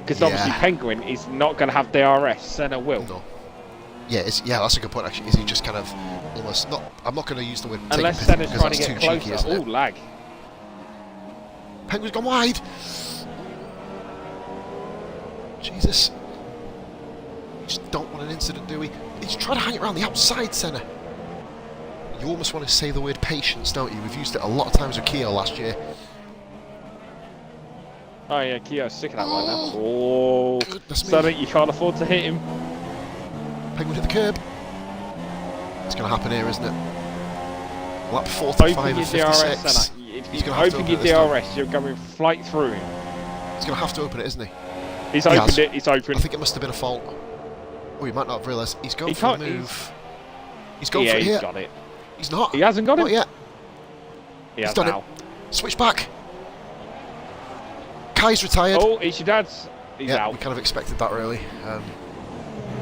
Because obviously Penguin is not going to have DRS, Senna will. No. Yeah, that's a good point, actually. Is he just kind of almost not... I'm not going to use the word... Unless Senna's trying to get closer. Oh, lag. Penguin's gone wide. Jesus. We just don't want an incident, do we? He's trying to hang it around the outside, Senna. You almost want to say the word patience, don't you? We've used it a lot of times with Keogh last year. Oh yeah, Keogh's sick of that right now. Oh, Senna, you can't afford to hit him. Penguin hit the curb. It's going to happen here, isn't it? Lap 45 and 56. If you open your DRS, you're going flight through him. He's going to have to open it, isn't he? He's opened it, it's open. I think it must have been a fault. Oh, you might not have realised. He's going for a move. He's going for it here. He's got it. He's not. He hasn't got it? Not yet. He's done it. Switch back. Kai's retired. Oh, it's your dad's. He's out. We kind of expected that, really.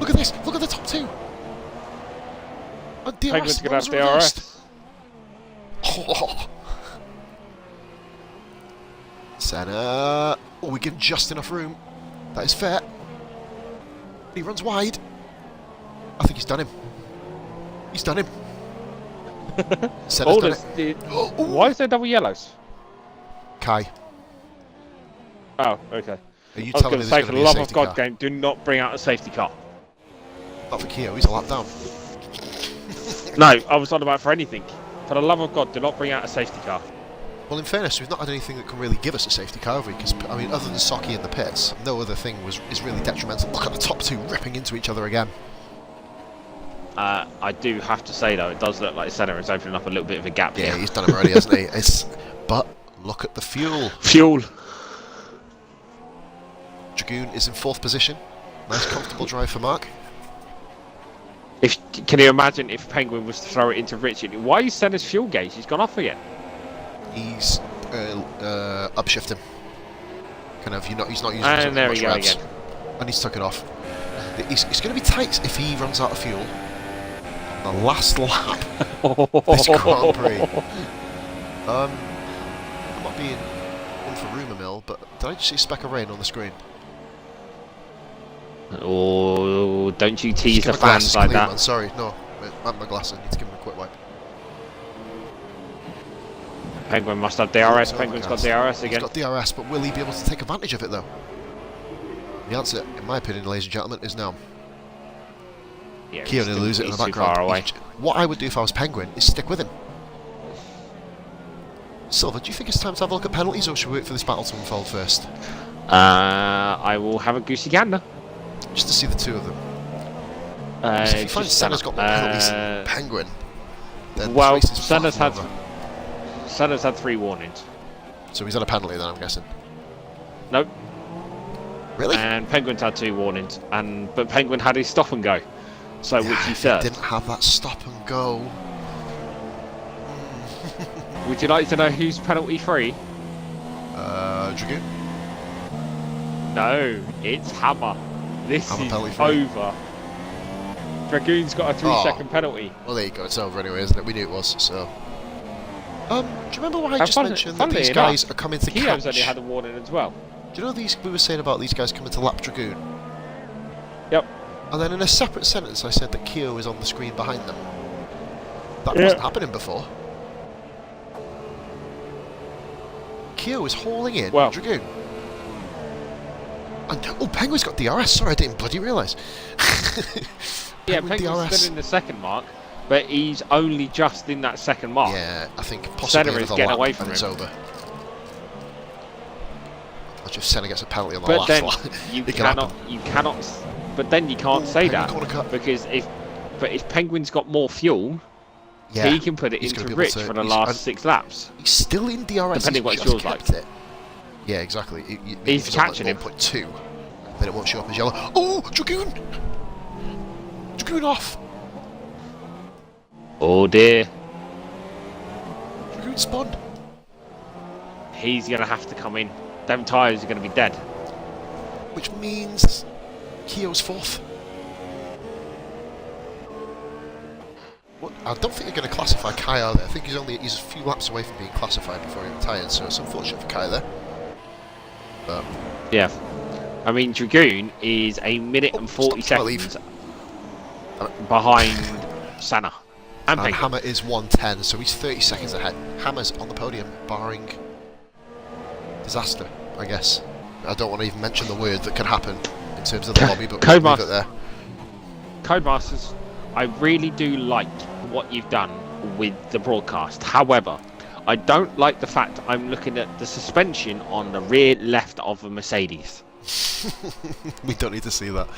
Look at this. Look at the top two. And DRS. Penguin's going to have DRS. Oh. Senna. Oh, we give just enough room. That is fair. He runs wide. I think he's done him. He's done him. Senna's done it. Why is there double yellows? Kai. Oh, okay. Are you I was going to say, for the love of God, game, do not bring out a safety car. Not for Keogh, he's a lap down. No, I was on about for anything. For the love of God, do not bring out a safety car. Well, in fairness, we've not had anything that can really give us a safety car, have we? Because, I mean, other than Sockie in the pits, no other thing is really detrimental. Look at the top two ripping into each other again. I do have to say, though, it does look like Senna is opening up a little bit of a gap here. Yeah, he's done it already, hasn't he? But look at the fuel. Fuel. Dragoon is in 4th position. Nice, comfortable drive for Mark. Can you imagine if Penguin was to throw it into Richard? Why is Senna's fuel gauge? He's gone off again. He's upshifting. Kind of, he's not using and there much we go revs. again. And he's took it off. It's going to be tight if he runs out of fuel. The last lap this Grand Prix. I'm not being one for rumour mill, but did I just see a speck of rain on the screen? Oh, don't you tease the fans like that. Man. Sorry, no. I have my glasses. I need to give him a quick wipe. Penguin must have DRS. Penguin's got DRS again. He's got DRS, but will he be able to take advantage of it, though? The answer, in my opinion, ladies and gentlemen, is no. Yeah, Keogh will lose it in the background. Far away. What I would do if I was Penguin is stick with him. Silver, do you think it's time to have a look at penalties, or should we wait for this battle to unfold first? I will have a goosey gander. Just to see the two of them. If you find Senna's got more penalties than Penguin, then well, Senna's had Senna's had 3 warnings. So he's had a penalty then, I'm guessing. Nope. Really? And Penguin's had 2 warnings, but Penguin had his stop and go, so yeah, which he if served. he didn't have that stop and go. Would you like to know who's penalty free? Dragoon? No, it's Hammer. This Hammer is penalty free. over. Dragoon's got a 3-second penalty. Well, there you go. It's over anyway, isn't it? We knew it was. So. Do you remember why I just mentioned that these guys are coming to catch? Keogh's only had a warning as well. Do you know these? We were saying about these guys coming to lap Dragoon. Yep. And then in a separate sentence, I said that Keogh is on the screen behind them. That wasn't happening before. Keogh is hauling in Dragoon. And, oh, Penguin's got DRS. Sorry, I didn't bloody realise. Yeah, Penguin's still in the second mark, but he's only just in that second mark. Yeah, I think possibly Senna is getting away from him. It's over. Watch if Senna gets a penalty on the last lap. You cannot. But then you can't say that because if Penguin's got more fuel, he can put it into Rich for the last 6 laps. He's still in DRS. Depending what it feels like. Yeah, exactly. He's catching him. 1.2, then it won't show up as yellow. Oh, Dragoon! Dragoon off! Oh dear. Dragoon spun. He's going to have to come in. Them tyres are going to be dead. Which means Keogh's 4th. What? I don't think they're going to classify Kai, are they? I think he's a few laps away from being classified before he retired, so it's unfortunate for Kai there. But yeah. I mean, Dragoon is a minute and 40 seconds behind Senna. And Hammer is 1:10, so he's 30 seconds ahead. Hammer's on the podium, barring disaster, I guess. I don't want to even mention the word that can happen in terms of the lobby, but we'll leave it there. Codemasters, I really do like what you've done with the broadcast. However, I don't like the fact I'm looking at the suspension on the rear left of a Mercedes. We don't need to see that.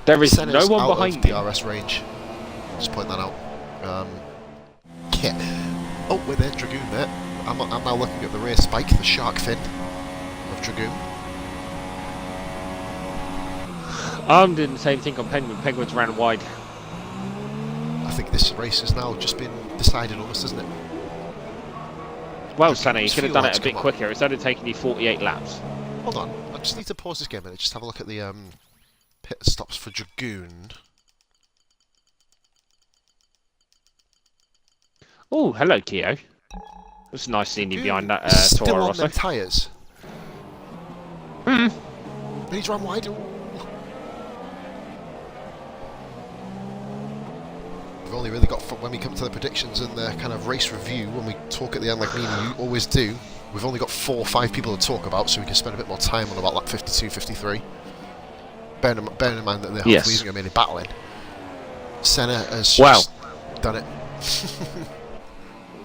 There is no one behind the DRS range. Just point that out. Yeah. Oh, we're there, Dragoon there. I'm now looking at the rear spike, the shark fin of Dragoon. I'm doing the same thing on Penguin. Penguin's ran wide. I think this race has now just been decided almost, hasn't it? Well, Senna, you could have done it a bit quicker. It's only taken you 48 laps. Hold on. I just need to pause this game a minute. Just have a look at the pit stops for Dragoon. Oh, hello, Keogh. It's nice seeing you behind that still Toro on Rosso. them tyres. And he's run wide. We've only really got, when we come to the predictions and the kind of race review, when we talk at the end like me and you always do, we've only got 4 or 5 people to talk about, so we can spend a bit more time on about like 52, 53. Bearing in mind that there hopefully isn't going to be any battling. Senna has just done it.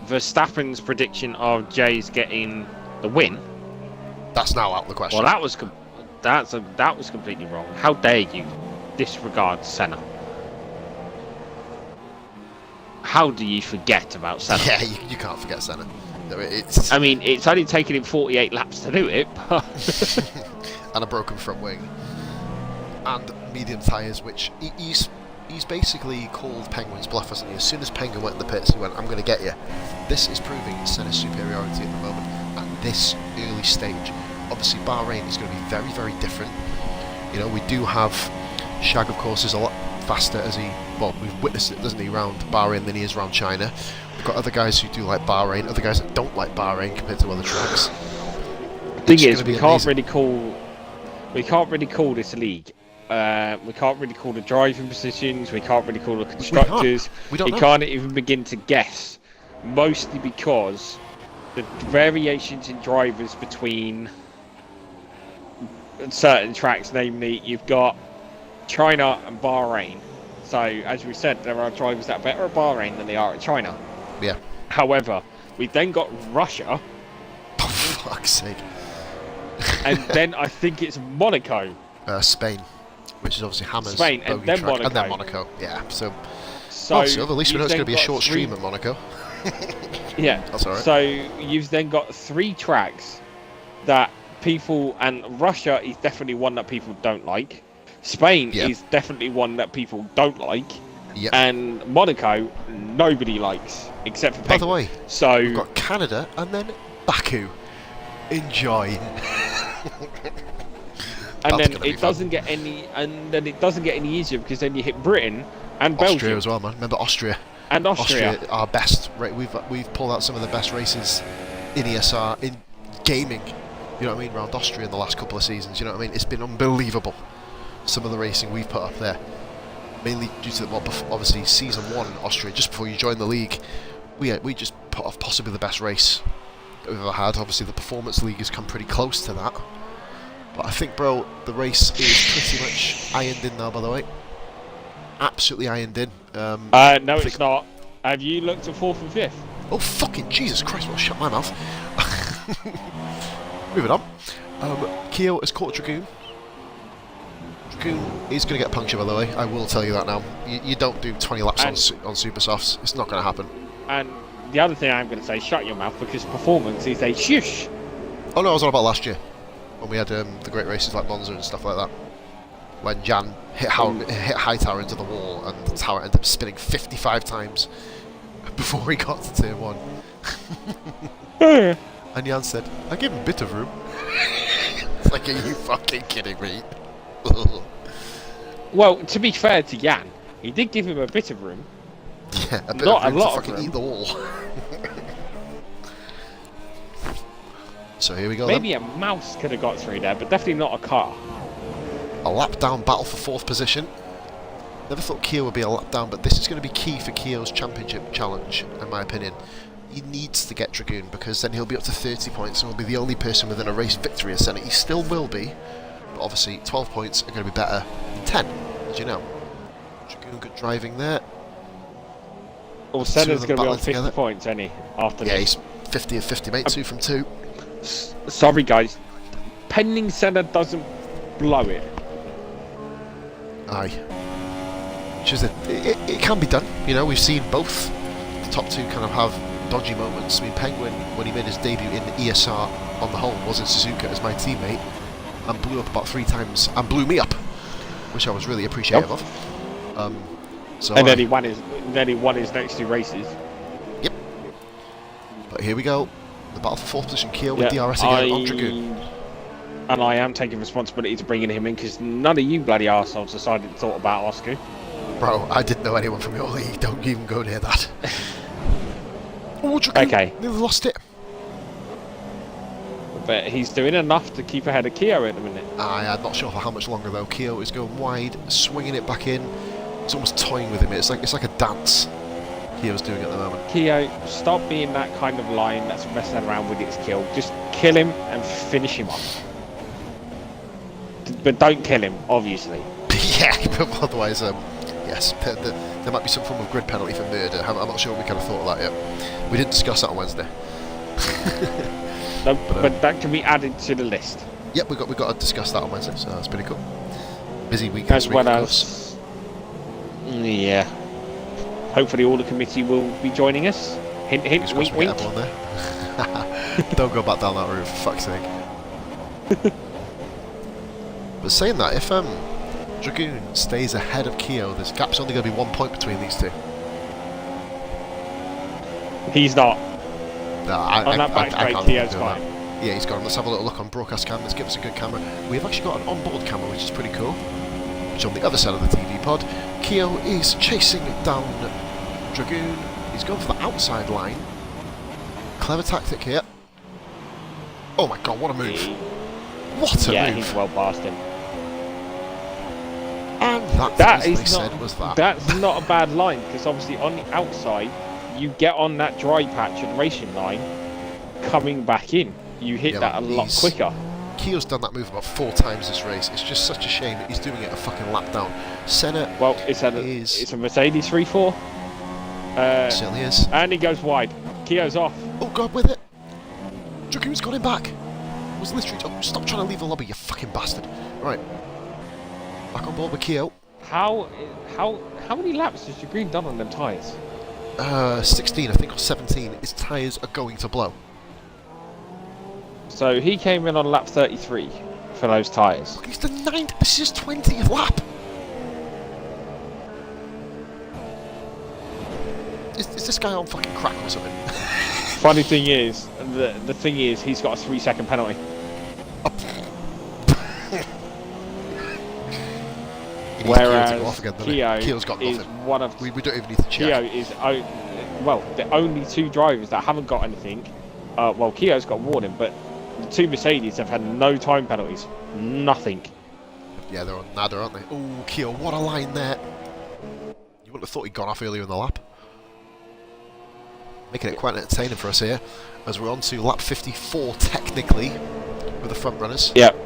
Verstappen's prediction of Jay's getting the win. That's now out of the question. Well, that was completely wrong. How dare you disregard Senna? How do you forget about Senna? Yeah, you can't forget Senna. I mean, it's only taken him 48 laps to do it, but and a broken front wing. And medium tyres, which he's basically called Penguin's bluff, hasn't he? As soon as Penguin went in the pits, he went, I'm going to get you. This is proving Senna's superiority at the moment at this early stage. Obviously, Bahrain is going to be very, very different. You know, we do have Shag, of course, is a lot faster as we've witnessed it, doesn't he, around Bahrain than he is around China. We've got other guys who do like Bahrain, other guys that don't like Bahrain compared to other tracks. The thing is, we can't really call this a league. We can't really call the driving positions. We can't really call the constructors. We don't know. Can't even begin to guess. Mostly because the variations in drivers between certain tracks, namely you've got China and Bahrain. So as we said, there are drivers that are better at Bahrain than they are at China. Yeah. However, we've then got Russia. For fuck's sake. And then I think it's Monaco. Spain. Which is obviously Hammer's Spain, and then track. Monaco. And then Monaco, yeah. So at least we know it's going to be a short stream at Monaco. Yeah. That's all right. So you've then got 3 tracks that people, and Russia is definitely one that people don't like. Spain is definitely one that people don't like. Yep. And Monaco, nobody likes except for Penguin. By the way, so we've got Canada and then Baku. Enjoy. And then it doesn't get any, easier because then you hit Britain and Belgium. Austria as well, man. Remember Austria? And Austria. Our best. Right, we've pulled out some of the best races in ESR in gaming. You know what I mean? Around Austria in the last couple of seasons. You know what I mean? It's been unbelievable. Some of the racing we've put up there, mainly due to obviously season 1 Austria. Just before you join the league, we just put off possibly the best race that we've ever had. Obviously, the Performance League has come pretty close to that. But I think, bro, the race is pretty much ironed in now, by the way. Absolutely ironed in. No, it's not. Have you looked at 4th and 5th? Oh, fucking Jesus Christ, well, shut my mouth. Moving on. Keo has caught Dragoon. Dragoon is going to get a puncture, by the way. I will tell you that now. You don't do 20 laps on Super Softs. It's not going to happen. And the other thing I'm going to say, shut your mouth, because Performance is a shush. Oh, no, I was on about last year. When we had the great races like Monza and stuff like that. When Jan hit Hightower into the wall and the tower ended up spinning 55 times before he got to turn 1. And Jan said, I give him a bit of room. It's like, are you fucking kidding me? Well, to be fair to Jan, he did give him a bit of room. Yeah, a bit Not of room a lot to of fucking room. eat the wall. So here we go. Maybe a mouse could have got through there, but definitely not a car. A lap down battle for 4th position. Never thought Keo would be a lap down, but this is going to be key for Keo's championship challenge, in my opinion. He needs to get Dragoon, because then he'll be up to 30 points and will be the only person within a race victory of Senna. He still will be, but obviously 12 points are going to be better than 10, as you know. Dragoon good driving there. Well, Senna's going to be on 50 points, isn't he? After yeah, this. he's 50 of 50, mate. 2 from 2. Sorry, guys. Pending Senna doesn't blow it. Aye. Which is it can be done. You know, we've seen both the top 2 kind of have dodgy moments. I mean, Penguin, when he made his debut in the ESR on the whole, was in Suzuka as my teammate and blew up about 3 times and blew me up, which I was really appreciative of. Then he won his next 2 races. Yep. But here we go. The battle for 4th position, Keo with DRS again on Dragoon. And I am taking responsibility to bringing him in because none of you bloody arseholes decided to thought about Oscar. Bro, I didn't know anyone from your league. Don't even go near that. Oh, Dragoon. Okay. Nearly lost it. But he's doing enough to keep ahead of Keo at the minute. I'm not sure for how much longer though. Keo is going wide, swinging it back in. It's almost toying with him. It's like a dance Keo's doing at the moment. Keo, stop being that kind of lion that's messing around with its kill. Just kill him and finish him off. But don't kill him, obviously. Yeah, but otherwise, yes, there might be some form of grid penalty for murder. I'm not sure we kind of thought of that yet. We didn't discuss that on Wednesday. No, but that can be added to the list. Yep, we got to discuss that on Wednesday, so that's pretty cool. Busy week As this week, well of as, yeah. Hopefully, all the committee will be joining us. Hint, hint, wink, wink. Don't go back down that route, for fuck's sake. But saying that, if Dragoon stays ahead of Keo, this gap's only going to be 1 point between these 2. He's not. No, on that back straight, Keo's fine. Yeah, he's gone. Let's have a little look on broadcast cam. Let's give us a good camera. We've actually got an onboard camera, which is pretty cool. Which on the other side of the TV pod, Keo is chasing down Dragoon. He's going for the outside line. Clever tactic here. Oh my god, what a move. What a move. Yeah, he's well past him. And that is not, said, was that. That's not a bad line, because obviously on the outside, you get on that dry patch and racing line, coming back in. You hit that a lot quicker. Keo's done that move about 4 times this race. It's just such a shame that he's doing it a fucking lap down. Senna it's a Mercedes 3-4. Certainly is. And he goes wide. Keo's off. Oh god, with it. Dragoon's got him back. It was literally... Oh, stop trying to leave the lobby, you fucking bastard. Right. Back on board with Keo. How many laps has Dragoon done on them tyres? 16, I think, or 17, his tyres are going to blow. So he came in on lap 33 for those tyres. Look, he's the 9th. This is his 20th lap. Is this guy on fucking crack or something? Funny thing is, the thing is, he's got a 3-second penalty. Whereas Keogh's got is nothing. one of we don't even need to check. Keogh is the only 2 drivers that haven't got anything. Well, Keogh's got warning, but the 2 Mercedes have had no time penalties. Nothing. Yeah, they're on nada, aren't they? Oh, Keogh, what a line there. You wouldn't have thought he'd gone off earlier in the lap. Making it quite entertaining for us here, as we're on to lap 54 technically, with the front runners. Yep.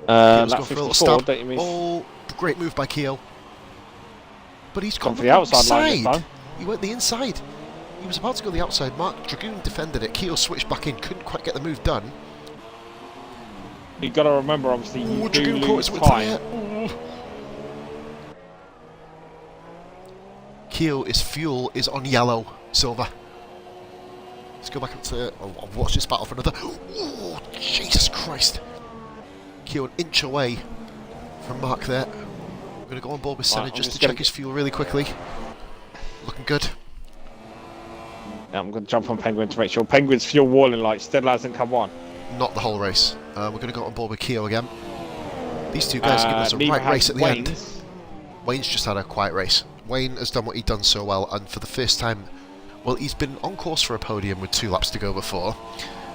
Lap 54, don't you mean? Oh, great move by Keogh. But he's gone for the outside line this time. He went the inside. He was about to go the outside. Mark Dragoon defended it. Keogh switched back in, couldn't quite get the move done. You've got to remember, obviously, you do Dragoon lose time. Keogh's fuel is on yellow, Silver. Let's go back up to... I'll watch this battle for another... Oh, Jesus Christ. Keogh an inch away from Mark there. We're going to go on board with Senna just to check his fuel really quickly. Looking good. Yeah, I'm going to jump on Penguin to make sure Penguin's fuel warning light still hasn't come on. Not the whole race. We're going to go on board with Keogh again. These two guys give us a right race at the end. Wayne's just had a quiet race. Wayne has done what he'd done so well, and for the first time, well, he's been on course for a podium with 2 laps to go before.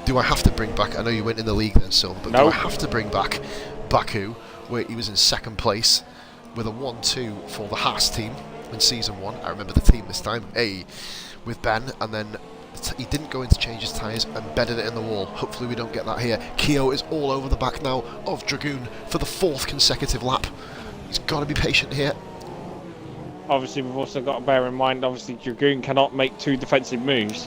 Do I have to bring back, I know you went in the league then, Silver, but do I have to bring back Baku, where he was in 2nd place, with a 1-2 for the Haas team in Season 1. I remember the team this time, with Ben, and then he didn't go in to change his tyres, embedded it in the wall. Hopefully we don't get that here. Keogh is all over the back now of Dragoon for the 4th consecutive lap. He's got to be patient here. Obviously, we've also got to bear in mind, obviously, Dragoon cannot make 2 defensive moves.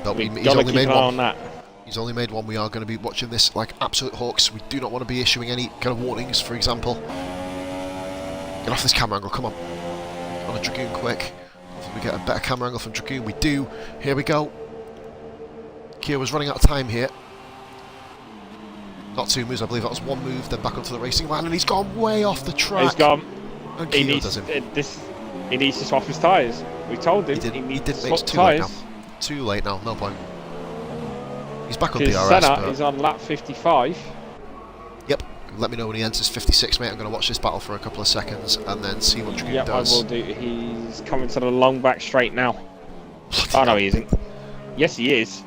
No, he's only made 1. On that. He's only made 1. We are going to be watching this like absolute hawks. We do not want to be issuing any kind of warnings, for example. Get off this camera angle, come on. On a Dragoon quick. Hopefully we get a better camera angle from Dragoon. We do. Here we go. Keogh was running out of time here. Not 2 moves, I believe that was 1 move, then back onto the racing line, and he's gone way off the track. He's gone. And Keogh does him. He needs to swap his tyres. We told him he needs to swap tyres. Too late now, no point. He's back on DRS. Senna is on lap 55. Yep. Let me know when he enters 56, mate. I'm going to watch this battle for a couple of seconds and then see what Dragoon does. I will do. He's coming to the long back straight now. Oh, no, he isn't. Yes, he is.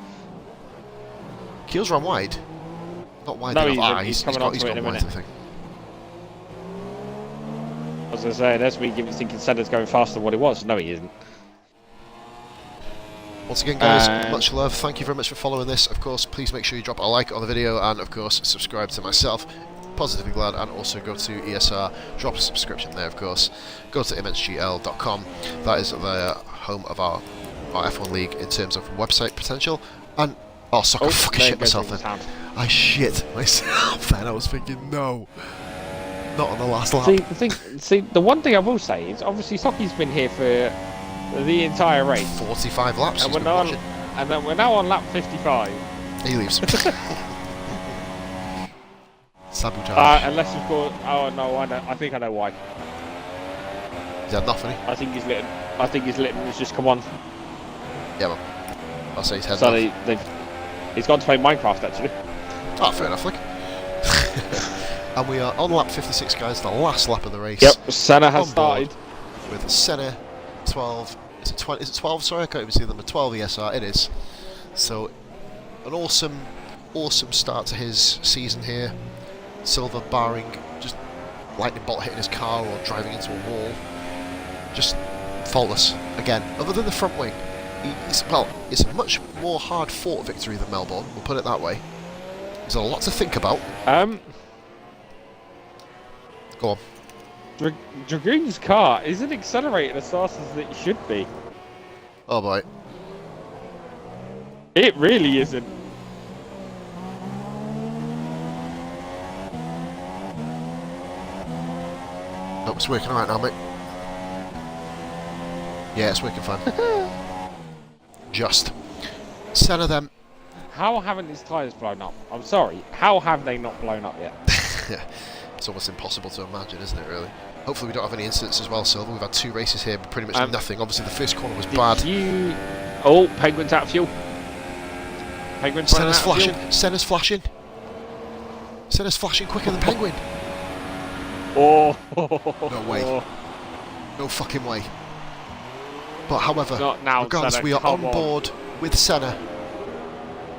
Keogh's run wide. Not wide enough. He's coming on to it in a minute. I think. I was going to say, that's me thinking Senna's going faster than what it was. No, he isn't. Once again, guys, much love. Thank you very much for following this. Of course, please make sure you drop a like on the video and, of course, subscribe to myself, Positively Glad, and also go to ESR, drop a subscription there, of course. Go to immensegl.com. That is the home of our F1 League in terms of website potential. And, I fucking shit myself then. I shit myself then. I was thinking, no. Not on the last lap. The one thing I will say is, obviously, Socky's been here for the entire race. 45 laps. And then we're now on lap 55. He leaves. Sabotage. Unless, of course. Oh no, I think I know why. Is that nothing? I think he's letting us just come on. Yeah, well, I'll say he's heading off. He's gone to play Minecraft actually. Ah, fair enough, like. And we are on lap 56, guys. The last lap of the race. Yep, Senna has started with Senna 12. Is it 20? Is it 12? Sorry, I can't even see the number 12 ESR. It is. So, an awesome start to his season here. Silver barring just lightning bolt hitting his car or driving into a wall. Just faultless again. Other than the front wing, it's a much more hard-fought victory than Melbourne. We'll put it that way. There's a lot to think about. Go on. Dragoon's car isn't accelerating as fast as it should be. Oh boy. It really isn't. Nope, it's working right now, mate. Yeah, it's working fine. Just. Senna then. How haven't his tyres blown up? I'm sorry. How have they not blown up yet? Yeah, it's almost impossible to imagine, isn't it, really? Hopefully we don't have any incidents as well, Silver. We've had 2 races here, but pretty much nothing. Obviously, the first corner was bad. Oh, Penguin's out of fuel. Penguin's running out of fuel. Senna's flashing. Senna's flashing quicker than Penguin. Oh. No way. No fucking way. But however, Not now, regardless, Senna, we are come on board with Senna.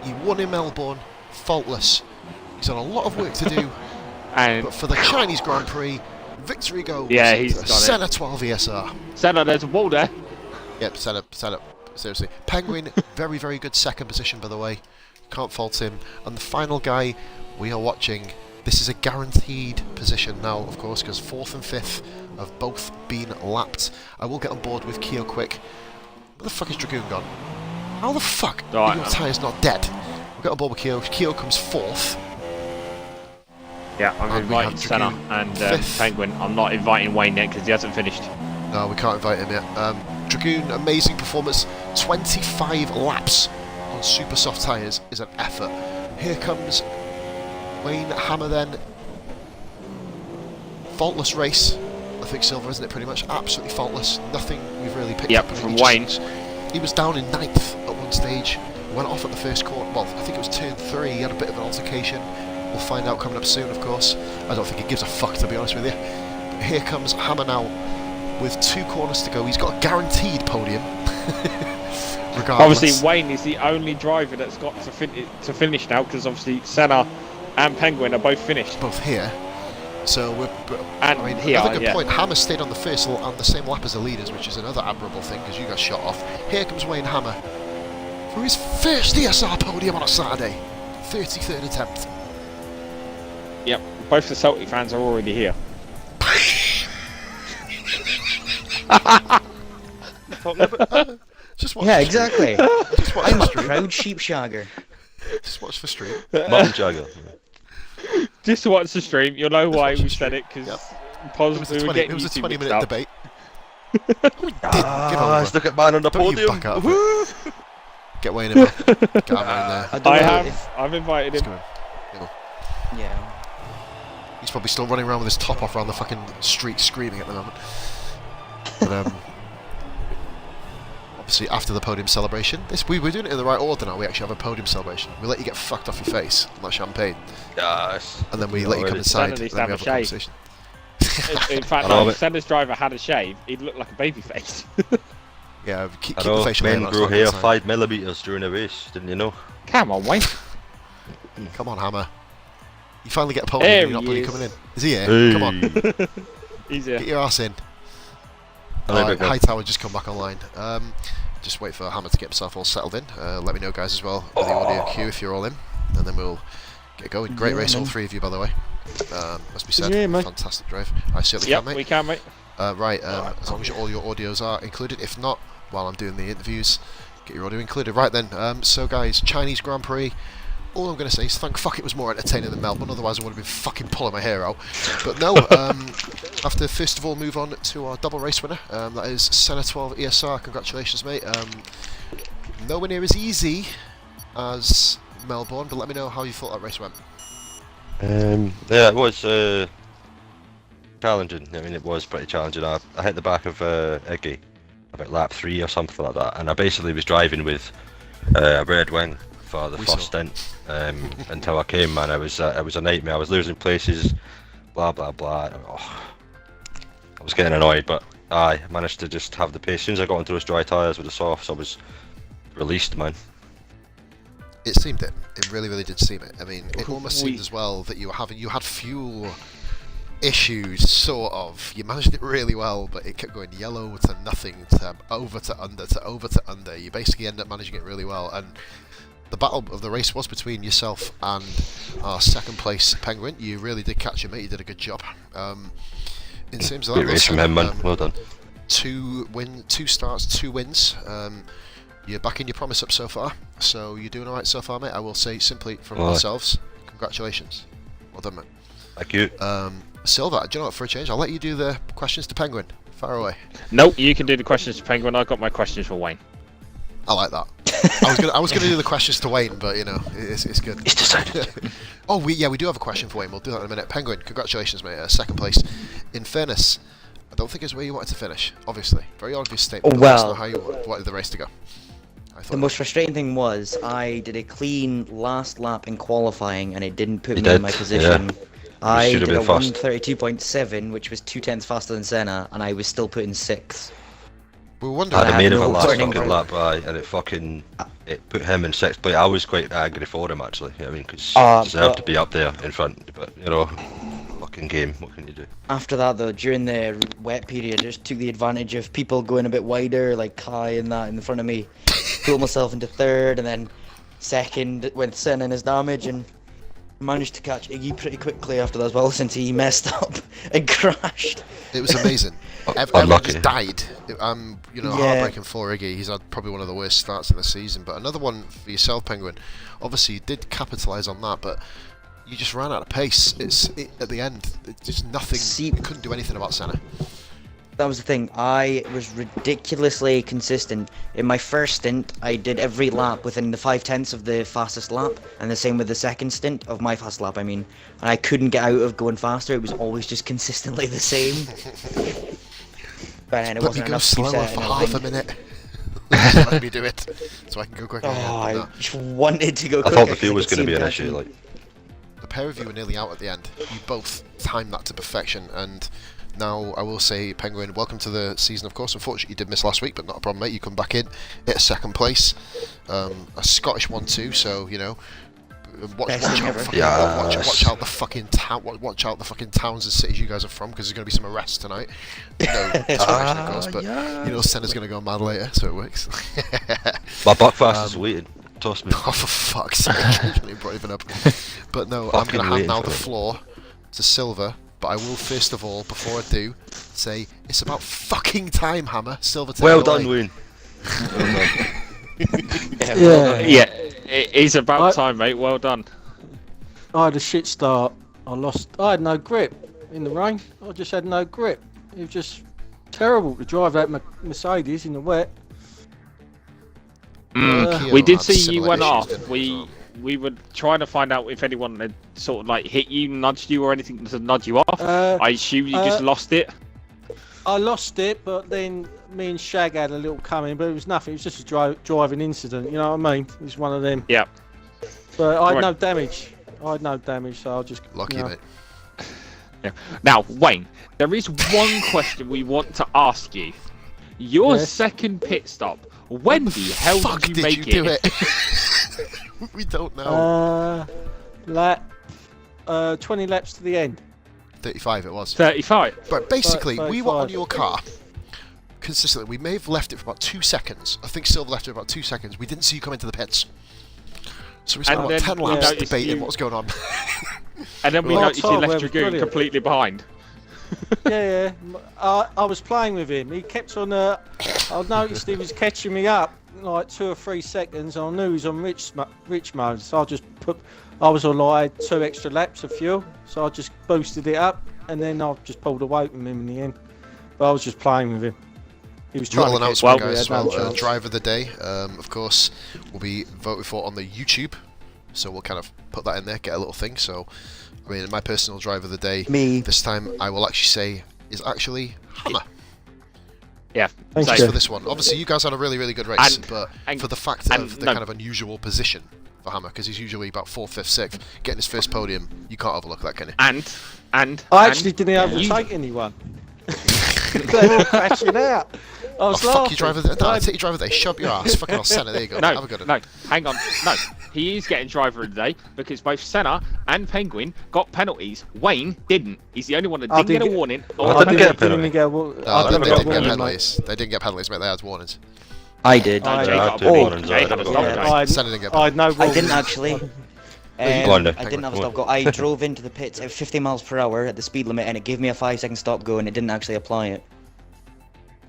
He won in Melbourne, faultless. He's got a lot of work to do. But for the Chinese Grand Prix, victory goes. Yeah, he's got Senna 12 ESR. Senna, there's a wall there. Yep, Senna. Seriously. Penguin, very, very good second position, by the way. Can't fault him. And the final guy we are watching, this is a guaranteed position now, of course, because 4th and 5th have both been lapped. I will get on board with Keo quick. Where the fuck is Dragoon gone? How the fuck are your tyres not dead? We'll get on board with Keo. Keo comes 4th. Yeah, I'm inviting Senna and Penguin. I'm not inviting Wayne yet because he hasn't finished. No, we can't invite him yet. Dragoon, amazing performance. 25 laps on super soft tyres is an effort. Here comes Wayne Hammer then. Faultless race. I think Silver, isn't it, pretty much? Absolutely faultless. Nothing we've really picked up. From Wayne. He was down in 9th at one stage. Went off at the first corner. Well, I think it was turn 3. He had a bit of an altercation. We'll find out coming up soon, of course. I don't think he gives a fuck, to be honest with you. But here comes Hammer now with 2 corners to go. He's got a guaranteed podium. Regardless. Obviously, Wayne is the only driver that's got to finish now because obviously Senna and Penguin are both finished. Both here. So we're. Here, another good point. Hammer stayed on the first on the same lap as the leaders, which is another admirable thing because you got shot off. Here comes Wayne Hammer for his first ESR podium on a Saturday. 33rd attempt. Yep, both the Celtic fans are already here. Just watch yeah, exactly. Just watch I'm the a stream. proud sheep shagger. Just watch the stream. Mutton jagger. Just to watch the stream, you'll know why we said it because It was a 20-minute debate. We did. Look at man on the Don't you podium. back out of it. Get Wayne in there. Get Hammer in there. I've invited him. Yeah. He's probably still running around with his top off around the fucking street screaming at the moment. But obviously after the podium celebration, we're doing it in the right order now. We actually have a podium celebration. We let you get fucked off your face, like champagne. Yes. And then we let you come inside and then we have a conversation. In fact, if Senna's driver had a shave, he'd look like a baby face. Yeah, keep the facial hair. Men grow hair 5mm during a race, didn't you know? Come on, Wayne. Come on, Hammer. You finally get a podium and you're not bloody coming in. Is he here? Hey. Come on. He's here. Get your ass in. Hightower just come back online. Just wait for Hammer to get himself all settled in. Let me know, guys, as well with the audio queue if you're all in, and then we'll get going. Great race, all 3 of you, by the way. Must be said. Fantastic drive. I certainly can, mate. We can, mate. Right, as long as all your audios are included. If not, while I'm doing the interviews, get your audio included. Right then, so guys, Chinese Grand Prix. All I'm going to say is thank fuck it was more entertaining than Melbourne, otherwise I would have been fucking pulling my hair out. But no, have to first of all move on to our double race winner. That is Senna 12 ESR. Congratulations, mate. Nowhere near as easy as Melbourne, but let me know how you thought that race went. Yeah, it was challenging. I mean, it was pretty challenging. I hit the back of Iggy about lap 3 or something like that, and I basically was driving with a red wing for the first stint until I came, man. It was a nightmare. I was losing places, blah blah blah. Oh, I was getting annoyed, but I managed to just have the pace. As soon as I got onto those dry tyres with the softs, I was released, man. It seemed it. It really, really did seem it. I mean, it almost seemed as well that you had fuel issues, sort of. You managed it really well, but it kept going yellow to nothing to over to under to over to under. You basically end up managing it really well, and the battle of the race was between yourself and our second place Penguin. You really did catch him, mate. You did a good job. In terms of that, great race from him, man. Well done. 2 starts, 2 wins. You're backing your promise up so far, so you're doing alright so far, mate. I will say simply from ourselves, congratulations. Well done, mate. Thank you. Silver, do you know what, for a change, I'll let you do the questions to Penguin Fire away. Nope, you can do the questions to Penguin. I've got my questions for Wayne. I like that. I was gonna do the questions to Wayne, but you know, it's good. It's decided. Oh, we do have a question for Wayne. We'll do that in a minute. Penguin, congratulations, mate. Second place. In fairness, I don't think it's where you wanted to finish. Obviously, very obvious statement. But that's not how you wanted the race to go. The most frustrating thing was I did a clean last lap in qualifying, and it didn't put You me in did, my position. yeah. I should did have a been fast. 1:32.7, which was 2/10 faster than Senna, and I was still put in 6th. We were I wondering. had a had main no event last turning fucking point. lap by, and it put him in 6th place. I was quite angry for him actually. I mean, because Ah, he deserved but- to be up there in front. But you know, fucking game. What can you do? After that, though, during the wet period, I just took the advantage of people going a bit wider, like Kai and that in front of me. Pulled myself into 3rd, and then 2nd with Senna in his damage, and managed to catch Iggy pretty quickly after that as well, since he messed up and crashed. It was amazing. Everyone Unlucky. just died. You know, Yeah. heartbreaking for Iggy. He's had probably one of the worst starts in the season. But another one for yourself, Penguin. Obviously, you did capitalise on that, but you just ran out of pace. At the end. It's just nothing. See- You couldn't do anything about Senna. That was the thing. I was ridiculously consistent. In my first stint, I did every lap within the 5/10 of the fastest lap, and the same with the second stint of my fast lap, I mean. And I couldn't get out of going faster. It was always just consistently the same. But then it Let me wasn't go enough to keep slower setting for half a everything. minute. Just let me do it, so I can go quicker. Oh, again. I No. just wanted to go I quicker. thought the 'cause fuel I was could going to see be an him issue. catching. Like, The pair of you were nearly out at the end. You both timed that to perfection, and now I will say, Penguin, welcome to the season, of course. Unfortunately, you did miss last week, but not a problem, mate. You come back in, hit a second place, a Scottish one too. So you know, watch Best out, thing ever. fucking, Yes. watch out the fucking watch out the fucking towns and cities you guys are from, because there's going to be some arrests tonight. No, discrimination, of course, but you know, Senna's going to go mad later, so it works. my Buckfast is waiting. Toss me. Oh, for fuck's sake, I brought even up. But no, I'm Fucking going to hand waiting now for the it. floor to Silver, but I will first of all, before I do, say it's about fucking time, Hammer. Silver, take Well it done, away. Wayne. Well done. Yeah. Yeah, it is about Right. time, mate. Well done. I had a shit start. I had no grip in the rain. I just had no grip. It was just terrible to drive that Mercedes in the wet. Kia We did had see you similar went issues, off. didn't We were trying to find out if anyone had sort of like hit you, nudged you, or anything to nudge you off. I assume you just lost it. I lost it, but then me and Shag had a little coming, but it was nothing. It was just a driving incident. You know what I mean? It was one of them. Yeah. But I had Right. no damage. So I'll just Lucky, you know. mate. Now, Wayne, there is one question we want to ask you. Your Yes. second pit stop. When the hell Fuck, did you make do it? it? We don't know. Lap 20 laps to the end. 35 it was. 35. But basically, we were on 35. your car consistently. We may have left it for about 2 seconds. I think Silver left it for about 2 seconds. We didn't see you come into the pits. So we spent And about then 10 we laps noticed debating you- what was going on. And then we Well, noticed you Tom, left that your was goon brilliant. completely behind. Yeah. I was playing with him. He kept on. I noticed he was catching me up like 2 or 3 seconds. I knew he was on rich mode, so I was on like 2 extra laps of fuel, so I just boosted it up, and then I just pulled away from him in the end. But I was just playing with him. He was trying Little to catch announcement, me, guys, as he had no well. chance. Driver of the day, of course, will be voted for on the YouTube. So we'll kind of put that in there, get a little thing. So, I mean, my personal driver of the day Me. this time, I will actually say, is actually Hammer. Yeah. Thank so- you. Just for this one. Obviously, you guys had a really, really good race, but and- for the fact and of the no. kind of unusual position for Hammer, because he's usually about 4th, 5th, 6th, getting his first podium, you can't overlook that, can you? And I actually didn't you- overtake anyone. They were all crashing out. I was Oh, fuck laughing. you, driver. No, take your driver there. Shove your ass. Fucking hell, Senna. There you go. No, Have a good one. no, hang on. No, he is getting driver of the day because both Senna and Penguin got penalties. Wayne didn't. He's the only one that I didn't get a didn't warning. I Or didn't get a penalty. didn't get a No, I they didn't didn't get a get warning, mate. penalties. They didn't get penalties, mate. They had warnings. I did. No, I- Jay I got had a two warning. warnings, Jay I had a had stop yeah. go. I Senna didn't get I had no I warning. didn't actually. Go on then. I didn't have a stop go. I drove into the pits at 50 miles per hour at the speed limit, and it gave me a 5-second stop go, and it didn't actually apply it.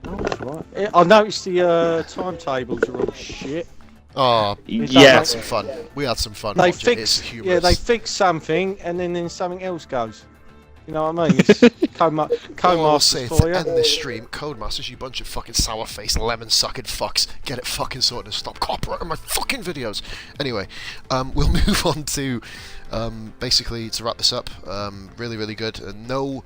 Oh, that's right. I noticed the timetables are all shit. Oh, It we Yeah. had some fun. We had some fun. They watching it. It's fix, humorous. they fix something, and then something else goes. You know what I mean? It's All I'll Codemasters say for to you. end this stream, Codemasters, you bunch of fucking sour-faced, lemon-sucking fucks, get it fucking sorted and stop copyrighting my fucking videos. Anyway, we'll move on to, basically, to wrap this up, really, really good. No,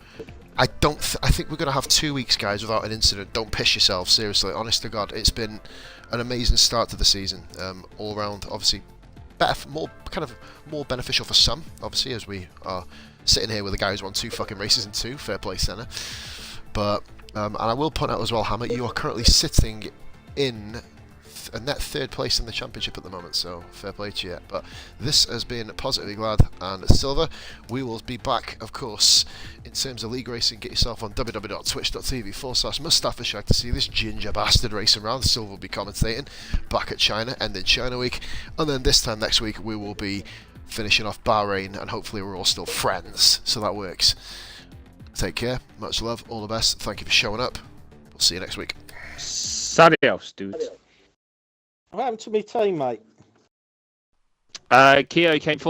I think we're going to have 2 weeks, guys, without an incident. Don't piss yourselves, seriously, honest to God. It's been an amazing start to the season, all round, obviously, more beneficial for some, obviously, as we are sitting here with a guy who's won 2 fucking races in 2, fair play, Senna. But, and I will point out as well, Hammer, you are currently sitting in a net 3rd place in the championship at the moment, so fair play to you. But this has been Positively Glad and Silver. We will be back, of course, in terms of league racing. Get yourself on www.twitch.tv/MustafaShag to see this ginger bastard racing around. Silver will be commentating back at China, and then China Week. And then this time next week, we will be finishing off Bahrain, and hopefully we're all still friends, so that works. Take care, much love, all the best, thank you for showing up. We'll see you next week. Adios, dude. What happened to me teammate? Keo came forward.